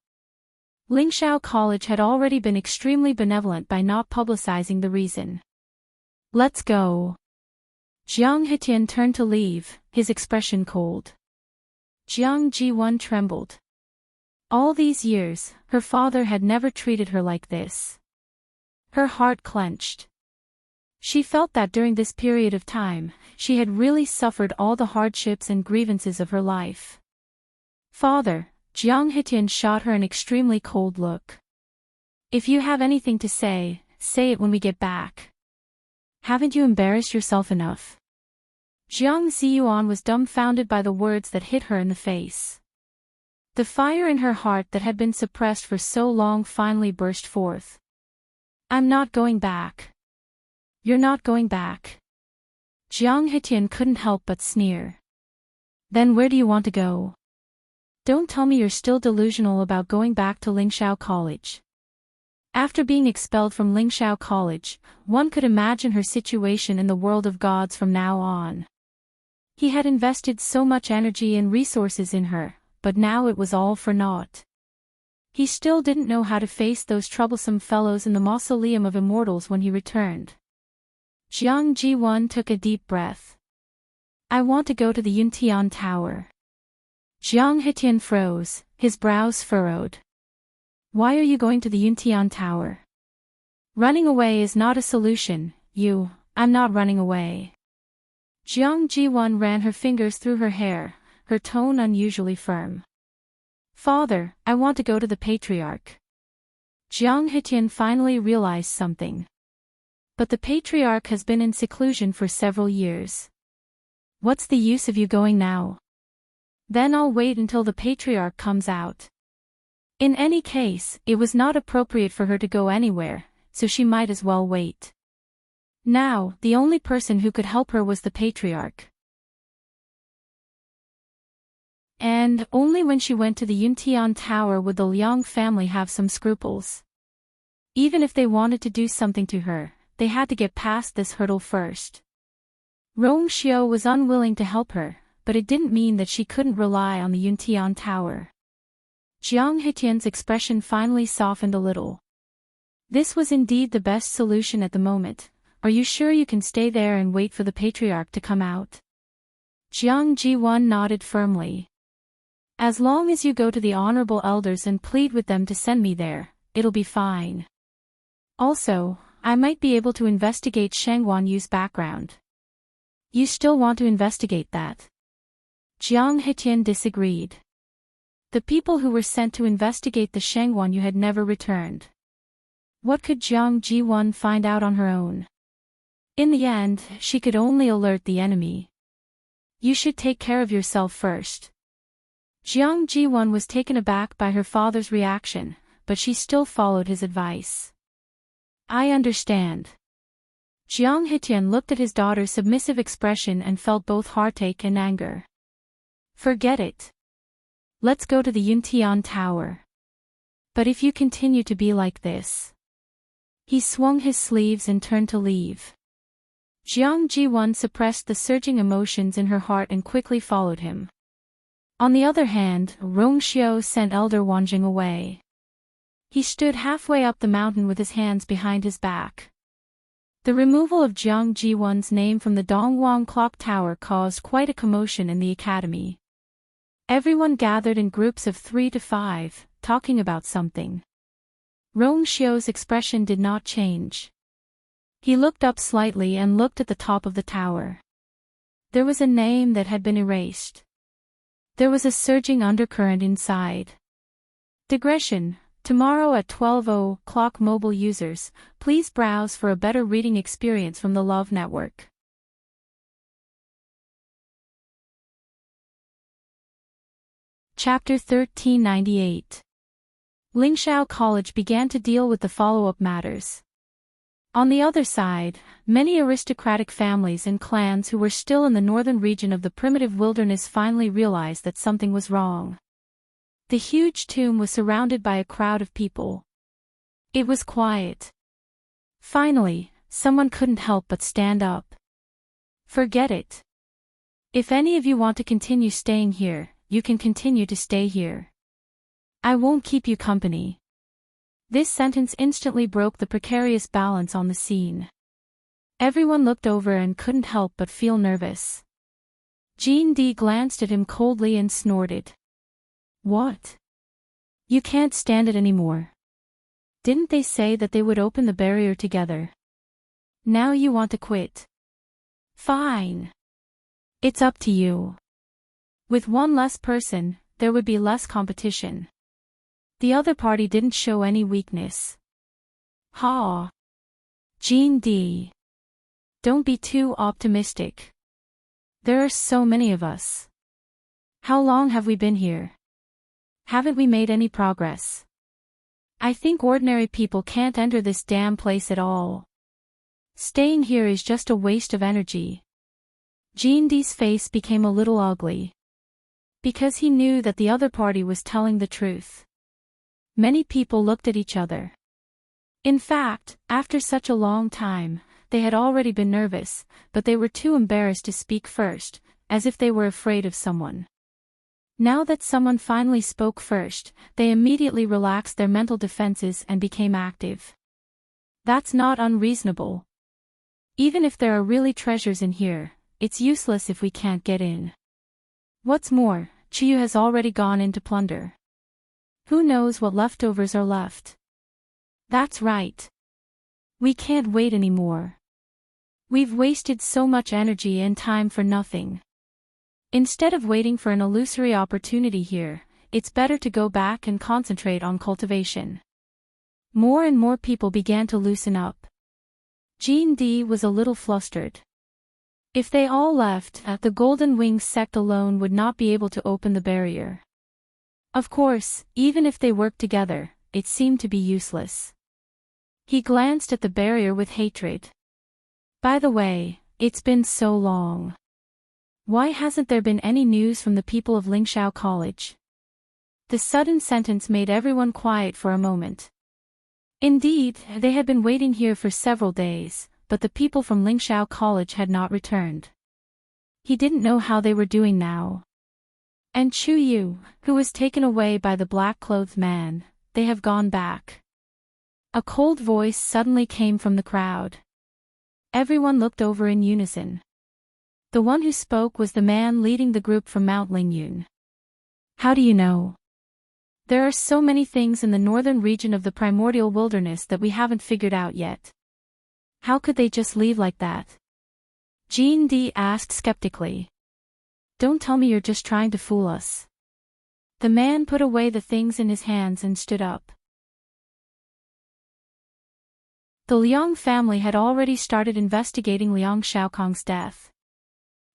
Lingxiao College had already been extremely benevolent by not publicizing the reason. Let's go. Jiang Hitian turned to leave, his expression cold. Jiang Ji-won trembled. All these years, her father had never treated her like this. Her heart clenched. She felt that during this period of time, she had really suffered all the hardships and grievances of her life. Father, Jiang Hitian shot her an extremely cold look. If you have anything to say, say it when we get back. Haven't you embarrassed yourself enough? Jiang Ziyuan was dumbfounded by the words that hit her in the face. The fire in her heart that had been suppressed for so long finally burst forth. I'm not going back. You're not going back. Jiang Hitian couldn't help but sneer. Then where do you want to go? Don't tell me you're still delusional about going back to Lingxiao College. After being expelled from Lingxiao College, one could imagine her situation in the world of gods from now on. He had invested so much energy and resources in her, but now it was all for naught. He still didn't know how to face those troublesome fellows in the Mausoleum of Immortals when he returned. Jiang Ji-won took a deep breath. I want to go to the Yuntian Tower. Jiang Hitian froze, his brows furrowed. Why are you going to the Yuntian Tower? Running away is not a solution, I'm not running away. Jiang Ji-won ran her fingers through her hair, her tone unusually firm. Father, I want to go to the Patriarch. Jiang Hitian finally realized something. But the Patriarch has been in seclusion for several years. What's the use of you going now? Then I'll wait until the Patriarch comes out. In any case, it was not appropriate for her to go anywhere, so she might as well wait. Now, the only person who could help her was the Patriarch. And only when she went to the Yuntian Tower would the Liang family have some scruples. Even if they wanted to do something to her, they had to get past this hurdle first. Rong Xiu was unwilling to help her, but it didn't mean that she couldn't rely on the Yuntian Tower. Jiang Hitian's expression finally softened a little. This was indeed the best solution at the moment. Are you sure you can stay there and wait for the Patriarch to come out? Jiang Ji-won nodded firmly. As long as you go to the honorable elders and plead with them to send me there, it'll be fine. Also, I might be able to investigate Sheng Guanyu's background. You still want to investigate that? Jiang Hitian disagreed. The people who were sent to investigate the Sheng Guanyu had never returned. What could Jiang Ji-won find out on her own? In the end, she could only alert the enemy. You should take care of yourself first. Jiang Ji-won was taken aback by her father's reaction, but she still followed his advice. I understand. Jiang Hitian looked at his daughter's submissive expression and felt both heartache and anger. Forget it. Let's go to the Yuntian Tower. But if you continue to be like this... He swung his sleeves and turned to leave. Jiang Ji-won suppressed the surging emotions in her heart and quickly followed him. On the other hand, Rong Xiu sent Elder Wanjing away. He stood halfway up the mountain with his hands behind his back. The removal of Jiang Jiwon's name from the Dongwang clock tower caused quite a commotion in the academy. Everyone gathered in groups of 3 to 5, talking about something. Rong Xiu's expression did not change. He looked up slightly and looked at the top of the tower. There was a name that had been erased. There was a surging undercurrent inside. Digression. Tomorrow at 12:00 mobile users, please browse for a better reading experience from the Love Network. Chapter 1398. Lingxiao College began to deal with the follow-up matters. On the other side, many aristocratic families and clans who were still in the northern region of the primitive wilderness finally realized that something was wrong. The huge tomb was surrounded by a crowd of people. It was quiet. Finally, someone couldn't help but stand up. Forget it. If any of you want to continue staying here, you can continue to stay here. I won't keep you company. This sentence instantly broke the precarious balance on the scene. Everyone looked over and couldn't help but feel nervous. Jean D glanced at him coldly and snorted. What? You can't stand it anymore. Didn't they say that they would open the barrier together? Now you want to quit. Fine. It's up to you. With one less person, there would be less competition. The other party didn't show any weakness. Ha! Jean D. Don't be too optimistic. There are so many of us. How long have we been here? Haven't we made any progress? I think ordinary people can't enter this damn place at all. Staying here is just a waste of energy. Jean D's face became a little ugly. Because he knew that the other party was telling the truth. Many people looked at each other. In fact, after such a long time, they had already been nervous, but they were too embarrassed to speak first, as if they were afraid of someone. Now that someone finally spoke first, they immediately relaxed their mental defenses and became active. That's not unreasonable. Even if there are really treasures in here, it's useless if we can't get in. What's more, Chiyu has already gone in to plunder. Who knows what leftovers are left? That's right. We can't wait anymore. We've wasted so much energy and time for nothing. Instead of waiting for an illusory opportunity here, it's better to go back and concentrate on cultivation. More and more people began to loosen up. Jean D was a little flustered. If they all left, the Golden Wings sect alone would not be able to open the barrier. Of course, even if they worked together, it seemed to be useless. He glanced at the barrier with hatred. By the way, it's been so long. Why hasn't there been any news from the people of Lingxiao College? The sudden sentence made everyone quiet for a moment. Indeed, they had been waiting here for several days, but the people from Lingxiao College had not returned. He didn't know how they were doing now. And Chu Yu, who was taken away by the black-clothed man, they have gone back. A cold voice suddenly came from the crowd. Everyone looked over in unison. The one who spoke was the man leading the group from Mount Lingyun. How do you know? There are so many things in the northern region of the primordial wilderness that we haven't figured out yet. How could they just leave like that? Jean D asked skeptically. Don't tell me you're just trying to fool us. The man put away the things in his hands and stood up. The Liang family had already started investigating Liang Xiaokong's death.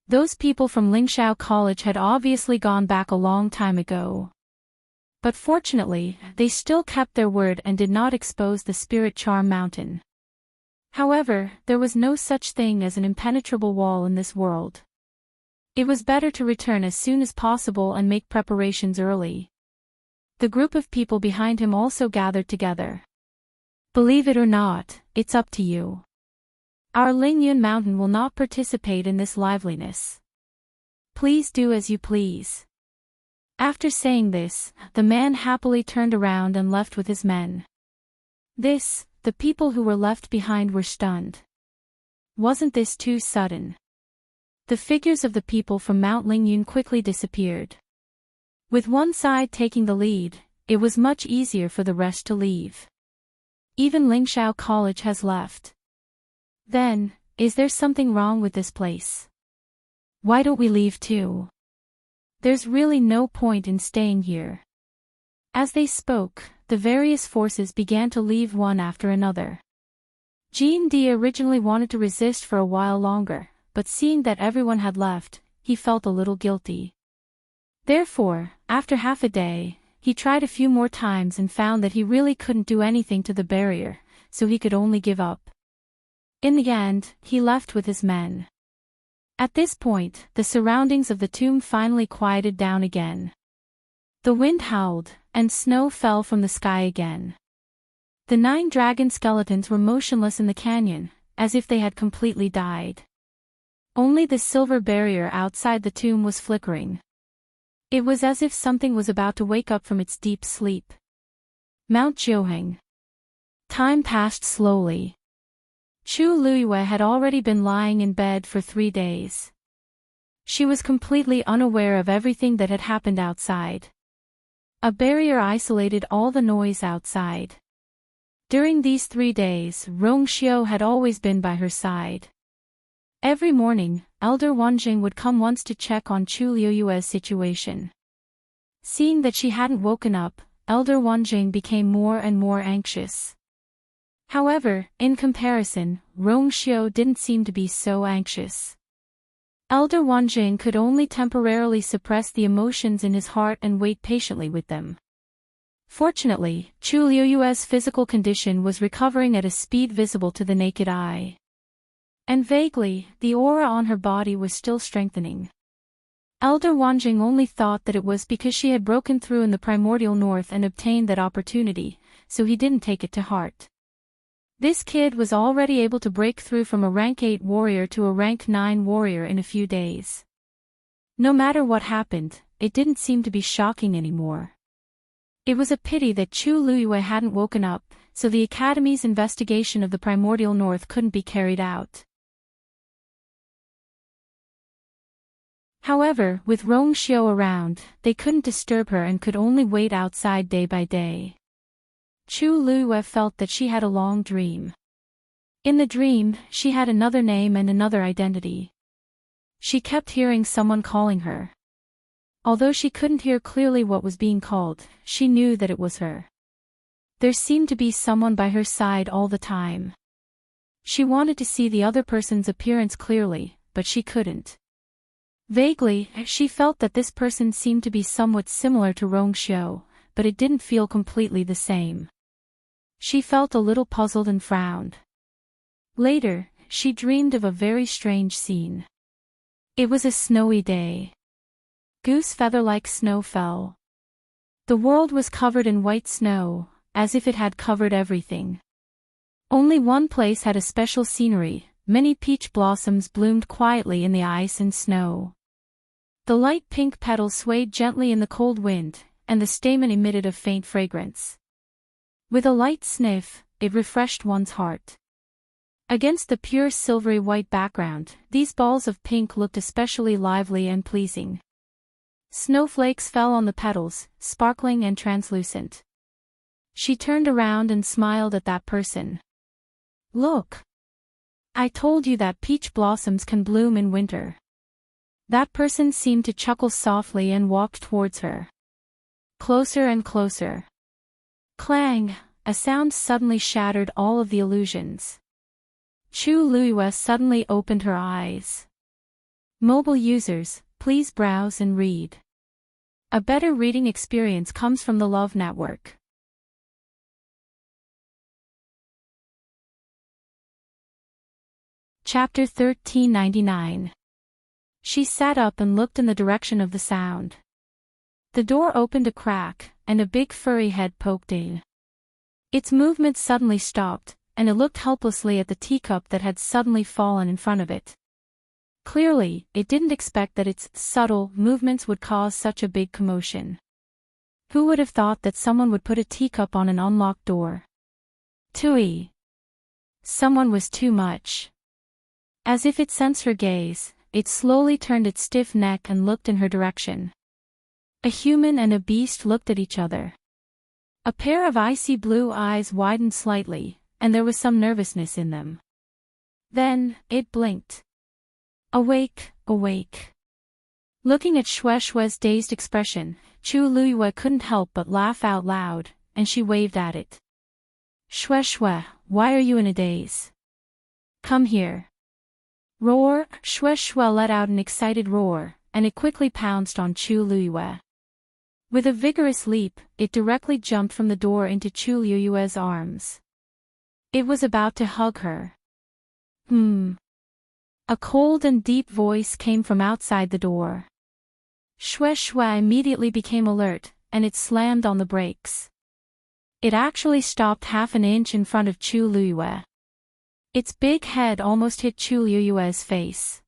Those people from Lingxiao College had obviously gone back a long time ago. But fortunately, they still kept their word and did not expose the Spirit Charm Mountain. However, there was no such thing as an impenetrable wall in this world. It was better to return as soon as possible and make preparations early. The group of people behind him also gathered together. Believe it or not, it's up to you. Our Lingyun Mountain will not participate in this liveliness. Please do as you please. After saying this, the man happily turned around and left with his men. The people who were left behind were stunned. Wasn't this too sudden? The figures of the people from Mount Lingyun quickly disappeared. With one side taking the lead, it was much easier for the rest to leave. Even Lingshao College has left. Then, is there something wrong with this place? Why don't we leave too? There's really no point in staying here. As they spoke, the various forces began to leave one after another. Jean D originally wanted to resist for a while longer, but seeing that everyone had left, he felt a little guilty. Therefore, after half a day, he tried a few more times and found that he really couldn't do anything to the barrier, so he could only give up. In the end, he left with his men. At this point, the surroundings of the tomb finally quieted down again. The wind howled, and snow fell from the sky again. The 9 dragon skeletons were motionless in the canyon, as if they had completely died. Only the silver barrier outside the tomb was flickering. It was as if something was about to wake up from its deep sleep. Mount Jiuheng. Time passed slowly. Chu Luiyue had already been lying in bed for 3 days. She was completely unaware of everything that had happened outside. A barrier isolated all the noise outside. During these 3 days, Rongxiu had always been by her side. Every morning, Elder Wanjing would come once to check on Chu Liuyue's situation. Seeing that she hadn't woken up, Elder Wanjing became more and more anxious. However, in comparison, Rongxiu didn't seem to be so anxious. Elder Wanjing could only temporarily suppress the emotions in his heart and wait patiently with them. Fortunately, Chu Liuyue's physical condition was recovering at a speed visible to the naked eye. And vaguely, the aura on her body was still strengthening. Elder Wanjing only thought that it was because she had broken through in the primordial north and obtained that opportunity, so he didn't take it to heart. This kid was already able to break through from a rank 8 warrior to a rank 9 warrior in a few days. No matter what happened, it didn't seem to be shocking anymore. It was a pity that Chu Luiyue hadn't woken up, so the Academy's investigation of the primordial north couldn't be carried out. However, with Rongxiu around, they couldn't disturb her and could only wait outside day by day. Chu Luiyue felt that she had a long dream. In the dream, she had another name and another identity. She kept hearing someone calling her. Although she couldn't hear clearly what was being called, she knew that it was her. There seemed to be someone by her side all the time. She wanted to see the other person's appearance clearly, but she couldn't. Vaguely, she felt that this person seemed to be somewhat similar to Rongxiu, but it didn't feel completely the same. She felt a little puzzled and frowned. Later, she dreamed of a very strange scene. It was a snowy day. Goose feather-like snow fell. The world was covered in white snow, as if it had covered everything. Only one place had a special scenery. Many peach blossoms bloomed quietly in the ice and snow. The light pink petals swayed gently in the cold wind, and the stamen emitted a faint fragrance. With a light sniff, it refreshed one's heart. Against the pure silvery white background, these balls of pink looked especially lively and pleasing. Snowflakes fell on the petals, sparkling and translucent. She turned around and smiled at that person. "Look! I told you that peach blossoms can bloom in winter." That person seemed to chuckle softly and walked towards her. Closer and closer. Clang! A sound suddenly shattered all of the illusions. Chu Luiyue suddenly opened her eyes. Mobile users, please browse and read. A better reading experience comes from the Love Network. Chapter 1399. She sat up and looked in the direction of the sound. The door opened a crack, and a big furry head poked in. Its movement suddenly stopped, and it looked helplessly at the teacup that had suddenly fallen in front of it. Clearly, it didn't expect that its subtle movements would cause such a big commotion. Who would have thought that someone would put a teacup on an unlocked door? Tui. Someone was too much. As if it sensed her gaze, it slowly turned its stiff neck and looked in her direction. A human and a beast looked at each other. A pair of icy blue eyes widened slightly, and there was some nervousness in them. Then, it blinked. Awake, awake. Looking at Shueishue's dazed expression, Chu Luiyue couldn't help but laugh out loud, and she waved at it. Shueishue, why are you in a daze? Come here. Roar! Shueishue let out an excited roar, and it quickly pounced on Chu Luiyue. With a vigorous leap, it directly jumped from the door into Chu Luiyue's arms. It was about to hug her. A cold and deep voice came from outside the door. Shueishue immediately became alert, and it slammed on the brakes. It actually stopped half an inch in front of Chu Luiyue. Its big head almost hit Chu Luiyue's face.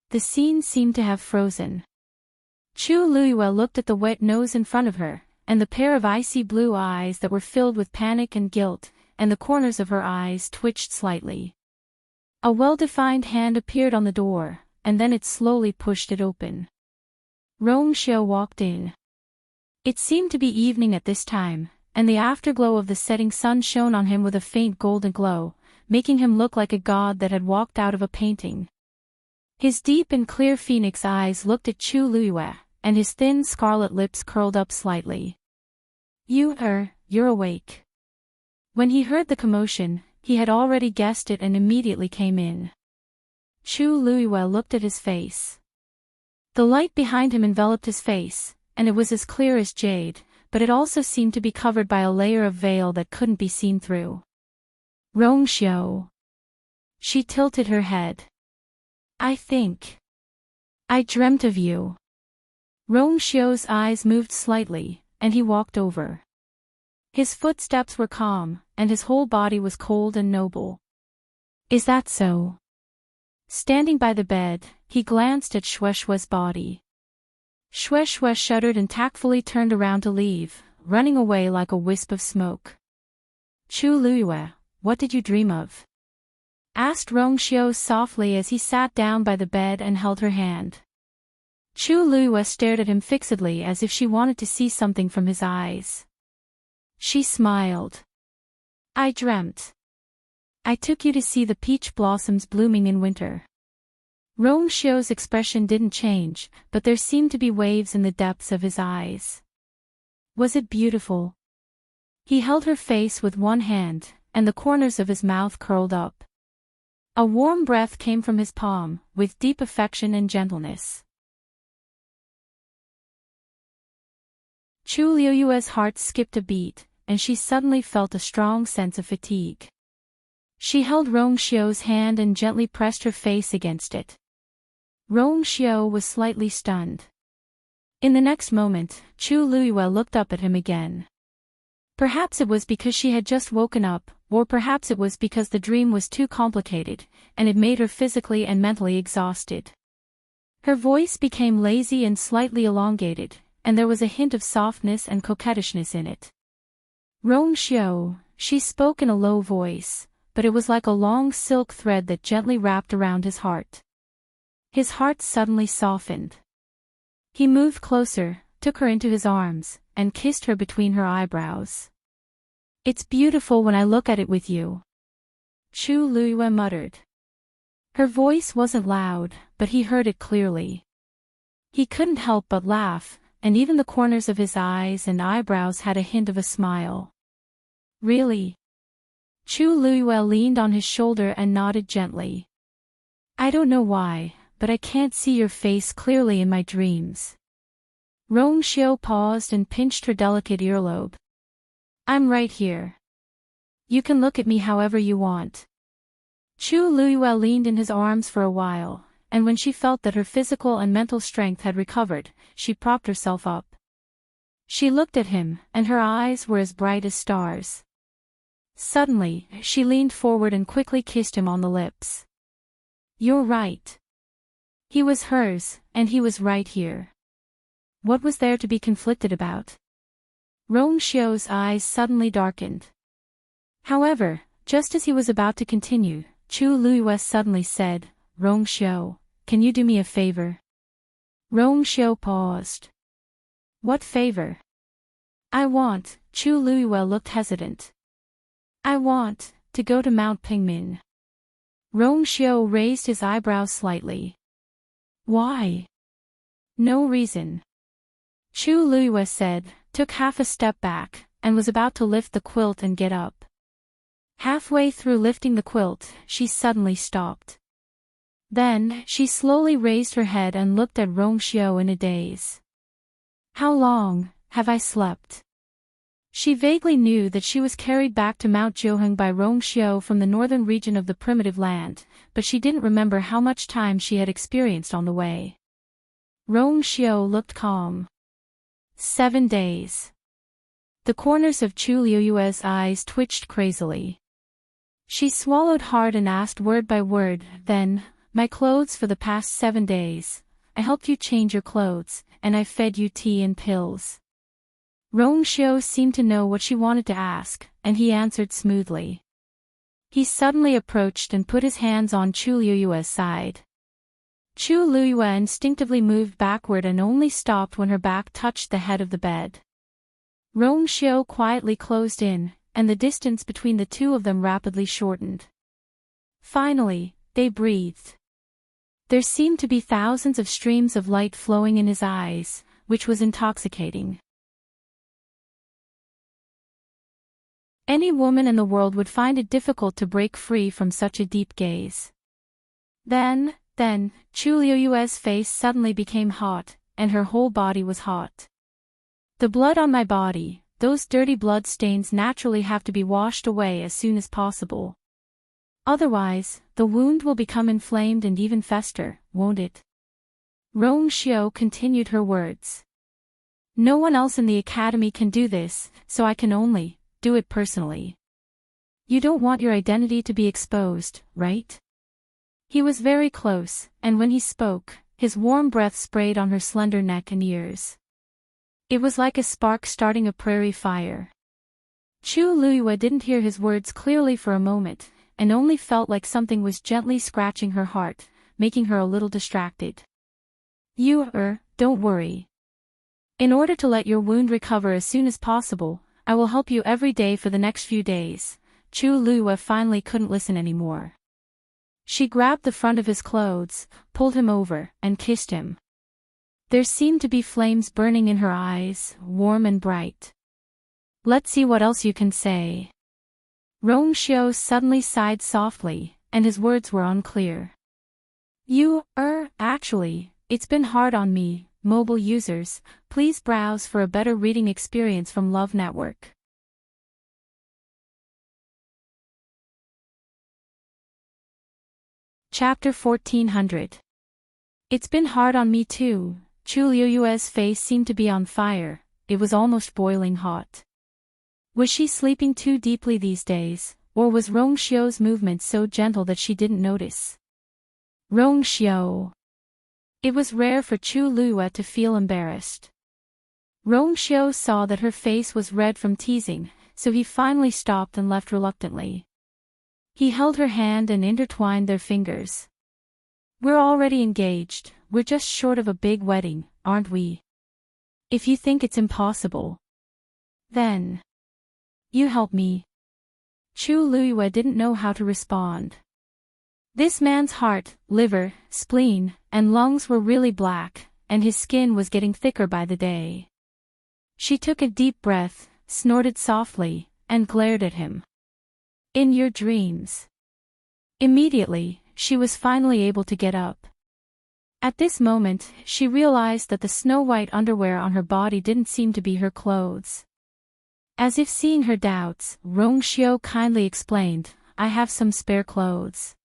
The scene seemed to have frozen. Chu Luiyue looked at the wet nose in front of her, and the pair of icy blue eyes that were filled with panic and guilt, and the corners of her eyes twitched slightly. A well-defined hand appeared on the door, and then it slowly pushed it open. Rongxiu walked in. It seemed to be evening at this time, and the afterglow of the setting sun shone on him with a faint golden glow, making him look like a god that had walked out of a painting. His deep and clear phoenix eyes looked at Chu Luiyue, and his thin scarlet lips curled up slightly. You're awake. When he heard the commotion, he had already guessed it and immediately came in. Chu Luiyue looked at his face. The light behind him enveloped his face, and it was as clear as jade, but it also seemed to be covered by a layer of veil that couldn't be seen through. Rongxiu. She tilted her head. I dreamt of you. Rongxiu's eyes moved slightly, and he walked over. His footsteps were calm, and his whole body was cold and noble. Is that so? Standing by the bed, he glanced at Shueishue's body. Shueishue shuddered and tactfully turned around to leave, running away like a wisp of smoke. Chu Luiyue, what did you dream of? Asked Rongxiu softly as he sat down by the bed and held her hand. Chu Luiyue stared at him fixedly as if she wanted to see something from his eyes. She smiled. I dreamt. I took you to see the peach blossoms blooming in winter. Rongxiu's expression didn't change, but there seemed to be waves in the depths of his eyes. Was it beautiful? He held her face with one hand, and the corners of his mouth curled up. A warm breath came from his palm, with deep affection and gentleness. Chu Luiyue's heart skipped a beat, and she suddenly felt a strong sense of fatigue. She held Rongxiu's hand and gently pressed her face against it. Rongxiu was slightly stunned. In the next moment, Chu Luiyue looked up at him again. Perhaps it was because she had just woken up, or perhaps it was because the dream was too complicated, and it made her physically and mentally exhausted. Her voice became lazy and slightly elongated, and there was a hint of softness and coquettishness in it. Rongxiu, she spoke in a low voice, but it was like a long silk thread that gently wrapped around his heart. His heart suddenly softened. He moved closer, took her into his arms, and kissed her between her eyebrows. It's beautiful when I look at it with you. Chu Luiyue muttered. Her voice wasn't loud, but he heard it clearly. He couldn't help but laugh, and even the corners of his eyes and eyebrows had a hint of a smile. Really? Chu Luiyue leaned on his shoulder and nodded gently. I don't know why, but I can't see your face clearly in my dreams. Rongxiu paused and pinched her delicate earlobe. I'm right here. You can look at me however you want. Chu Luiyue leaned in his arms for a while, and when she felt that her physical and mental strength had recovered, she propped herself up. She looked at him, and her eyes were as bright as stars. Suddenly, she leaned forward and quickly kissed him on the lips. You're right. He was hers, and he was right here. What was there to be conflicted about? Rongxiu's eyes suddenly darkened. However, just as he was about to continue, Chu Luiyue suddenly said, Rong Xiu, can you do me a favor? Rong Xiu paused. What favor? Chu Luiyue looked hesitant. I want to go to Mount Pingmin. Rong Xiu raised his eyebrows slightly. Why? No reason. Chu Luiyue said, took half a step back, and was about to lift the quilt and get up. Halfway through lifting the quilt, she suddenly stopped. Then, she slowly raised her head and looked at Rong Xiu in a daze. How long have I slept? She vaguely knew that she was carried back to Mount Zhoheng by Rong Xiu from the northern region of the primitive land, but she didn't remember how much time she had experienced on the way. Rong Xiu looked calm. 7 days. The corners of Chu Luiyue's eyes twitched crazily. She swallowed hard and asked word by word, then, my clothes for the past 7 days. I helped you change your clothes, and I fed you tea and pills. Rong Xiu seemed to know what she wanted to ask, and he answered smoothly. He suddenly approached and put his hands on Chu Luiyue's side. Chu Luiyue instinctively moved backward and only stopped when her back touched the head of the bed. Rong Xiu quietly closed in, and the distance between the two of them rapidly shortened. Finally, they breathed. There seemed to be thousands of streams of light flowing in his eyes, which was intoxicating. Any woman in the world would find it difficult to break free from such a deep gaze. Then, Chu Luiyue's face suddenly became hot, and her whole body was hot. The blood on my body, those dirty blood stains naturally have to be washed away as soon as possible. Otherwise, the wound will become inflamed and even fester, won't it? Rong Xiu continued her words. No one else in the academy can do this, so I can only do it personally. You don't want your identity to be exposed, right? He was very close, and when he spoke, his warm breath sprayed on her slender neck and ears. It was like a spark starting a prairie fire. Chu Luiyue didn't hear his words clearly for a moment, and only felt like something was gently scratching her heart, making her a little distracted. Don't worry. In order to let your wound recover as soon as possible, I will help you every day for the next few days. Chu Luiyue finally couldn't listen anymore. She grabbed the front of his clothes, pulled him over, and kissed him. There seemed to be flames burning in her eyes, warm and bright. Let's see what else you can say. Rong Xiu suddenly sighed softly, and his words were unclear. Actually, it's been hard on me. Mobile users, please browse for a better reading experience from Love Network. Chapter 1400. It's been hard on me too. Chu Luiyue's face seemed to be on fire, it was almost boiling hot. Was she sleeping too deeply these days, or was Rong Xiu's movement so gentle that she didn't notice? Rong Xiu. It was rare for Chu Luiyue to feel embarrassed. Rong Xiu saw that her face was red from teasing, so he finally stopped and left reluctantly. He held her hand and intertwined their fingers. We're already engaged, we're just short of a big wedding, aren't we? If you think it's impossible, then you help me. Chu Luiyue didn't know how to respond. This man's heart, liver, spleen, and lungs were really black, and his skin was getting thicker by the day. She took a deep breath, snorted softly, and glared at him. In your dreams. Immediately, she was finally able to get up. At this moment, she realized that the snow-white underwear on her body didn't seem to be her clothes. As if seeing her doubts, Rong Xiu kindly explained, I have some spare clothes.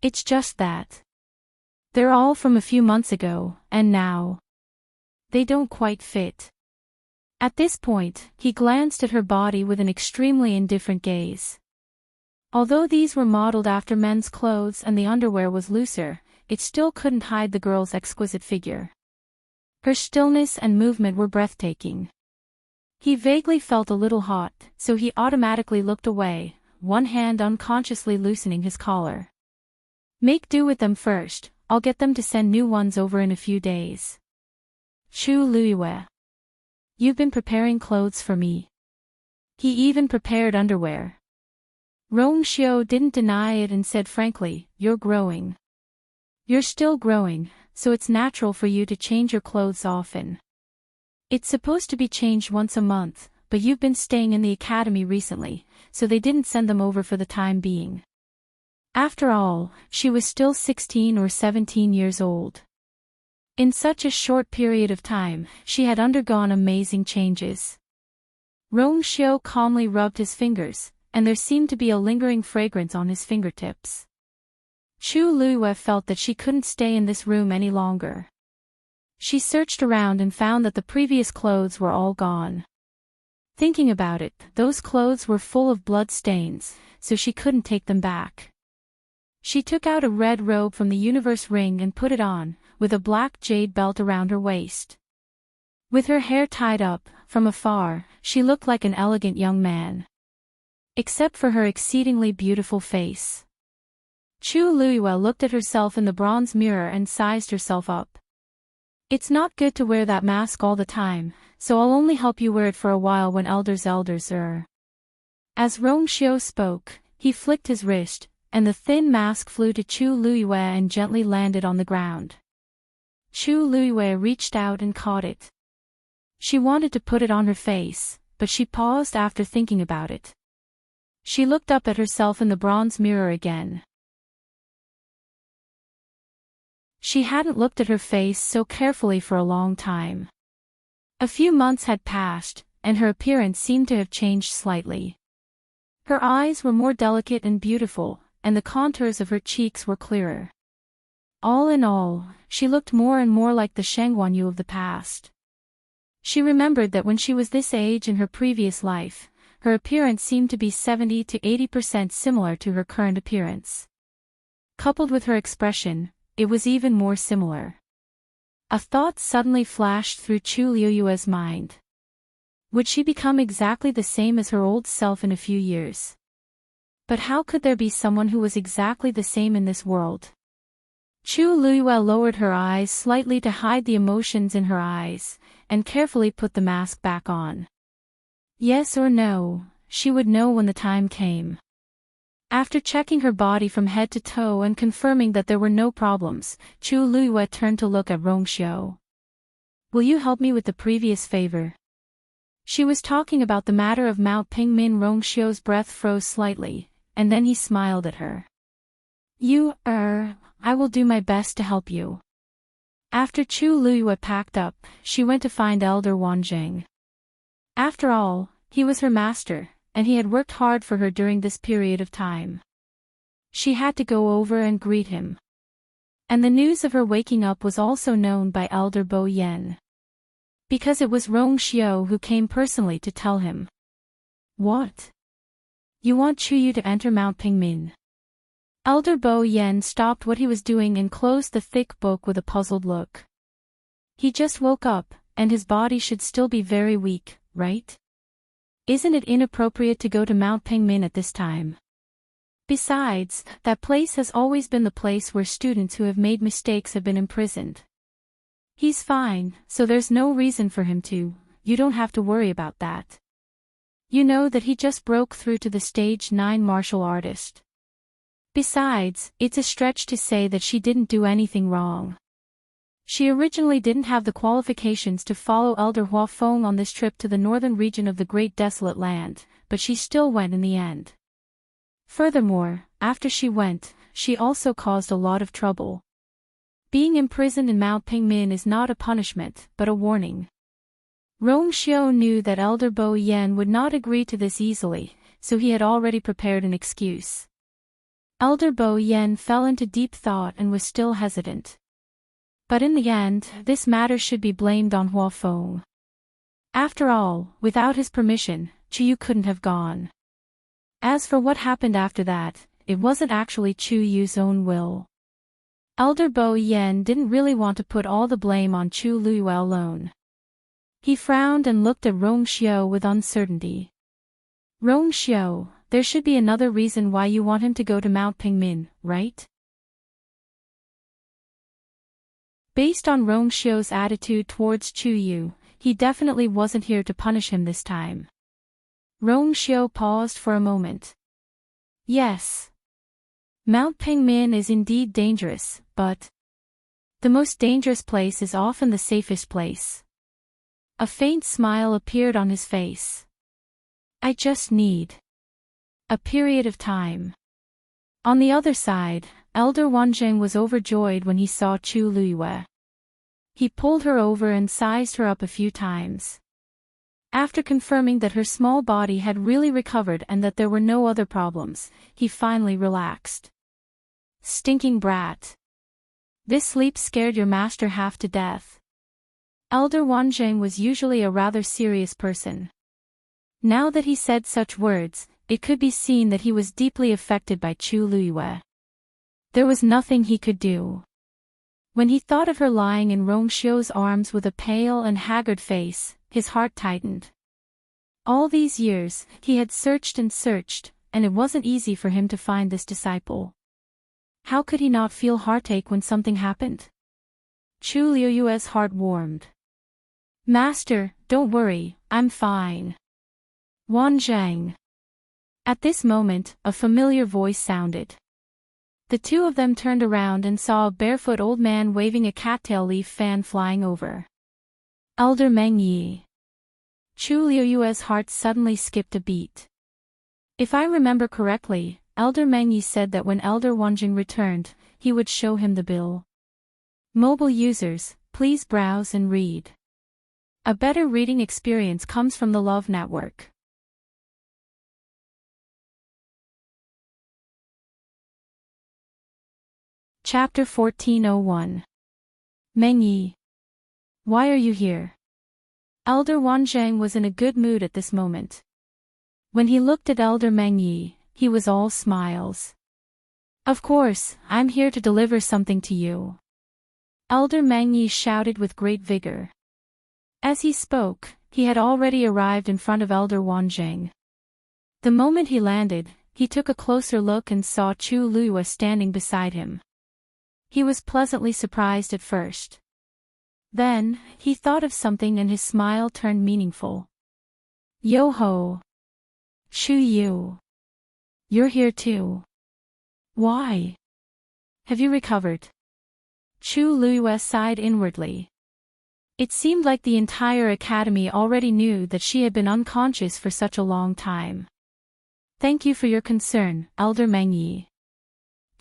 It's just that they're all from a few months ago, and now they don't quite fit. At this point, he glanced at her body with an extremely indifferent gaze. Although these were modeled after men's clothes and the underwear was looser, it still couldn't hide the girl's exquisite figure. Her stillness and movement were breathtaking. He vaguely felt a little hot, so he automatically looked away, one hand unconsciously loosening his collar. Make do with them first, I'll get them to send new ones over in a few days. Chu Luiyue. You've been preparing clothes for me. He even prepared underwear. Rong Xiu didn't deny it and said frankly, you're growing. You're still growing, so it's natural for you to change your clothes often. It's supposed to be changed once a month, but you've been staying in the academy recently, so they didn't send them over for the time being. After all, she was still 16 or 17 years old. In such a short period of time, she had undergone amazing changes. Rong Xiu calmly rubbed his fingers, and there seemed to be a lingering fragrance on his fingertips. Chu Luiyue felt that she couldn't stay in this room any longer. She searched around and found that the previous clothes were all gone. Thinking about it, those clothes were full of blood stains, so she couldn't take them back. She took out a red robe from the universe ring and put it on, with a black jade belt around her waist. With her hair tied up, from afar, she looked like an elegant young man. Except for her exceedingly beautiful face. Chu Luiyue looked at herself in the bronze mirror and sized herself up. It's not good to wear that mask all the time, so I'll only help you wear it for a while when elders are. As Rong Xiu spoke, he flicked his wrist, and the thin mask flew to Chu Luiyue and gently landed on the ground. Chu Luiyue reached out and caught it. She wanted to put it on her face, but she paused after thinking about it. She looked up at herself in the bronze mirror again. She hadn't looked at her face so carefully for a long time. A few months had passed, and her appearance seemed to have changed slightly. Her eyes were more delicate and beautiful, and the contours of her cheeks were clearer. All in all, she looked more and more like the Sheng Wanyu of the past. She remembered that when she was this age in her previous life, her appearance seemed to be 70 to 80% similar to her current appearance. Coupled with her expression, it was even more similar. A thought suddenly flashed through Chu Luiyue's mind. Would she become exactly the same as her old self in a few years? But how could there be someone who was exactly the same in this world? Chu Luiyue lowered her eyes slightly to hide the emotions in her eyes, and carefully put the mask back on. Yes or no, she would know when the time came. After checking her body from head to toe and confirming that there were no problems, Chu Luiyue turned to look at Rong Xiu. Will you help me with the previous favor? She was talking about the matter of Mount Pingmin. Rong Xiu's breath froze slightly, and then he smiled at her. I will do my best to help you. After Chu Luiyue packed up, she went to find Elder Wanzheng. After all, he was her master, and he had worked hard for her during this period of time. She had to go over and greet him. And the news of her waking up was also known by Elder Bo Yen. Because it was Rong Xiu who came personally to tell him. What? You want Chuyu to enter Mount Pingmin? Elder Bo Yen stopped what he was doing and closed the thick book with a puzzled look. He just woke up, and his body should still be very weak, right? Isn't it inappropriate to go to Mount Pingmin at this time? Besides, that place has always been the place where students who have made mistakes have been imprisoned. He's fine, so there's no reason for him to. You don't have to worry about that. You know that he just broke through to the stage 9 martial artist. Besides, it's a stretch to say that she didn't do anything wrong. She originally didn't have the qualifications to follow Elder Hua Feng on this trip to the northern region of the Great Desolate Land, but she still went in the end. Furthermore, after she went, she also caused a lot of trouble. Being imprisoned in Mount Pingmin is not a punishment, but a warning. Rong Xiu knew that Elder Bo Yen would not agree to this easily, so he had already prepared an excuse. Elder Bo Yen fell into deep thought and was still hesitant. But in the end, this matter should be blamed on Hua Feng. After all, without his permission, Chuyu couldn't have gone. As for what happened after that, it wasn't actually Chuyu's own will. Elder Bo Yen didn't really want to put all the blame on Chu Luiyue alone. He frowned and looked at Rong Xiu with uncertainty. Rong Xiu, there should be another reason why you want him to go to Mount Pingmin, right? Based on Rongxiu's attitude towards Chu Yu, he definitely wasn't here to punish him this time. Rongxiu paused for a moment. Yes. Mount Pingmin is indeed dangerous, but the most dangerous place is often the safest place. A faint smile appeared on his face. I just need a period of time. On the other side, Elder Wanzheng was overjoyed when he saw Chu Liyue. He pulled her over and sized her up a few times. After confirming that her small body had really recovered and that there were no other problems, he finally relaxed. Stinking brat. This sleep scared your master half to death. Elder Wanzheng was usually a rather serious person. Now that he said such words, it could be seen that he was deeply affected by Chu Liyue. There was nothing he could do. When he thought of her lying in Rongxiu's arms with a pale and haggard face, his heart tightened. All these years, he had searched and searched, and it wasn't easy for him to find this disciple. How could he not feel heartache when something happened? Chu Liyue's heart warmed. Master, don't worry, I'm fine. Wanzheng. At this moment, a familiar voice sounded. The two of them turned around and saw a barefoot old man waving a cattail leaf fan flying over. Elder Meng Yi. Chu Liyue's heart suddenly skipped a beat. If I remember correctly, Elder Meng Yi said that when Elder Wanzheng returned, he would show him the bill. Mobile users, please browse and read. A better reading experience comes from the Love Network. Chapter 1401. Meng Yi. Why are you here? Elder Wanzheng was in a good mood at this moment. When he looked at Elder Meng Yi, he was all smiles. Of course, I'm here to deliver something to you. Elder Meng Yi shouted with great vigor. As he spoke, he had already arrived in front of Elder Wanzheng. The moment he landed, he took a closer look and saw Chu Liyue standing beside him. He was pleasantly surprised at first. Then, he thought of something and his smile turned meaningful. Yo-ho! Chu Yu. You're here too. Why? Have you recovered? Chu Liyue sighed inwardly. It seemed like the entire academy already knew that she had been unconscious for such a long time. Thank you for your concern, Elder Meng Yi.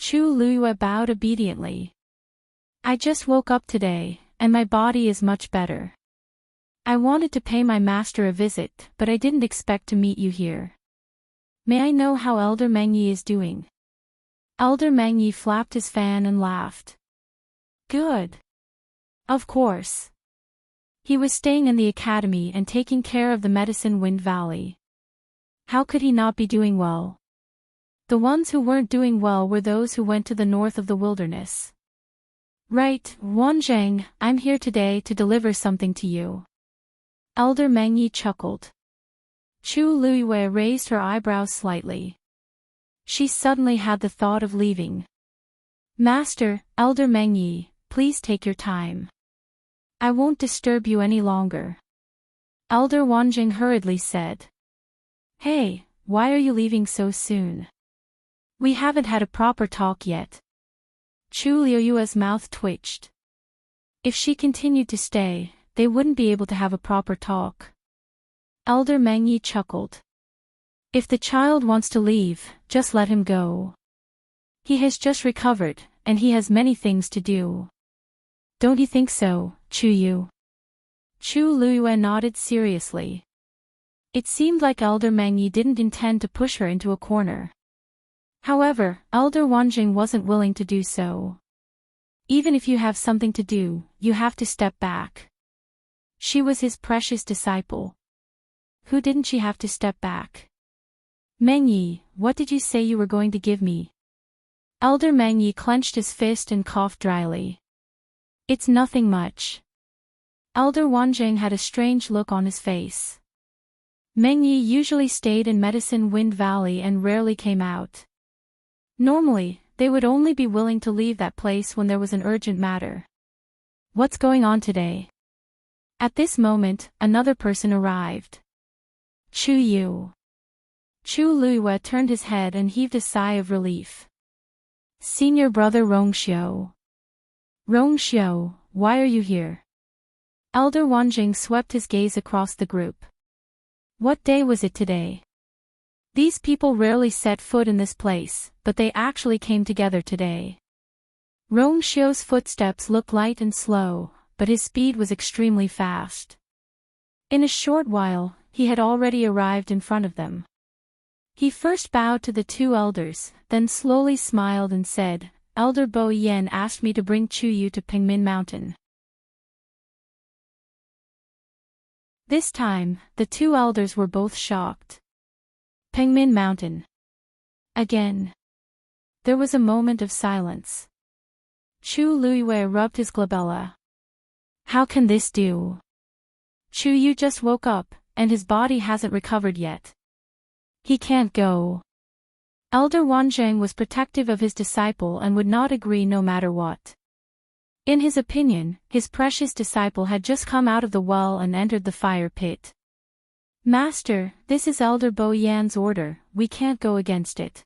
Chu Liyue bowed obediently. I just woke up today, and my body is much better. I wanted to pay my master a visit, but I didn't expect to meet you here. May I know how Elder Meng Yi is doing? Elder Meng Yi flapped his fan and laughed. Good. Of course. He was staying in the academy and taking care of the Medicine Wind Valley. How could he not be doing well? The ones who weren't doing well were those who went to the north of the wilderness. Right, Wanzheng, I'm here today to deliver something to you. Elder Meng Yi chuckled. Chu Liyue raised her eyebrows slightly. She suddenly had the thought of leaving. Master, Elder Meng Yi, please take your time. I won't disturb you any longer. Elder Wanzheng hurriedly said. Hey, why are you leaving so soon? We haven't had a proper talk yet. Chu Liyue's mouth twitched. If she continued to stay, they wouldn't be able to have a proper talk. Elder Meng Yi chuckled. If the child wants to leave, just let him go. He has just recovered, and he has many things to do. Don't you think so, Chu Yu? Chu Liyue nodded seriously. It seemed like Elder Meng Yi didn't intend to push her into a corner. However, Elder Wanzheng wasn't willing to do so. Even if you have something to do, you have to step back. She was his precious disciple. Who didn't she have to step back? Meng Yi, what did you say you were going to give me? Elder Meng Yi clenched his fist and coughed dryly. It's nothing much. Elder Wanzheng had a strange look on his face. Meng Yi usually stayed in Medicine Wind Valley and rarely came out. Normally, they would only be willing to leave that place when there was an urgent matter. What's going on today? At this moment, another person arrived. Chu Yu. Chu Luiyue turned his head and heaved a sigh of relief. Senior brother Rongxiu. Rongxiu, why are you here? Elder Wanjing swept his gaze across the group. What day was it today? These people rarely set foot in this place, but they actually came together today. Rongxiu's footsteps looked light and slow, but his speed was extremely fast. In a short while, he had already arrived in front of them. He first bowed to the two elders, then slowly smiled and said, Elder Bo Yen asked me to bring Chu Yu to Pingmin Mountain. This time, the two elders were both shocked. Pingmin Mountain. Again. There was a moment of silence. Chu Luiyue rubbed his glabella. How can this do? Chu Yu just woke up, and his body hasn't recovered yet. He can't go. Elder Wanzhang was protective of his disciple and would not agree no matter what. In his opinion, his precious disciple had just come out of the well and entered the fire pit. Master, this is Elder Bo Yan's order, we can't go against it.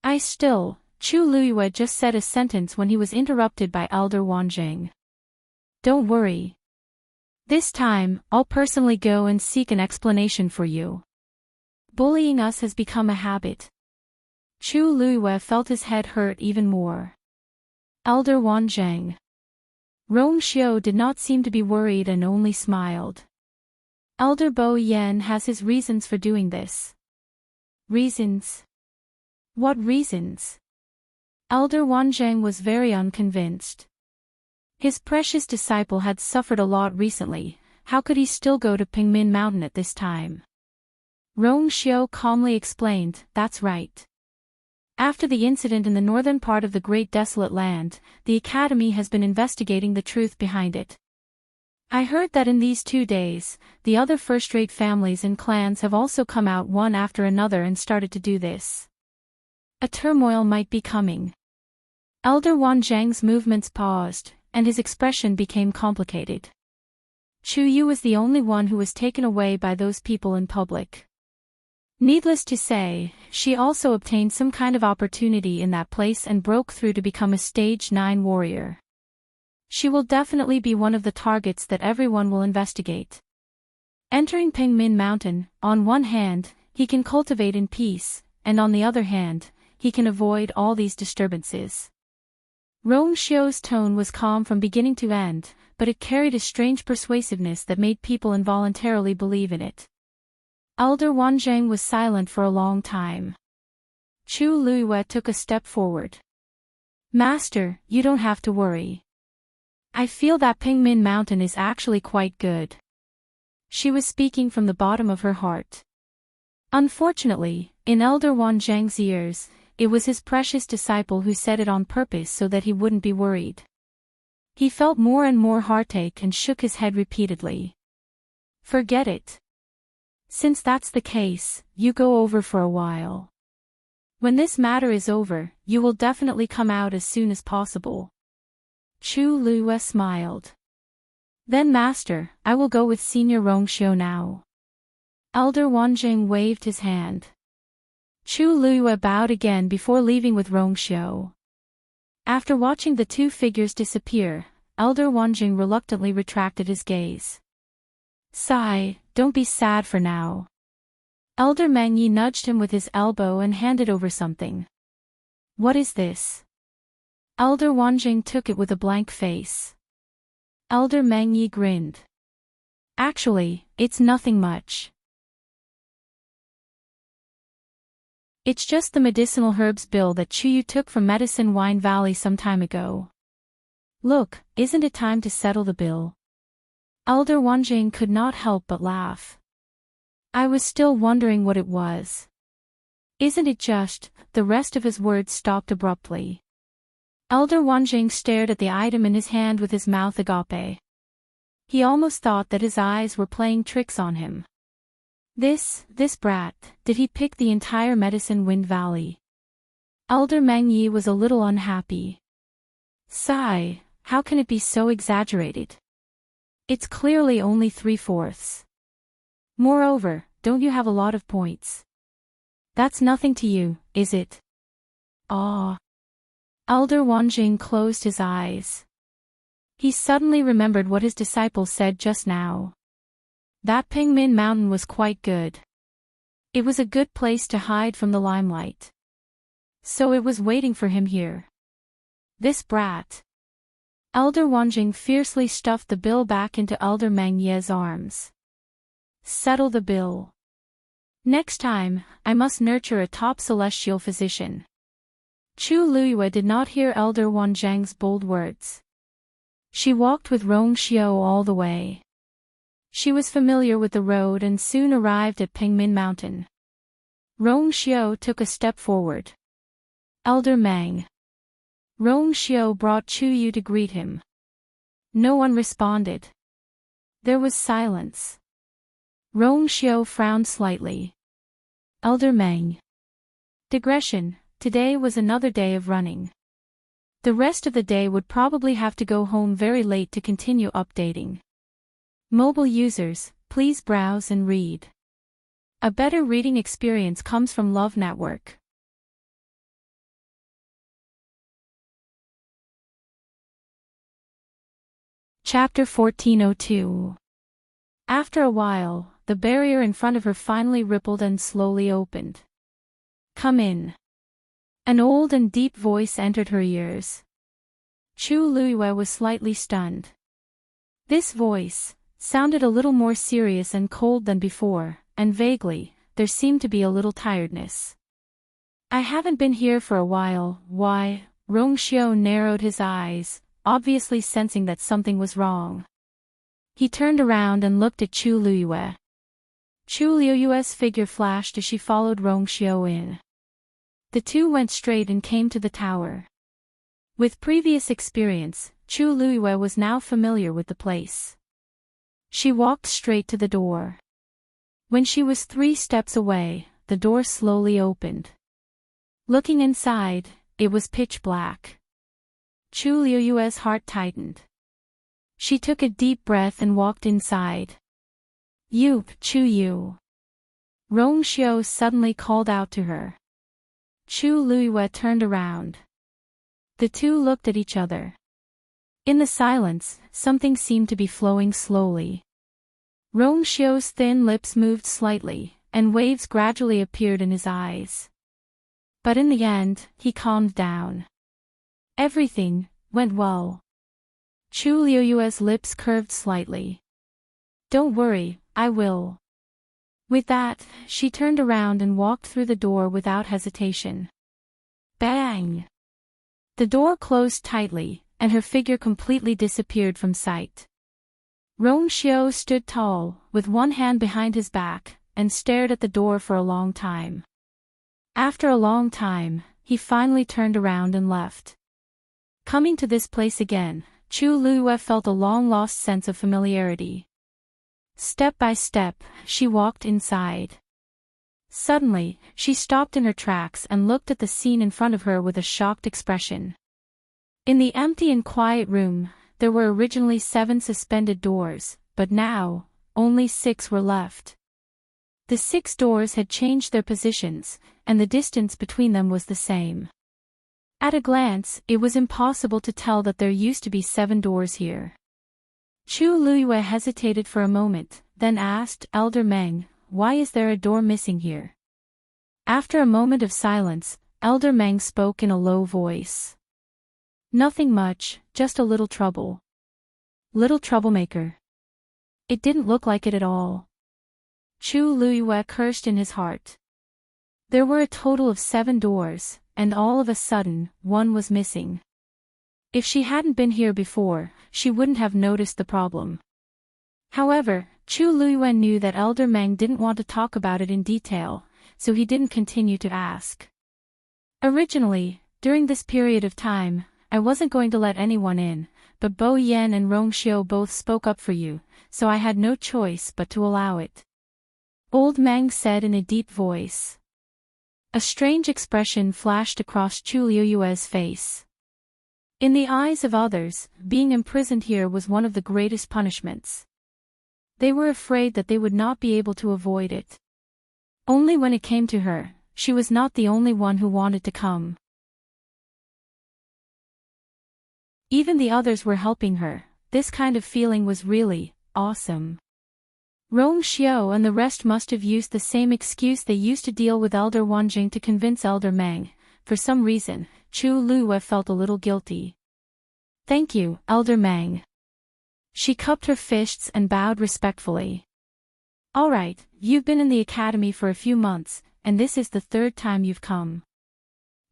Chu Luiyue just said a sentence when he was interrupted by Elder Wanzhang. Don't worry. This time, I'll personally go and seek an explanation for you. Bullying us has become a habit. Chu Luiyue felt his head hurt even more. Elder Wanzhang. Rongxiu did not seem to be worried and only smiled. Elder Bo Yan has his reasons for doing this. Reasons? What reasons? Elder Wanzhang was very unconvinced. His precious disciple had suffered a lot recently, how could he still go to Pingmin Mountain at this time? Rongxiu calmly explained, that's right. After the incident in the northern part of the Great Desolate Land, the Academy has been investigating the truth behind it. I heard that in these 2 days, the other first-rate families and clans have also come out one after another and started to do this. A turmoil might be coming. Elder Wanzhang's movements paused, and his expression became complicated. Chu Yu was the only one who was taken away by those people in public. Needless to say, she also obtained some kind of opportunity in that place and broke through to become a Stage 9 warrior. She will definitely be one of the targets that everyone will investigate. Entering Pingmin Mountain, on one hand, he can cultivate in peace, and on the other hand, he can avoid all these disturbances. Rongxiu's tone was calm from beginning to end, but it carried a strange persuasiveness that made people involuntarily believe in it. Elder Wanzhang was silent for a long time. Chu Luiyue took a step forward. Master, you don't have to worry. I feel that Pingmin Mountain is actually quite good. She was speaking from the bottom of her heart. Unfortunately, in Elder Wanzhang's ears, it was his precious disciple who said it on purpose so that he wouldn't be worried. He felt more and more heartache and shook his head repeatedly. Forget it. Since that's the case, you go over for a while. When this matter is over, you will definitely come out as soon as possible. Chu Luiyue smiled. Then Master, I will go with Senior Rongxiu now. Elder Wanzhang waved his hand. Chu Luiyue bowed again before leaving with Rongxiu. After watching the two figures disappear, Elder Wanzhang reluctantly retracted his gaze. Sigh, don't be sad for now. Elder Meng Yi nudged him with his elbow and handed over something. What is this? Elder Wanzhang took it with a blank face. Elder Meng Yi grinned. Actually, it's nothing much. It's just the medicinal herbs bill that Chu Yu took from Medicine Wine Valley some time ago. Look, isn't it time to settle the bill? Elder Wanzhang could not help but laugh. I was still wondering what it was. Isn't it just, the rest of his words stopped abruptly. Elder Wanzhang stared at the item in his hand with his mouth agape. He almost thought that his eyes were playing tricks on him. This brat, did he pick the entire Medicine Wind Valley? Elder Meng Yi was a little unhappy. Sigh, how can it be so exaggerated? It's clearly only 3/4. Moreover, don't you have a lot of points? That's nothing to you, is it? Ah. Elder Wanjing closed his eyes. He suddenly remembered what his disciple said just now. That Pingmin Mountain was quite good. It was a good place to hide from the limelight. So it was waiting for him here. This brat. Elder Wanjing fiercely stuffed the bill back into Elder Meng Ye's arms. Settle the bill. Next time, I must nurture a top celestial physician. Chu Luiyue did not hear Elder Wanjing's bold words. She walked with Rong Xiao all the way. She was familiar with the road and soon arrived at Pingmin Mountain. Rong Xiao took a step forward. Elder Meng. Rong Xiao brought Chu Yu to greet him. No one responded. There was silence. Rong Xiao frowned slightly. Elder Meng. Digression, today was another day of running. The rest of the day would probably have to go home very late to continue updating. Mobile users, please browse and read. A better reading experience comes from Love Network. Chapter 1402. After a while, the barrier in front of her finally rippled and slowly opened. Come in. An old and deep voice entered her ears. Chu Luiyue was slightly stunned. This voice sounded a little more serious and cold than before, and vaguely, there seemed to be a little tiredness. I haven't been here for a while, why? Rong Xiao narrowed his eyes, obviously sensing that something was wrong. He turned around and looked at Chu Luiyue. Chu Luiyue's figure flashed as she followed Rong Xiao in. The two went straight and came to the tower. With previous experience, Chu Luiyue was now familiar with the place. She walked straight to the door. When she was 3 steps away, the door slowly opened. Looking inside, it was pitch black. Chu Luiyue's heart tightened. She took a deep breath and walked inside. You, Chu Yu. Rong Xiao suddenly called out to her. Chu Luiyue turned around. The two looked at each other. In the silence, something seemed to be flowing slowly. Rong Xiao's thin lips moved slightly, and waves gradually appeared in his eyes. But in the end, he calmed down. Everything went well. Chu Luiyue's lips curved slightly. Don't worry, I will. With that, she turned around and walked through the door without hesitation. Bang! The door closed tightly, and her figure completely disappeared from sight. Rong Xiao stood tall, with one hand behind his back, and stared at the door for a long time. After a long time, he finally turned around and left. Coming to this place again, Chu Luiyue felt a long-lost sense of familiarity. Step by step, she walked inside. Suddenly, she stopped in her tracks and looked at the scene in front of her with a shocked expression. In the empty and quiet room, there were originally 7 suspended doors, but now, only 6 were left. The 6 doors had changed their positions, and the distance between them was the same. At a glance, it was impossible to tell that there used to be 7 doors here. Chu Luiyue hesitated for a moment, then asked Elder Meng, why is there a door missing here? After a moment of silence, Elder Meng spoke in a low voice. Nothing much, just a little trouble. Little troublemaker. It didn't look like it at all. Chu Luiyue cursed in his heart. There were a total of 7 doors, and all of a sudden, one was missing. If she hadn't been here before, she wouldn't have noticed the problem. However, Chu Luiyue knew that Elder Meng didn't want to talk about it in detail, so he didn't continue to ask. Originally, during this period of time, I wasn't going to let anyone in, but Bo Yan and Rong Xiao both spoke up for you, so I had no choice but to allow it. Old Mang said in a deep voice. A strange expression flashed across Chu Liuyue's face. In the eyes of others, being imprisoned here was one of the greatest punishments. They were afraid that they would not be able to avoid it. Only when it came to her, she was not the only one who wanted to come. Even the others were helping her. This kind of feeling was really awesome. Rong Xiao and the rest must have used the same excuse they used to deal with Elder Wanjing to convince Elder Mang. For some reason, Chu Liyue felt a little guilty. Thank you, Elder Mang. She cupped her fists and bowed respectfully. All right, you've been in the academy for a few months, and this is the third time you've come.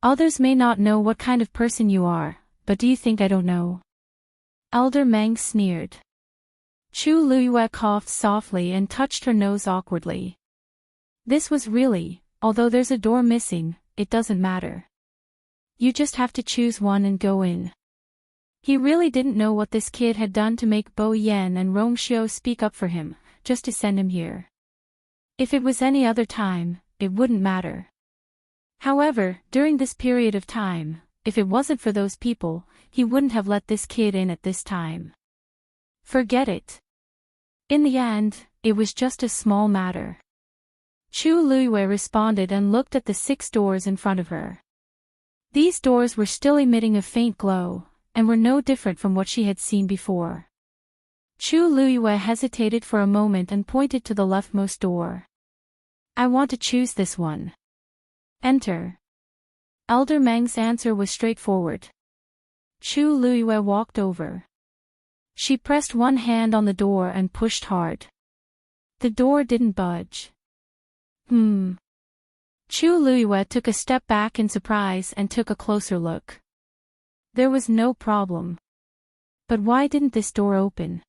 Others may not know what kind of person you are, but do you think I don't know? Elder Mang sneered. Chu Liyue coughed softly and touched her nose awkwardly. This was really, although there's a door missing, it doesn't matter. You just have to choose one and go in. He really didn't know what this kid had done to make Bo Yan and Rong Xiao speak up for him, just to send him here. If it was any other time, it wouldn't matter. However, during this period of time, if it wasn't for those people, he wouldn't have let this kid in at this time. Forget it. In the end, it was just a small matter. Chu Liyue responded and looked at the 6 doors in front of her. These doors were still emitting a faint glow, and were no different from what she had seen before. Chu Liyue hesitated for a moment and pointed to the leftmost door. I want to choose this one. Enter. Elder Meng's answer was straightforward. Chu Liyue walked over. She pressed one hand on the door and pushed hard. The door didn't budge. Chu Liyue took a step back in surprise and took a closer look. There was no problem. But why didn't this door open?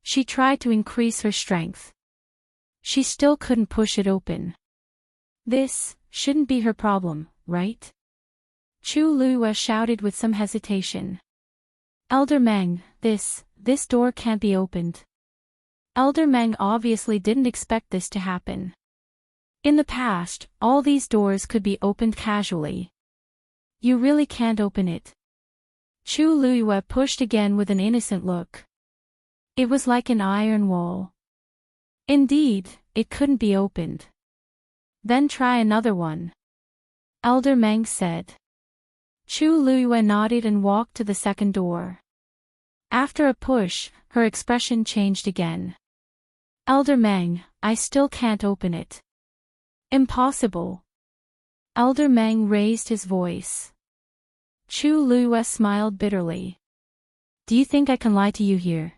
She tried to increase her strength. She still couldn't push it open. This shouldn't be her problem, right? Chu Liyue shouted with some hesitation. Elder Meng, this door can't be opened. Elder Meng obviously didn't expect this to happen. In the past, all these doors could be opened casually. You really can't open it. Chu Liyue pushed again with an innocent look. It was like an iron wall. Indeed, it couldn't be opened. Then try another one. Elder Meng said. Chu Liyue nodded and walked to the second door. After a push, her expression changed again. Elder Meng, I still can't open it. Impossible. Elder Meng raised his voice. Chu Liyue smiled bitterly. Do you think I can lie to you here?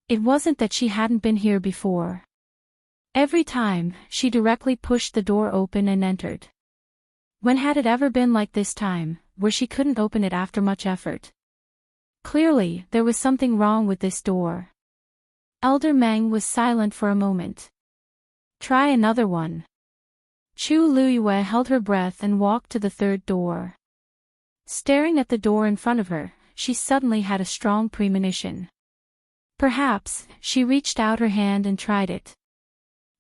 It wasn't that she hadn't been here before. Every time, she directly pushed the door open and entered. When had it ever been like this time, where she couldn't open it after much effort? Clearly, there was something wrong with this door. Elder Meng was silent for a moment. Try another one. Chu Liyue held her breath and walked to the third door. Staring at the door in front of her, she suddenly had a strong premonition. Perhaps, she reached out her hand and tried it.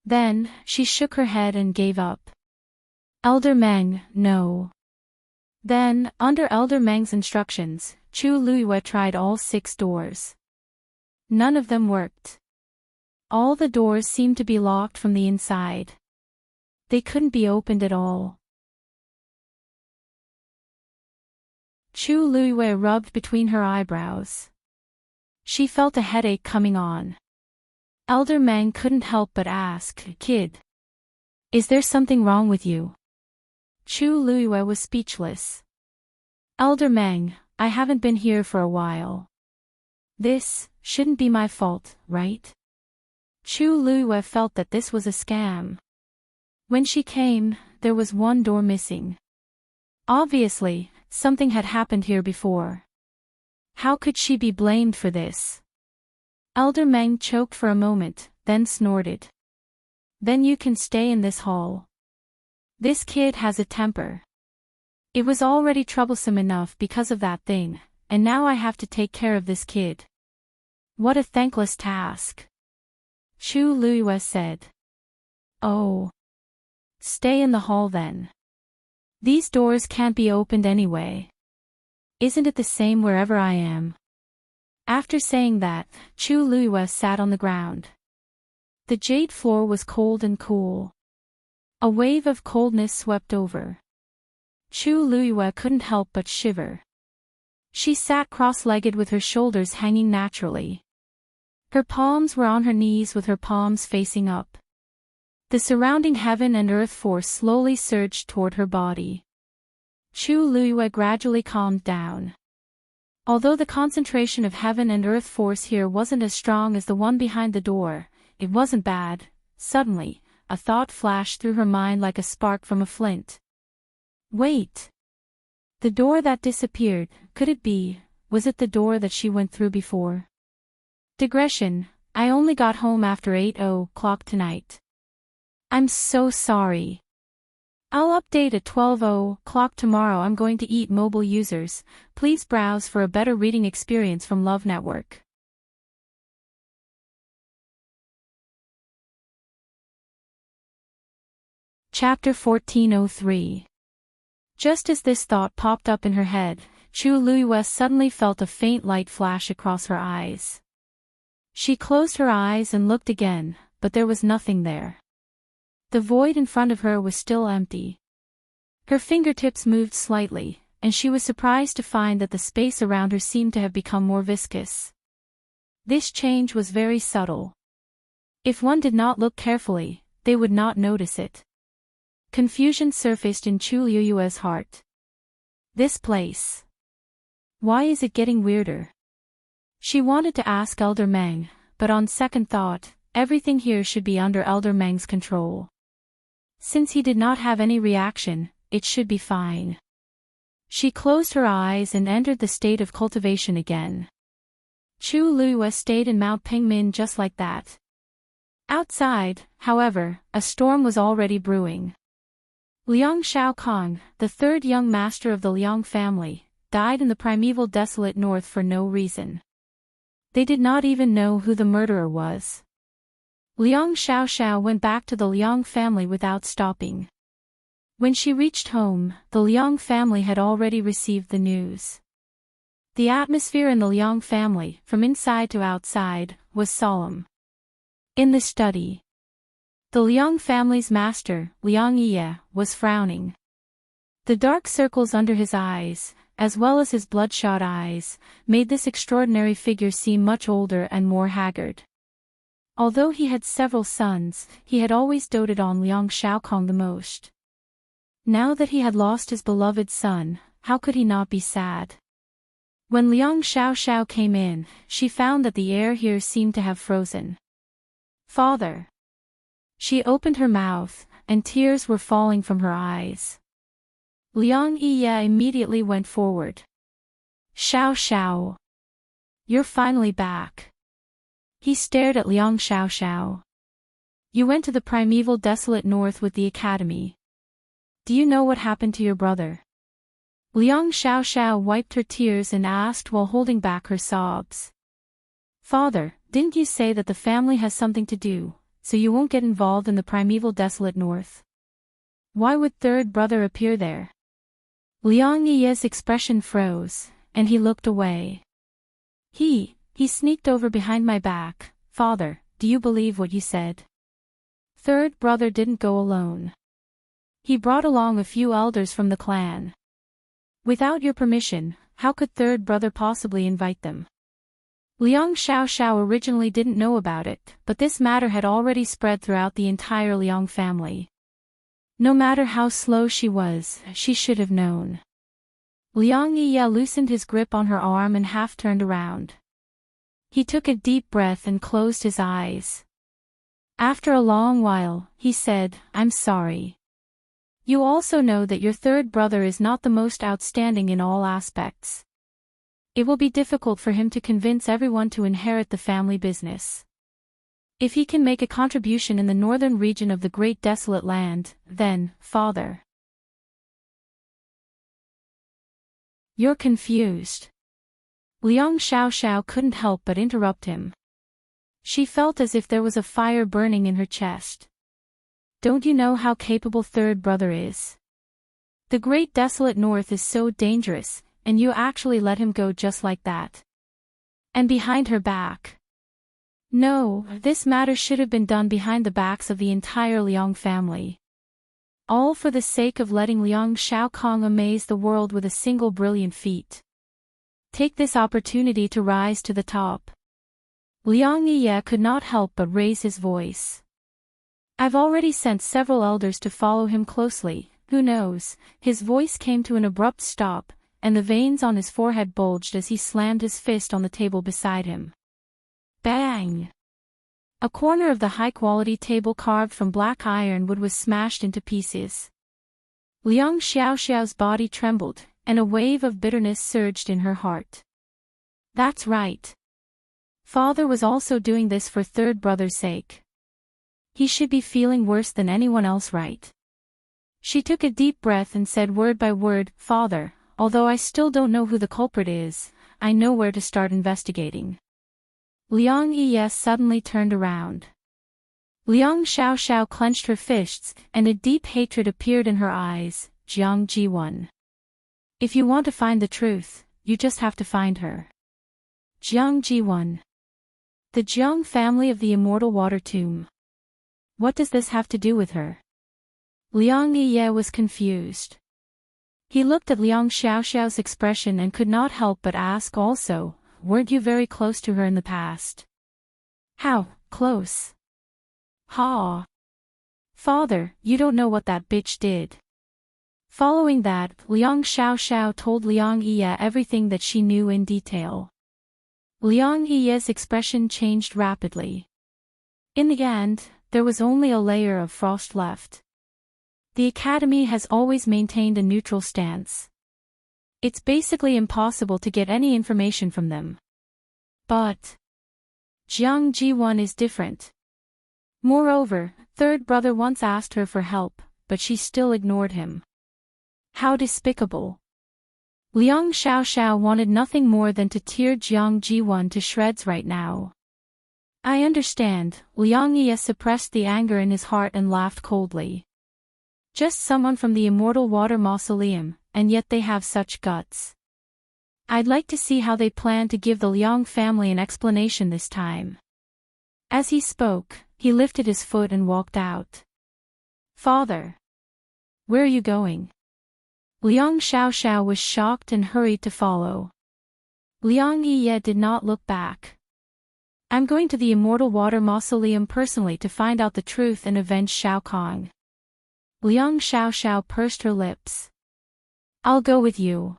Then, she shook her head and gave up. Elder Meng, no. Then, under Elder Meng's instructions, Chu Liyue tried all 6 doors. None of them worked. All the doors seemed to be locked from the inside. They couldn't be opened at all. Chu Liyue rubbed between her eyebrows. She felt a headache coming on. Elder Meng couldn't help but ask, Kid, is there something wrong with you? Chu Liyue was speechless. Elder Meng, I haven't been here for a while. This shouldn't be my fault, right? Chu Liyue felt that this was a scam. When she came, there was one door missing. Obviously, something had happened here before. How could she be blamed for this? Elder Meng choked for a moment, then snorted. Then you can stay in this hall. This kid has a temper. It was already troublesome enough because of that thing, and now I have to take care of this kid. What a thankless task. Chu Liyue said. Oh. Stay in the hall then. These doors can't be opened anyway. Isn't it the same wherever I am? After saying that, Chu Luiyue sat on the ground. The jade floor was cold and cool. A wave of coldness swept over. Chu Luiyue couldn't help but shiver. She sat cross-legged with her shoulders hanging naturally. Her palms were on her knees with her palms facing up. The surrounding heaven and earth force slowly surged toward her body. Chu Luiyue gradually calmed down. Although the concentration of heaven and earth force here wasn't as strong as the one behind the door, it wasn't bad. Suddenly, a thought flashed through her mind like a spark from a flint. Wait! The door that disappeared, could it be, was it the door that she went through before? Digression, I only got home after 8:00 tonight. I'm so sorry. I'll update at 12:00 tomorrow. I'm going to eat. Mobile users, please browse for a better reading experience from Love Network. Chapter 1403. Just as this thought popped up in her head, Chu Luiyue suddenly felt a faint light flash across her eyes. She closed her eyes and looked again, but there was nothing there. The void in front of her was still empty. Her fingertips moved slightly, and she was surprised to find that the space around her seemed to have become more viscous. This change was very subtle. If one did not look carefully, they would not notice it. Confusion surfaced in Chu Luiyue's heart. This place. Why is it getting weirder? She wanted to ask Elder Meng, but on second thought, everything here should be under Elder Meng's control. Since he did not have any reaction, it should be fine. She closed her eyes and entered the state of cultivation again. Chu Luiyue stayed in Mount Pingmin just like that. Outside, however, a storm was already brewing. Liang Shaokong, the third young master of the Liang family, died in the primeval desolate north for no reason. They did not even know who the murderer was. Liang Xiaoxiao went back to the Liang family without stopping. When she reached home, the Liang family had already received the news. The atmosphere in the Liang family, from inside to outside, was solemn. In the study, the Liang family's master, Liang Ye, was frowning. The dark circles under his eyes, as well as his bloodshot eyes, made this extraordinary figure seem much older and more haggard. Although he had several sons, he had always doted on Liang Shaokong the most. Now that he had lost his beloved son, how could he not be sad? When Liang Xiaoxiao came in, she found that the air here seemed to have frozen. Father! She opened her mouth, and tears were falling from her eyes. Liang Ye immediately went forward. Xiaoxiao! You're finally back. He stared at Liang Xiaoxiao. You went to the primeval desolate north with the academy. Do you know what happened to your brother? Liang Xiaoxiao wiped her tears and asked while holding back her sobs. Father, didn't you say that the family has something to do, so you won't get involved in the primeval desolate north? Why would third brother appear there? Liang Ye's expression froze, and he looked away. He sneaked over behind my back. Father, do you believe what you said? Third brother didn't go alone. He brought along a few elders from the clan. Without your permission, how could third brother possibly invite them? Liang Xiaoxiao originally didn't know about it, but this matter had already spread throughout the entire Liang family. No matter how slow she was, she should have known. Liang Ye loosened his grip on her arm and half turned around. He took a deep breath and closed his eyes. After a long while, he said, I'm sorry. You also know that your third brother is not the most outstanding in all aspects. It will be difficult for him to convince everyone to inherit the family business. If he can make a contribution in the northern region of the Great Desolate Land, then, Father. You're confused. Liang Xiaoxiao couldn't help but interrupt him. She felt as if there was a fire burning in her chest. Don't you know how capable third brother is? The great desolate north is so dangerous, and you actually let him go just like that. And behind her back. No, this matter should have been done behind the backs of the entire Liang family. All for the sake of letting Liang Shaokong amaze the world with a single brilliant feat. Take this opportunity to rise to the top. Liang Ye could not help but raise his voice. I've already sent several elders to follow him closely, who knows? His voice came to an abrupt stop, and the veins on his forehead bulged as he slammed his fist on the table beside him. Bang! A corner of the high-quality table carved from black ironwood was smashed into pieces. Liang Xiaoxiao's body trembled, and a wave of bitterness surged in her heart. That's right. Father was also doing this for third brother's sake. He should be feeling worse than anyone else, right? She took a deep breath and said word by word, Father, although I still don't know who the culprit is, I know where to start investigating. Liang Ye suddenly turned around. Liang Xiaoxiao clenched her fists, and a deep hatred appeared in her eyes. Jiang Ji1. If you want to find the truth, you just have to find her. Jiang Ji1. The Jiang family of the immortal water tomb. What does this have to do with her? Liang Ye was confused. He looked at Liang Xiaoxiao's expression and could not help but ask also, weren't you very close to her in the past? How close? Ha! Father, you don't know what that bitch did. Following that, Liang Xiaoxiao told Liang Ye everything that she knew in detail. Liang Ye's expression changed rapidly. In the end, there was only a layer of frost left. The Academy has always maintained a neutral stance. It's basically impossible to get any information from them. But Jiang Ji1 is different. Moreover, third brother once asked her for help, but she still ignored him. How despicable. Liang Xiaoxiao wanted nothing more than to tear Jiang Ji1 to shreds right now. I understand, Liang Ye suppressed the anger in his heart and laughed coldly. Just someone from the Immortal Water Mausoleum, and yet they have such guts. I'd like to see how they plan to give the Liang family an explanation this time. As he spoke, he lifted his foot and walked out. Father! Where are you going? Liang Xiaoxiao was shocked and hurried to follow. Liang Ye did not look back. I'm going to the Immortal Water Mausoleum personally to find out the truth and avenge Shaokong. Liang Xiaoxiao pursed her lips. I'll go with you.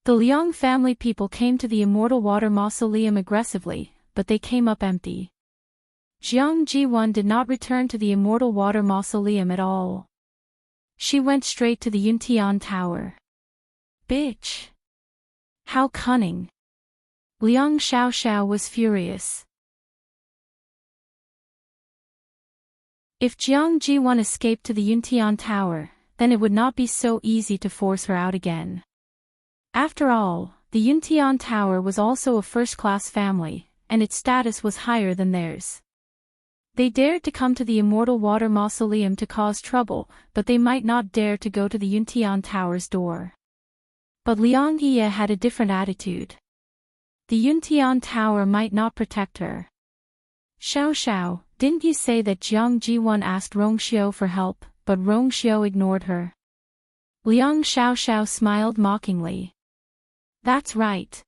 The Liang family people came to the Immortal Water Mausoleum aggressively, but they came up empty. Jiang Ji1 did not return to the Immortal Water Mausoleum at all. She went straight to the Yuntian Tower. Bitch! How cunning! Liang Xiaoxiao was furious. If Jiang Ji1 escaped to the Yuntian Tower, then it would not be so easy to force her out again. After all, the Yuntian Tower was also a first-class family, and its status was higher than theirs. They dared to come to the Immortal Water Mausoleum to cause trouble, but they might not dare to go to the Yuntian Tower's door. But Liang Ye had a different attitude. The Yuntian Tower might not protect her. Xiao, didn't you say that Jiang Ji1 asked Rongxiu for help, but Rongxiu ignored her? Liang Xiaoxiao smiled mockingly. That's right.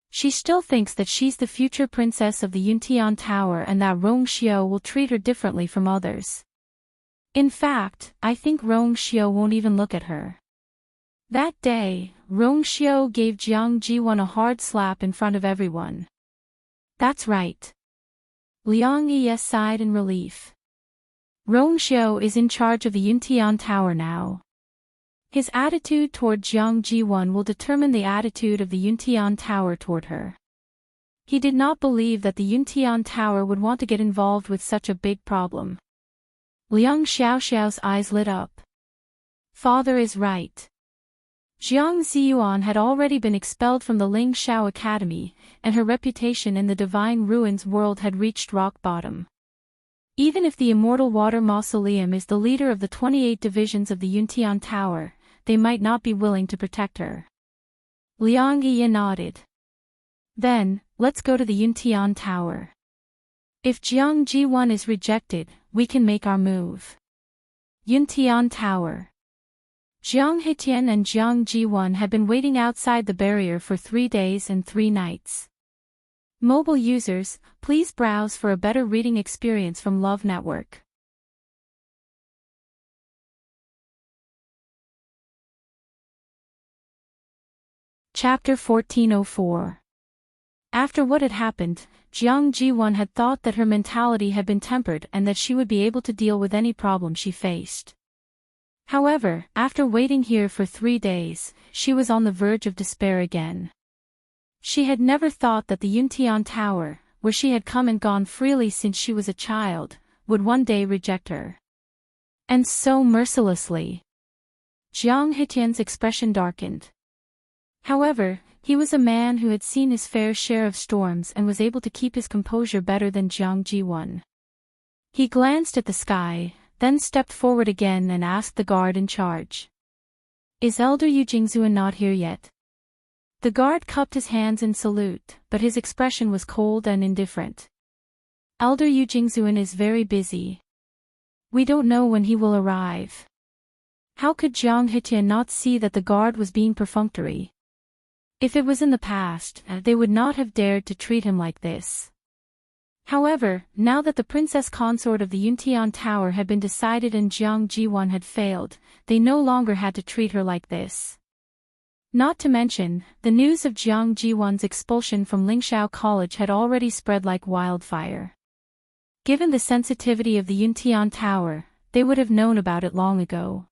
She still thinks that she's the future princess of the Yuntian Tower and that Rongxiu will treat her differently from others. In fact, I think Rongxiu won't even look at her. That day, Rongxiu gave Jiang Ji1 a hard slap in front of everyone. That's right. Liang Ye sighed in relief. Rongxiu is in charge of the Yuntian Tower now. His attitude toward Jiang Ji1 will determine the attitude of the Yuntian Tower toward her. He did not believe that the Yuntian Tower would want to get involved with such a big problem. Liang Xiaoxiao's eyes lit up. Father is right. Jiang Ziyuan had already been expelled from the Ling Shao Academy, and her reputation in the Divine Ruins world had reached rock bottom. Even if the Immortal Water Mausoleum is the leader of the 28 divisions of the Yuntian Tower, they might not be willing to protect her. Liang Yi nodded. Then, let's go to the Yuntian Tower. If Jiang Ji1 is rejected, we can make our move. Yuntian Tower. Jiang Hetian and Jiang Ji1 had been waiting outside the barrier for 3 days and 3 nights. Mobile users, please browse for a better reading experience from Love Network. Chapter 1404. After what had happened, Jiang Ji1 had thought that her mentality had been tempered and that she would be able to deal with any problem she faced. However, after waiting here for 3 days, she was on the verge of despair again. She had never thought that the Yuntian Tower, where she had come and gone freely since she was a child, would one day reject her. And so mercilessly. Jiang Hetian's expression darkened. However, he was a man who had seen his fair share of storms and was able to keep his composure better than Jiang Ji1. He glanced at the sky, then stepped forward again and asked the guard in charge. Is Elder Yu Jingzuan not here yet? The guard cupped his hands in salute, but his expression was cold and indifferent. Elder Yu Jingzuan is very busy. We don't know when he will arrive. How could Jiang Hetian not see that the guard was being perfunctory? If it was in the past, they would not have dared to treat him like this. However, now that the princess consort of the Yuntian Tower had been decided and Jiang Ji1 had failed, they no longer had to treat her like this. Not to mention, the news of Jiang Ji1's expulsion from Lingxiao College had already spread like wildfire. Given the sensitivity of the Yuntian Tower, they would have known about it long ago.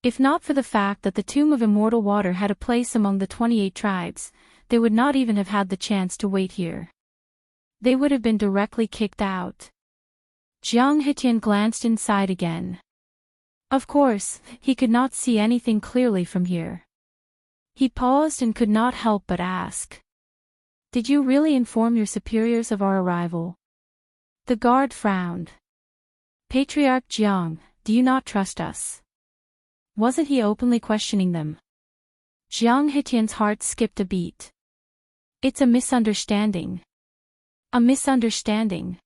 If not for the fact that the Tomb of Immortal Water had a place among the 28 tribes, they would not even have had the chance to wait here. They would have been directly kicked out. Jiang Hetian glanced inside again. Of course, he could not see anything clearly from here. He paused and could not help but ask. Did you really inform your superiors of our arrival? The guard frowned. Patriarch Jiang, do you not trust us? Wasn't he openly questioning them? Jiang Hetian's heart skipped a beat. It's a misunderstanding. A misunderstanding.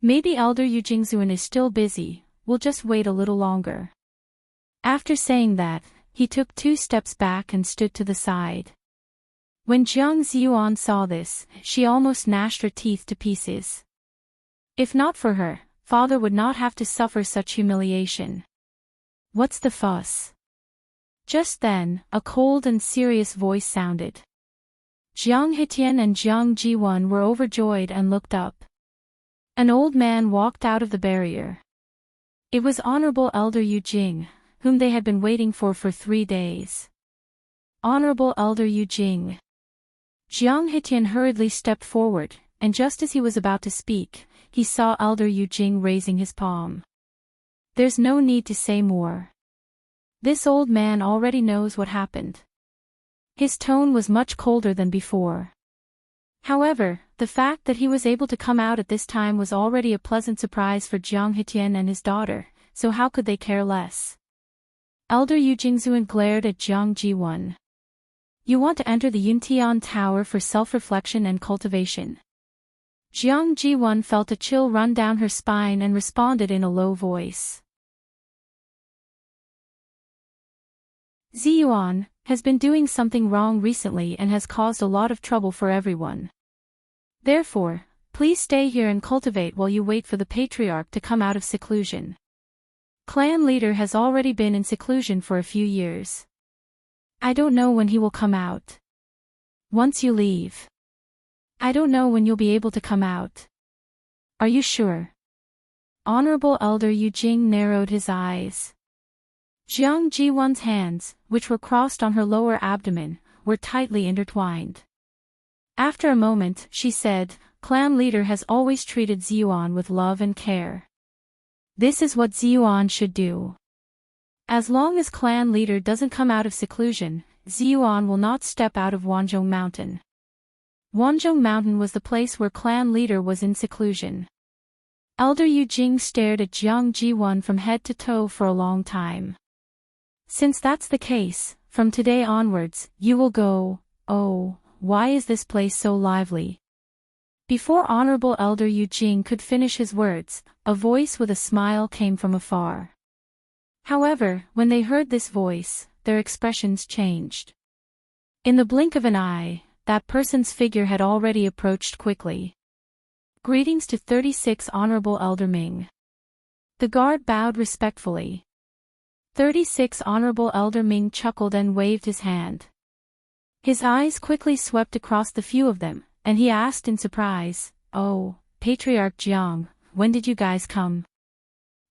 Maybe Elder Yu Jingzuan is still busy, we'll just wait a little longer. After saying that, he took 2 steps back and stood to the side. When Jiang Ziyuan saw this, she almost gnashed her teeth to pieces. If not for her, father would not have to suffer such humiliation. What's the fuss? Just then, a cold and serious voice sounded. Jiang Hetian and Jiang Ji1 were overjoyed and looked up. An old man walked out of the barrier. It was Honorable Elder Yu Jing, whom they had been waiting for 3 days. Honorable Elder Yu Jing. Jiang Hetian hurriedly stepped forward, and just as he was about to speak, he saw Elder Yu Jing raising his palm. There's no need to say more. This old man already knows what happened. His tone was much colder than before. However, the fact that he was able to come out at this time was already a pleasant surprise for Jiang Hetian and his daughter, so how could they care less? Elder Yu Jingzuan glared at Jiang Ji1. You want to enter the Yuntian Tower for self-reflection and cultivation. Jiang Ji1 felt a chill run down her spine and responded in a low voice. Ziyuan has been doing something wrong recently and has caused a lot of trouble for everyone. Therefore, please stay here and cultivate while you wait for the patriarch to come out of seclusion. Clan leader has already been in seclusion for a few years. I don't know when he will come out. Once you leave. I don't know when you'll be able to come out. Are you sure? Honorable Elder Yu Jing narrowed his eyes. Jiang Ji1's hands, which were crossed on her lower abdomen, were tightly intertwined. After a moment, she said, Clan leader has always treated Ziyuan with love and care. This is what Ziyuan should do. As long as clan leader doesn't come out of seclusion, Ziyuan will not step out of Wanzhong Mountain. Wanzhong Mountain was the place where clan leader was in seclusion. Elder Yu Jing stared at Jiang Ji-won from head to toe for a long time. Since that's the case, from today onwards, you will go. Oh, why is this place so lively? Before Honorable Elder Yu Jing could finish his words, a voice with a smile came from afar. However, when they heard this voice, their expressions changed. In the blink of an eye, that person's figure had already approached quickly. Greetings to 36 Honorable Elder Ming. The guard bowed respectfully. 36 Honorable Elder Ming chuckled and waved his hand. His eyes quickly swept across the few of them, and he asked in surprise, "Oh, Patriarch Jiang, when did you guys come?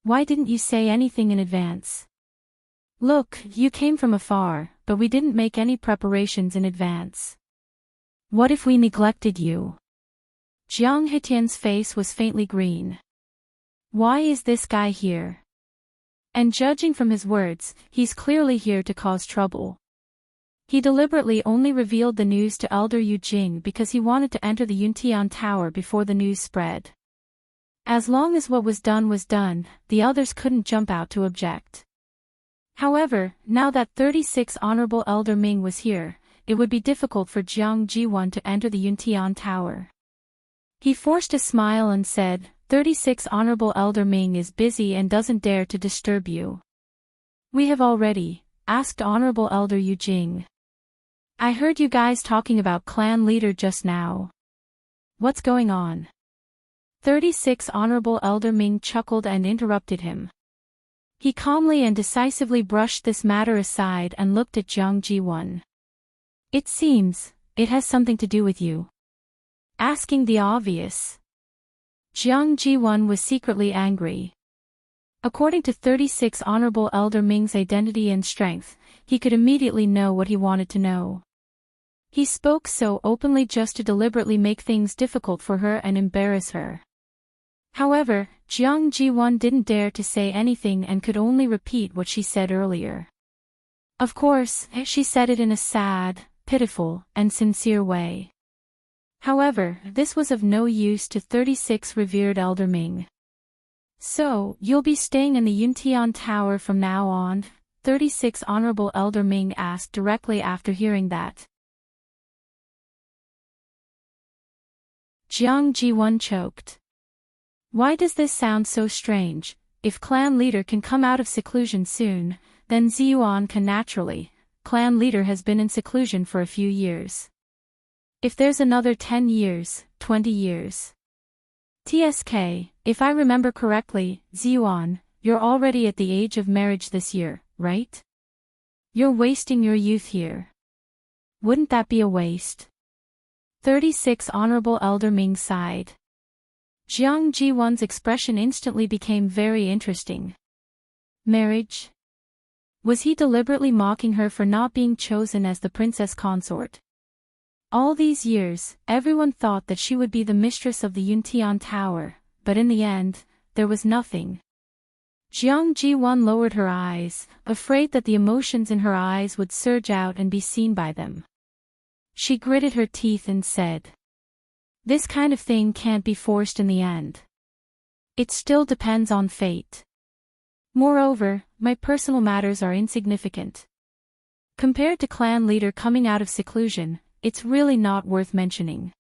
Why didn't you say anything in advance? Look, you came from afar, but we didn't make any preparations in advance. What if we neglected you?" Jiang Hitian's face was faintly green. Why is this guy here? And judging from his words, he's clearly here to cause trouble. He deliberately only revealed the news to Elder Yu Jing because he wanted to enter the Yuntian Tower before the news spread. As long as what was done, the others couldn't jump out to object. However, now that 36 Honorable Elder Ming was here, it would be difficult for Jiang Ji-won to enter the Yuntian Tower. He forced a smile and said, 36 Honorable Elder Ming is busy and doesn't dare to disturb you. We have already asked Honorable Elder Yu Jing. I heard you guys talking about clan leader just now. What's going on? 36 Honorable Elder Ming chuckled and interrupted him. He calmly and decisively brushed this matter aside and looked at Jiang Ji-won. It seems, it has something to do with you. Asking the obvious. Jiang Ji-won was secretly angry. According to 36 Honorable Elder Ming's identity and strength, he could immediately know what he wanted to know. He spoke so openly just to deliberately make things difficult for her and embarrass her. However, Jiang Ji-won didn't dare to say anything and could only repeat what she said earlier. Of course, she said it in a sad, pitiful, and sincere way. However, this was of no use to 36 revered Elder Ming. So, you'll be staying in the Yuntian Tower from now on? 36 Honorable Elder Ming asked directly after hearing that. Jiang Ji-won choked. Why does this sound so strange? If clan leader can come out of seclusion soon, then Ziyuan can naturally. Clan leader has been in seclusion for a few years. If there's another 10 years, 20 years. TSK, if I remember correctly, Ziyuan, you're already at the age of marriage this year, right? You're wasting your youth here. Wouldn't that be a waste? 36 Honorable Elder Ming sighed. Jiang Ji-won's expression instantly became very interesting. Marriage? Was he deliberately mocking her for not being chosen as the princess consort? All these years, everyone thought that she would be the mistress of the Yuntian Tower, but in the end, there was nothing. Jiang Ji-won lowered her eyes, afraid that the emotions in her eyes would surge out and be seen by them. She gritted her teeth and said, "This kind of thing can't be forced in the end. It still depends on fate. Moreover, my personal matters are insignificant. Compared to clan leader coming out of seclusion, it's really not worth mentioning.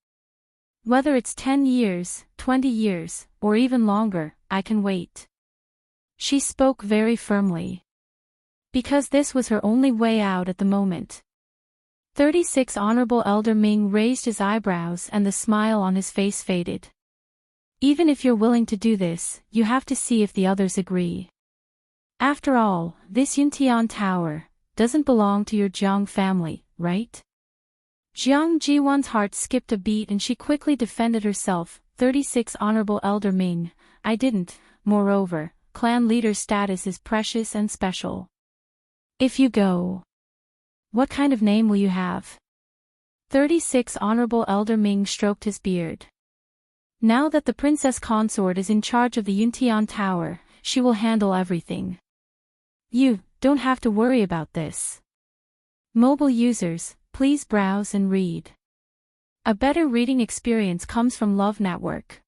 Whether it's 10 years, 20 years, or even longer, I can wait." She spoke very firmly. Because this was her only way out at the moment. 36 Honorable Elder Ming raised his eyebrows and the smile on his face faded. Even if you're willing to do this, you have to see if the others agree. After all, this Yuntian Tower doesn't belong to your Jiang family, right? Jiang Ji-won's heart skipped a beat and she quickly defended herself. 36 Honorable Elder Ming, I didn't. Moreover, clan leader's status is precious and special. If you go, what kind of name will you have? 36 Honorable Elder Ming stroked his beard. Now that the princess consort is in charge of the Yuntian Tower, she will handle everything. You don't have to worry about this. Mobile users, please browse and read. A better reading experience comes from Love Network.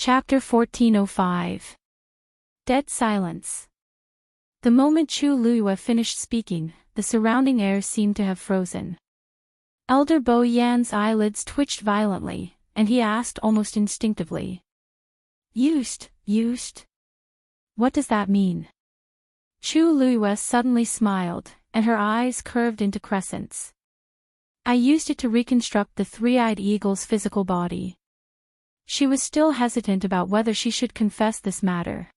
Chapter 1405. Dead silence. The moment Chu Luiyue finished speaking, the surrounding air seemed to have frozen. Elder Bo Yan's eyelids twitched violently, and he asked almost instinctively. Used? What does that mean? Chu Luiyue suddenly smiled, and her eyes curved into crescents. I used it to reconstruct the three-eyed eagle's physical body. She was still hesitant about whether she should confess this matter.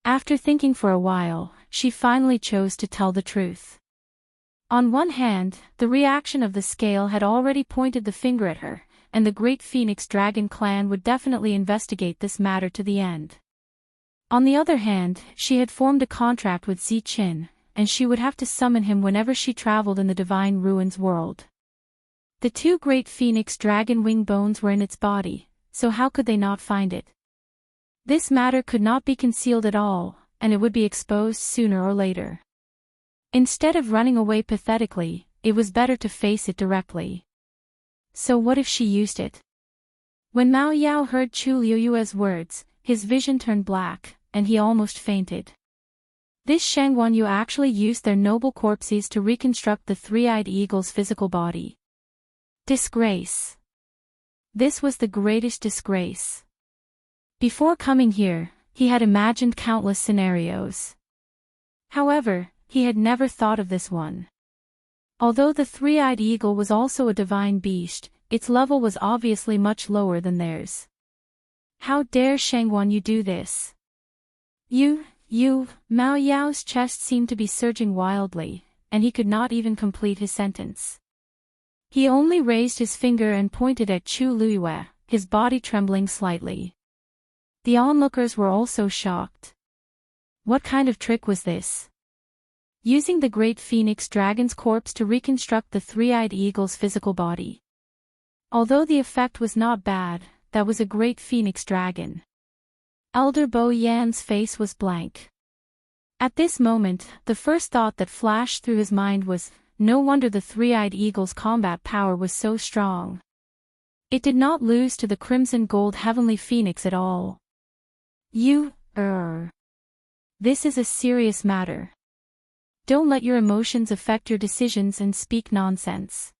After thinking for a while, she finally chose to tell the truth. On one hand, the reaction of the scale had already pointed the finger at her, and the Great Phoenix Dragon clan would definitely investigate this matter to the end. On the other hand, she had formed a contract with Zi Qin, and she would have to summon him whenever she traveled in the Divine Ruins world. The two Great Phoenix Dragon wing bones were in its body, so how could they not find it? This matter could not be concealed at all, and it would be exposed sooner or later. Instead of running away pathetically, it was better to face it directly. So what if she used it? When Mao Yao heard Chu Luiyue's words, his vision turned black, and he almost fainted. This Shang Guanyu actually used their noble corpses to reconstruct the three-eyed eagle's physical body. Disgrace. This was the greatest disgrace. Before coming here, he had imagined countless scenarios. However, he had never thought of this one. Although the three-eyed eagle was also a divine beast, its level was obviously much lower than theirs. How dare Shang Guanyu do this? Mao Yao's chest seemed to be surging wildly, and he could not even complete his sentence. He only raised his finger and pointed at Chu Luiyue, his body trembling slightly. The onlookers were also shocked. What kind of trick was this? Using the Great Phoenix Dragon's corpse to reconstruct the three-eyed eagle's physical body. Although the effect was not bad, that was a Great Phoenix Dragon. Elder Bo Yan's face was blank. At this moment, the first thought that flashed through his mind was, no wonder the three-eyed eagle's combat power was so strong. It did not lose to the crimson gold heavenly phoenix at all. This is a serious matter. Don't let your emotions affect your decisions and speak nonsense.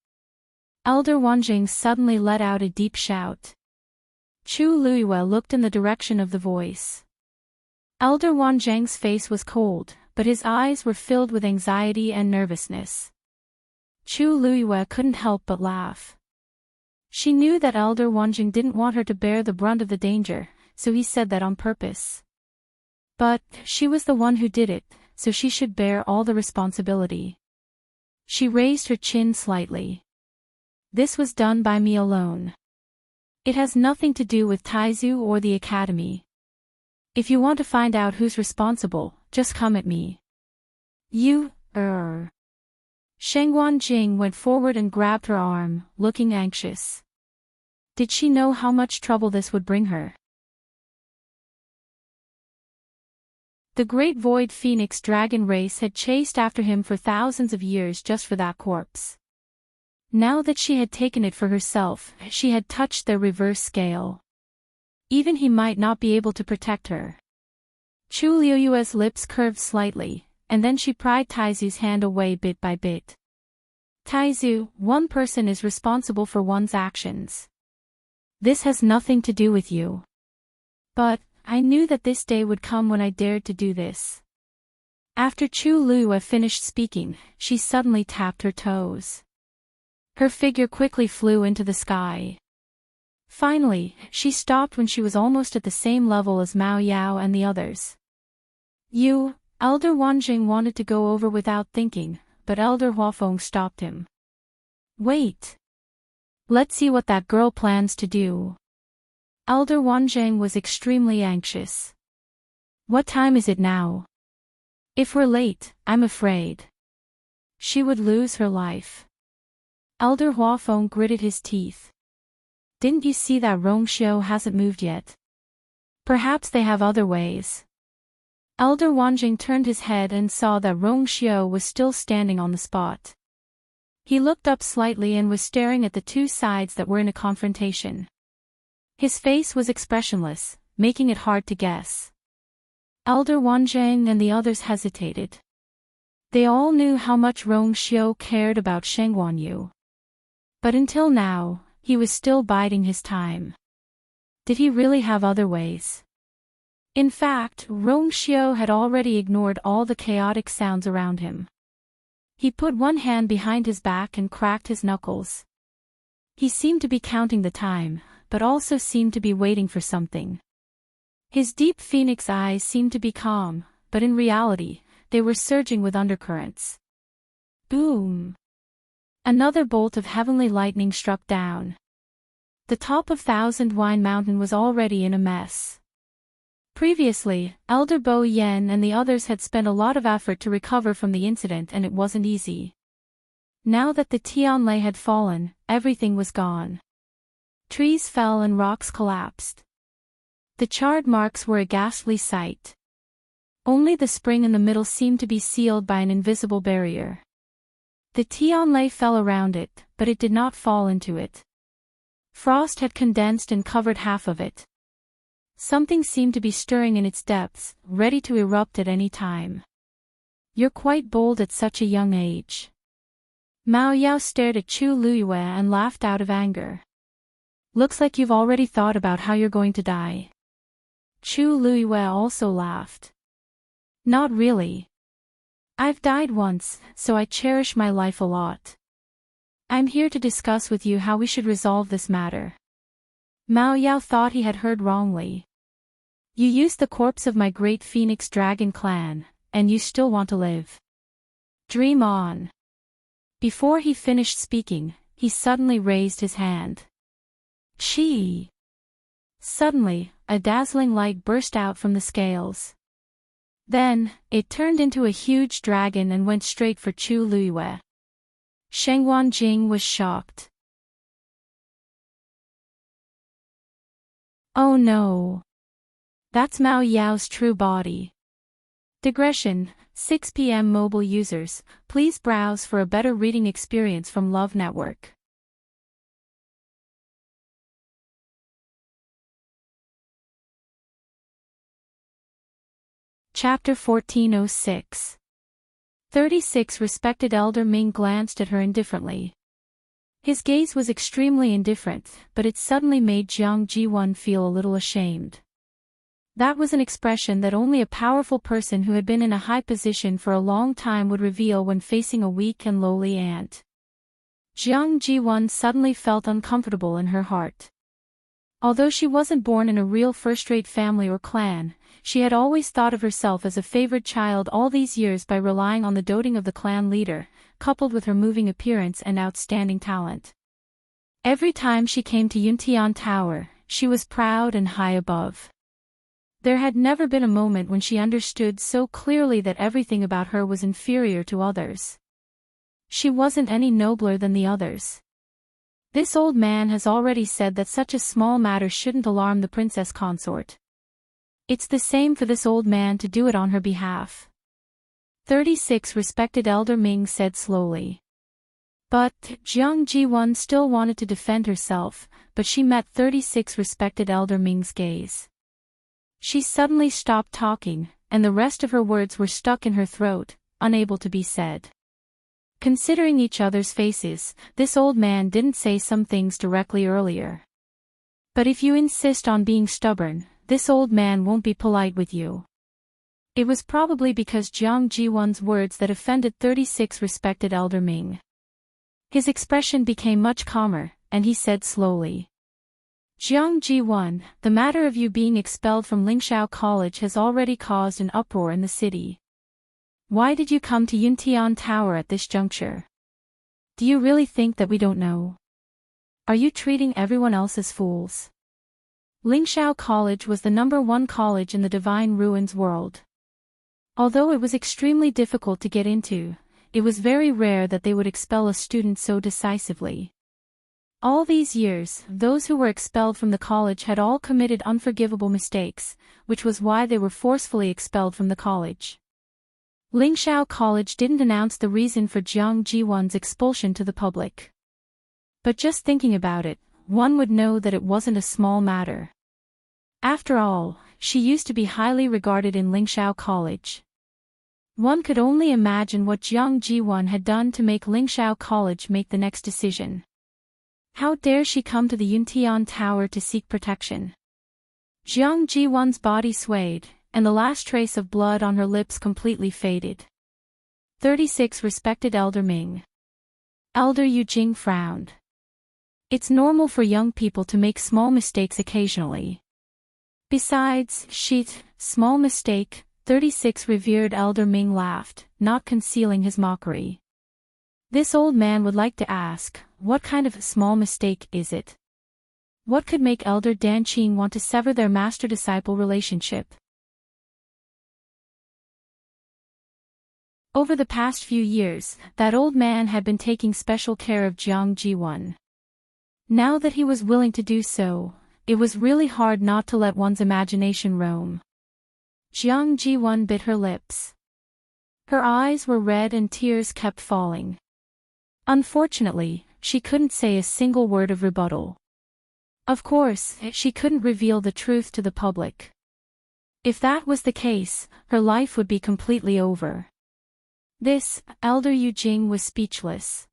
Elder Wanjing suddenly let out a deep shout. Chu Luiyue looked in the direction of the voice. Elder Wanjing's face was cold, but his eyes were filled with anxiety and nervousness. Chu Luiyue couldn't help but laugh. She knew that Elder Wanjing didn't want her to bear the brunt of the danger, so he said that on purpose. But she was the one who did it, so she should bear all the responsibility. She raised her chin slightly. This was done by me alone. It has nothing to do with Taizu or the academy. If you want to find out who's responsible, just come at me. Sheng Guanjing went forward and grabbed her arm, looking anxious. Did she know how much trouble this would bring her? The Great Void Phoenix Dragon race had chased after him for thousands of years just for that corpse. Now that she had taken it for herself, she had touched their reverse scale. Even he might not be able to protect her. Chu Luiyue's lips curved slightly, and then she pried Taizu's hand away bit by bit. Taizu, one person is responsible for one's actions. This has nothing to do with you. But I knew that this day would come when I dared to do this. After Chu Luiyue finished speaking, she suddenly tapped her toes. Her figure quickly flew into the sky. Finally, she stopped when she was almost at the same level as Mao Yao and the others. Elder Wanjing wanted to go over without thinking, but Elder Huafeng stopped him. Wait. Let's see what that girl plans to do. Elder Wanjing was extremely anxious. What time is it now? If we're late, I'm afraid she would lose her life. Elder Huafeng gritted his teeth. Didn't you see that Rongxiu hasn't moved yet? Perhaps they have other ways. Elder Wanjing turned his head and saw that Rongxiu was still standing on the spot. He looked up slightly and was staring at the two sides that were in a confrontation. His face was expressionless, making it hard to guess. Elder Wanzheng and the others hesitated. They all knew how much Rong Xiu cared about Sheng Wanyu. But until now, he was still biding his time. Did he really have other ways? In fact, Rong Xiu had already ignored all the chaotic sounds around him. He put one hand behind his back and cracked his knuckles. He seemed to be counting the time, but also seemed to be waiting for something. His deep phoenix eyes seemed to be calm, but in reality, they were surging with undercurrents. Boom! Another bolt of heavenly lightning struck down. The top of Thousand Wine Mountain was already in a mess. Previously, Elder Bo Yen and the others had spent a lot of effort to recover from the incident, and it wasn't easy. Now that the Tianlei had fallen, everything was gone. Trees fell and rocks collapsed. The charred marks were a ghastly sight. Only the spring in the middle seemed to be sealed by an invisible barrier. The Tianlei fell around it, but it did not fall into it. Frost had condensed and covered half of it. Something seemed to be stirring in its depths, ready to erupt at any time. "You're quite bold at such a young age." Mao Yao stared at Chu Luiyue and laughed out of anger. "Looks like you've already thought about how you're going to die." Chu Luiyue also laughed. "Not really. I've died once, so I cherish my life a lot. I'm here to discuss with you how we should resolve this matter." Mao Yao thought he had heard wrongly. "You used the corpse of my great Phoenix Dragon clan, and you still want to live. Dream on." Before he finished speaking, he suddenly raised his hand. Chi! Suddenly, a dazzling light burst out from the scales. Then, it turned into a huge dragon and went straight for Chu Luiyue. Sheng Wanjing was shocked. "Oh no! That's Mao Yao's true body." Digression: 6 p.m. Mobile users, please browse for a better reading experience from Love Network. Chapter 1406. 36 Respected Elder Ming glanced at her indifferently. His gaze was extremely indifferent, but it suddenly made Jiang Jiwon feel a little ashamed. That was an expression that only a powerful person who had been in a high position for a long time would reveal when facing a weak and lowly ant. Jiang Jiwon suddenly felt uncomfortable in her heart. Although she wasn't born in a real first-rate family or clan, she had always thought of herself as a favored child all these years by relying on the doting of the clan leader, coupled with her moving appearance and outstanding talent. Every time she came to Yuntian Tower, she was proud and high above. There had never been a moment when she understood so clearly that everything about her was inferior to others. She wasn't any nobler than the others. This old man has already said that such a small matter shouldn't alarm the princess consort. It's the same for this old man to do it on her behalf. 36 Respected Elder Ming said slowly. But Jiang Jiwon still wanted to defend herself, but she met 36 Respected Elder Ming's gaze. She suddenly stopped talking, and the rest of her words were stuck in her throat, unable to be said. Considering each other's faces, this old man didn't say some things directly earlier. But if you insist on being stubborn, this old man won't be polite with you. It was probably because Jiang Jiwon's words that offended 36 Respected Elder Ming. His expression became much calmer, and he said slowly. Jiang Jiwon, the matter of you being expelled from Lingxiao College has already caused an uproar in the city. Why did you come to Yuntian Tower at this juncture? Do you really think that we don't know? Are you treating everyone else as fools? Lingxiao College was the #1 college in the Divine Ruins world. Although it was extremely difficult to get into, it was very rare that they would expel a student so decisively. All these years, those who were expelled from the college had all committed unforgivable mistakes, which was why they were forcefully expelled from the college. Lingxiao College didn't announce the reason for Jiang Jiwon's expulsion to the public. But just thinking about it, one would know that it wasn't a small matter. After all, she used to be highly regarded in Lingxiao College. One could only imagine what Jiang Jiwon had done to make Lingxiao College make the next decision. How dare she come to the Yuntian Tower to seek protection? Jiang Jiwon's body swayed, and the last trace of blood on her lips completely faded. 36 Respected Elder Ming. Elder Yu Jing frowned. It's normal for young people to make small mistakes occasionally. Besides, small mistake, 36 Revered Elder Ming laughed, not concealing his mockery. This old man would like to ask, what kind of small mistake is it? What could make Elder Danqing want to sever their master-disciple relationship? Over the past few years, that old man had been taking special care of Jiang Jiwon. Now that he was willing to do so, it was really hard not to let one's imagination roam. Jiang Jiwon bit her lips. Her eyes were red and tears kept falling. Unfortunately, she couldn't say a single word of rebuttal. Of course, she couldn't reveal the truth to the public. If that was the case, her life would be completely over. Elder Yu Jing was speechless.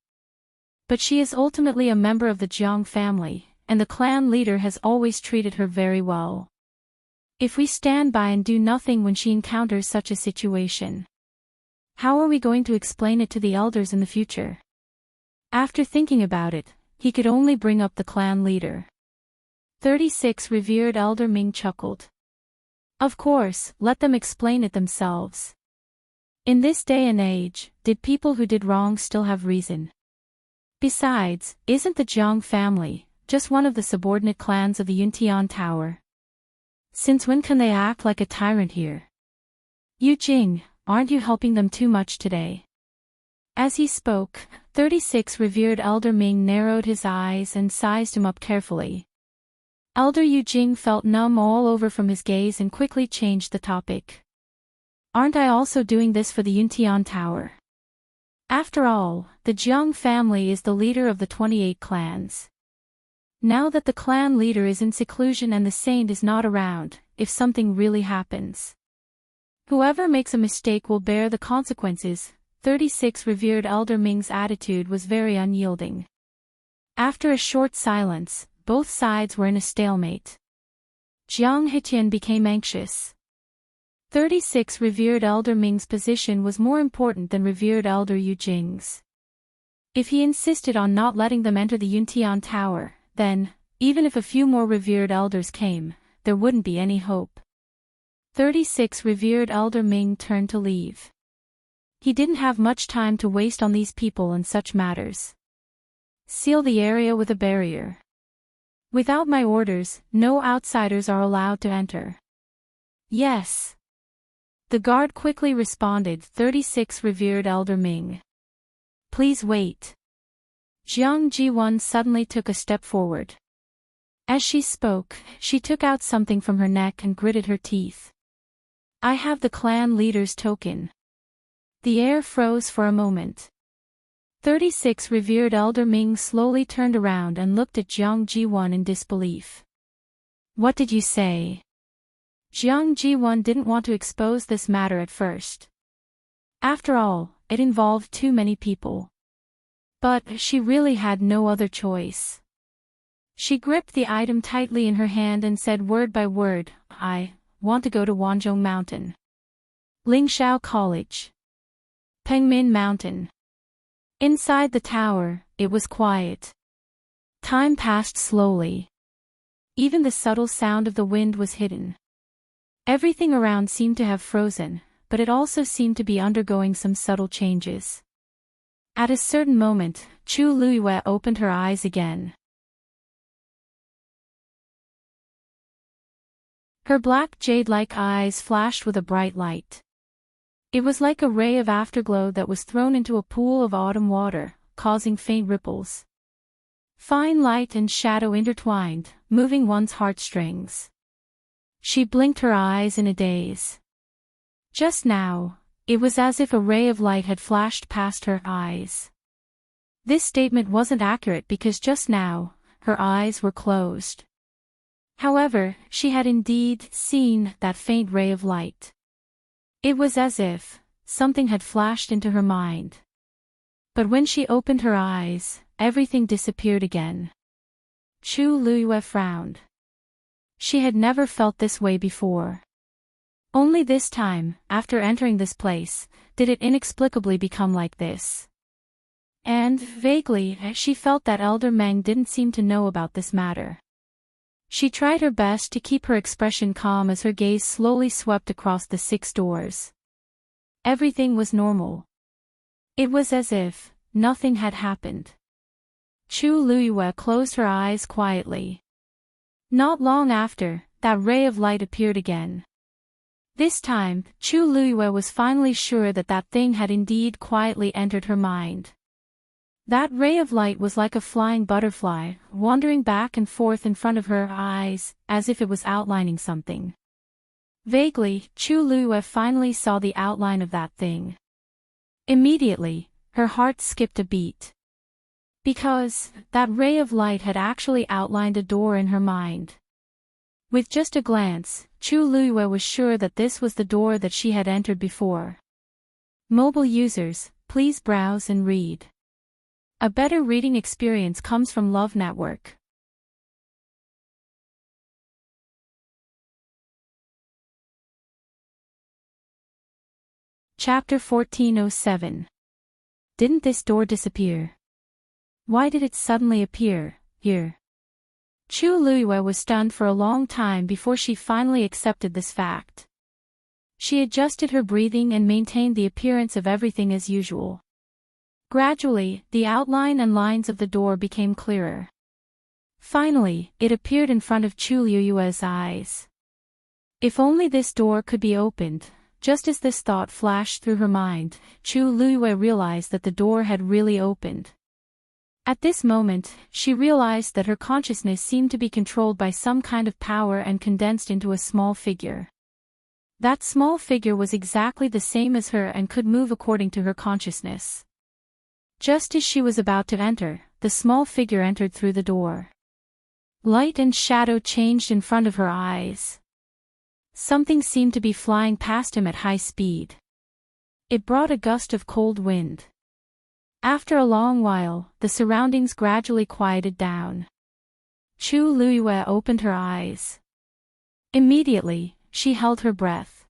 But she is ultimately a member of the Jiang family, and the clan leader has always treated her very well. If we stand by and do nothing when she encounters such a situation, how are we going to explain it to the elders in the future? After thinking about it, he could only bring up the clan leader. 36 Revered Elder Ming chuckled. Of course, let them explain it themselves. In this day and age, did people who did wrong still have reason? Besides, isn't the Jiang family just one of the subordinate clans of the Yuntian Tower? Since when can they act like a tyrant here? Yu Jing, aren't you helping them too much today? As he spoke, 36 Revered Elder Ming narrowed his eyes and sized him up carefully. Elder Yu Jing felt numb all over from his gaze and quickly changed the topic. Aren't I also doing this for the Yuntian Tower? After all, the Jiang family is the leader of the 28 clans. Now that the clan leader is in seclusion and the saint is not around, if something really happens, whoever makes a mistake will bear the consequences. 36 Revered Elder Ming's attitude was very unyielding. After a short silence, both sides were in a stalemate. Jiang Hetian became anxious. 36 Revered Elder Ming's position was more important than Revered Elder Yu Jing's. If he insisted on not letting them enter the Yuntian Tower, then, even if a few more revered elders came, there wouldn't be any hope. 36 Revered Elder Ming turned to leave. He didn't have much time to waste on these people and such matters. Seal the area with a barrier. Without my orders, no outsiders are allowed to enter. Yes. The guard quickly responded. 36 Revered Elder Ming. Please wait. Jiang Jiwon suddenly took a step forward. As she spoke, she took out something from her neck and gritted her teeth. I have the clan leader's token. The air froze for a moment. 36 Revered Elder Ming slowly turned around and looked at Jiang Jiwon in disbelief. What did you say? Jiang Jiwon didn't want to expose this matter at first. After all, it involved too many people. But she really had no other choice. She gripped the item tightly in her hand and said word by word, I want to go to Wanzhong Mountain. Lingxiao College. Pengmin Mountain. Inside the tower, it was quiet. Time passed slowly. Even the subtle sound of the wind was hidden. Everything around seemed to have frozen, but it also seemed to be undergoing some subtle changes. At a certain moment, Chu Luiyue opened her eyes again. Her black jade-like eyes flashed with a bright light. It was like a ray of afterglow that was thrown into a pool of autumn water, causing faint ripples. Fine light and shadow intertwined, moving one's heartstrings. She blinked her eyes in a daze. Just now, it was as if a ray of light had flashed past her eyes. This statement wasn't accurate because just now, her eyes were closed. However, she had indeed seen that faint ray of light. It was as if something had flashed into her mind. But when she opened her eyes, everything disappeared again. Chu Luiyue frowned. She had never felt this way before. Only this time, after entering this place, did it inexplicably become like this. And, vaguely, she felt that Elder Meng didn't seem to know about this matter. She tried her best to keep her expression calm as her gaze slowly swept across the 6 doors. Everything was normal. It was as if nothing had happened. Chu Luiyue closed her eyes quietly. Not long after, that ray of light appeared again. This time, Chu Luiyue was finally sure that that thing had indeed quietly entered her mind. That ray of light was like a flying butterfly, wandering back and forth in front of her eyes, as if it was outlining something. Vaguely, Chu Luiyue finally saw the outline of that thing. Immediately, her heart skipped a beat. Because that ray of light had actually outlined a door in her mind. With just a glance, Chu Luiyue was sure that this was the door that she had entered before. Mobile users, please browse and read. A better reading experience comes from Love Network. Chapter 1407. Didn't this door disappear? Why did it suddenly appear here? Chu Luiyue was stunned for a long time before she finally accepted this fact. She adjusted her breathing and maintained the appearance of everything as usual. Gradually, the outline and lines of the door became clearer. Finally, it appeared in front of Chu Luiyue's eyes. If only this door could be opened. Just as this thought flashed through her mind, Chu Luiyue realized that the door had really opened. At this moment, she realized that her consciousness seemed to be controlled by some kind of power and condensed into a small figure. That small figure was exactly the same as her and could move according to her consciousness. Just as she was about to enter, the small figure entered through the door. Light and shadow changed in front of her eyes. Something seemed to be flying past him at high speed. It brought a gust of cold wind. After a long while, the surroundings gradually quieted down. Chu Luiyue opened her eyes. Immediately, she held her breath.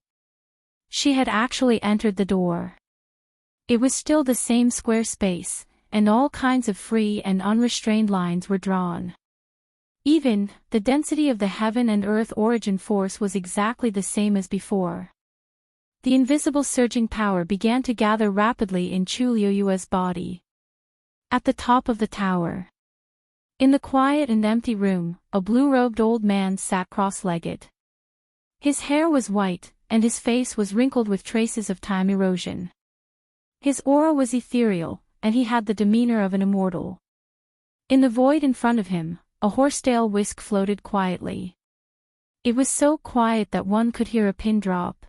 She had actually entered the door. It was still the same square space, and all kinds of free and unrestrained lines were drawn. Even, the density of the heaven and earth origin force was exactly the same as before. The invisible surging power began to gather rapidly in Chu Luiyue's body. At the top of the tower. In the quiet and empty room, a blue-robed old man sat cross-legged. His hair was white, and his face was wrinkled with traces of time erosion. His aura was ethereal, and he had the demeanor of an immortal. In the void in front of him, a horsetail whisk floated quietly. It was so quiet that one could hear a pin drop.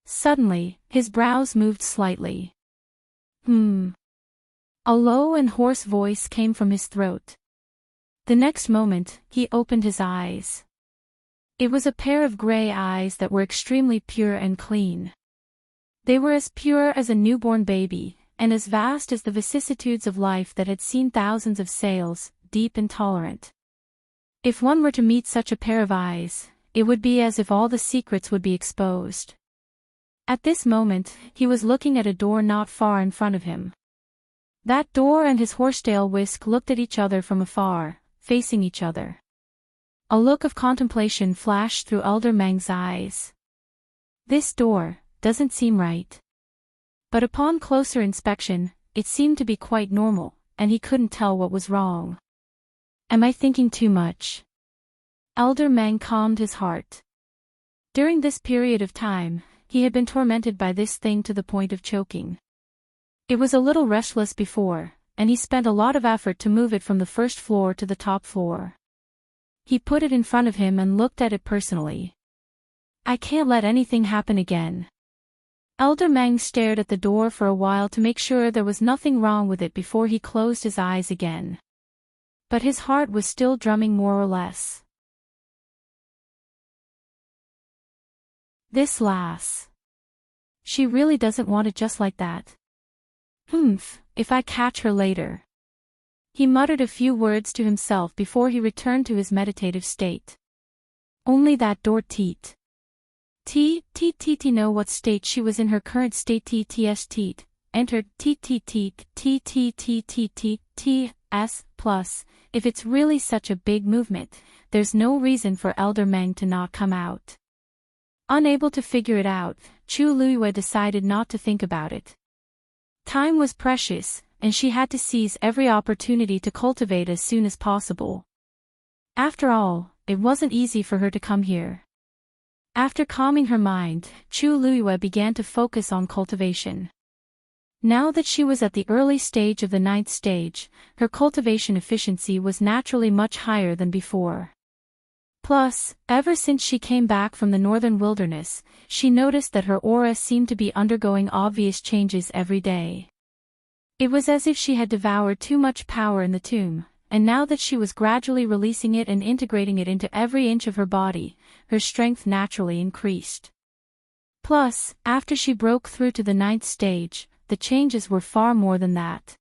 Suddenly, his brows moved slightly. A low and hoarse voice came from his throat. The next moment, he opened his eyes. It was a pair of gray eyes that were extremely pure and clean. They were as pure as a newborn baby, and as vast as the vicissitudes of life that had seen thousands of sails, deep and tolerant. If one were to meet such a pair of eyes, it would be as if all the secrets would be exposed. At this moment, he was looking at a door not far in front of him. That door and his horsetail whisk looked at each other from afar, facing each other. A look of contemplation flashed through Elder Meng's eyes. This door doesn't seem right. But upon closer inspection, it seemed to be quite normal, and he couldn't tell what was wrong. Am I thinking too much? Elder Meng calmed his heart. During this period of time, he had been tormented by this thing to the point of choking. It was a little restless before, and he spent a lot of effort to move it from the first floor to the top floor. He put it in front of him and looked at it personally. I can't let anything happen again. Elder Meng stared at the door for a while to make sure there was nothing wrong with it before he closed his eyes again. But his heart was still drumming more or less. This lass. She really doesn't want it just like that. If I catch her later. He muttered a few words to himself before he returned to his meditative state. Only that door teet. Know what state she was in her current state teet. Entered s plus. If it's really such a big movement, there's no reason for Elder Meng to not come out. Unable to figure it out, Chu Luiyue decided not to think about it. Time was precious, and she had to seize every opportunity to cultivate as soon as possible. After all, it wasn't easy for her to come here. After calming her mind, Chu Luiyue began to focus on cultivation. Now that she was at the early stage of the 9th stage, her cultivation efficiency was naturally much higher than before. Plus, ever since she came back from the northern wilderness, she noticed that her aura seemed to be undergoing obvious changes every day. It was as if she had devoured too much power in the tomb, and now that she was gradually releasing it and integrating it into every inch of her body, her strength naturally increased. Plus, after she broke through to the 9th stage, the changes were far more than that.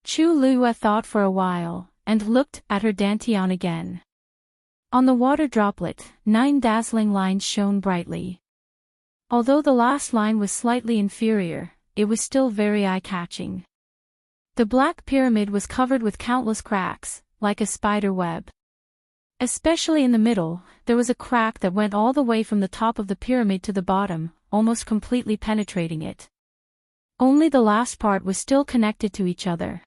Chu Luiyue thought for a while, and looked at her dantian again. On the water droplet, 9 dazzling lines shone brightly. Although the last line was slightly inferior, it was still very eye-catching. The black pyramid was covered with countless cracks, like a spider web. Especially in the middle, there was a crack that went all the way from the top of the pyramid to the bottom, almost completely penetrating it. Only the last part was still connected to each other.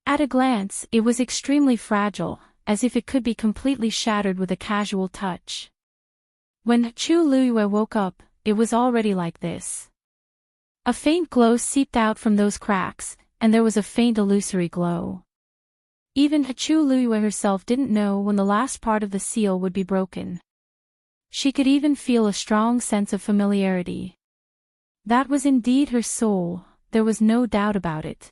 At a glance, it was extremely fragile, as if it could be completely shattered with a casual touch. When Chu Luiyue woke up, it was already like this. A faint glow seeped out from those cracks, and there was a faint illusory glow. Even Chu Luiyue herself didn't know when the last part of the seal would be broken. She could even feel a strong sense of familiarity. That was indeed her soul, there was no doubt about it.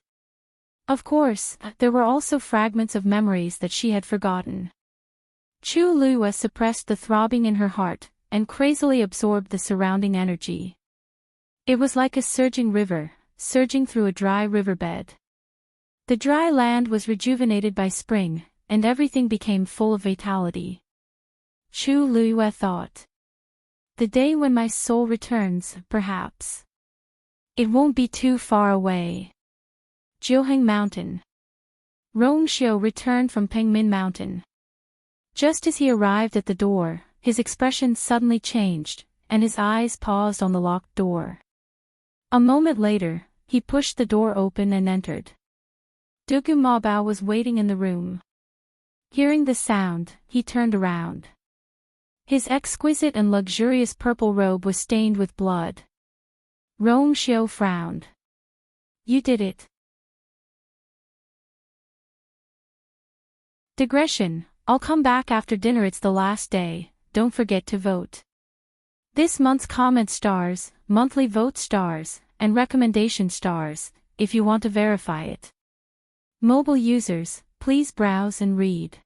Of course, there were also fragments of memories that she had forgotten. Chu Luiyue suppressed the throbbing in her heart, and crazily absorbed the surrounding energy. It was like a surging river, surging through a dry riverbed. The dry land was rejuvenated by spring, and everything became full of vitality. Chu Luiyue thought. The day when my soul returns, perhaps. It won't be too far away. Jiuheng Mountain. Rongxiu returned from Pengmin Mountain. Just as he arrived at the door, his expression suddenly changed, and his eyes paused on the locked door. A moment later, he pushed the door open and entered. Dugu Mabao was waiting in the room. Hearing the sound, he turned around. His exquisite and luxurious purple robe was stained with blood. Rongxiu frowned. You did it. Digression, I'll come back after dinner, it's the last day, don't forget to vote. This month's comment stars, monthly vote stars, and recommendation stars, if you want to verify it. Mobile users, please browse and read.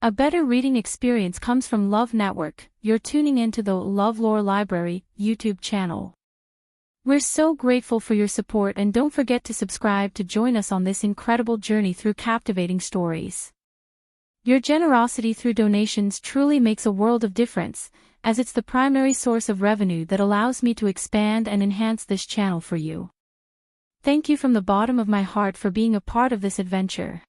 A better reading experience comes from Love Network. You're tuning into the LoveLore Library YouTube channel. We're so grateful for your support, and don't forget to subscribe to join us on this incredible journey through captivating stories. Your generosity through donations truly makes a world of difference, as it's the primary source of revenue that allows me to expand and enhance this channel for you. Thank you from the bottom of my heart for being a part of this adventure.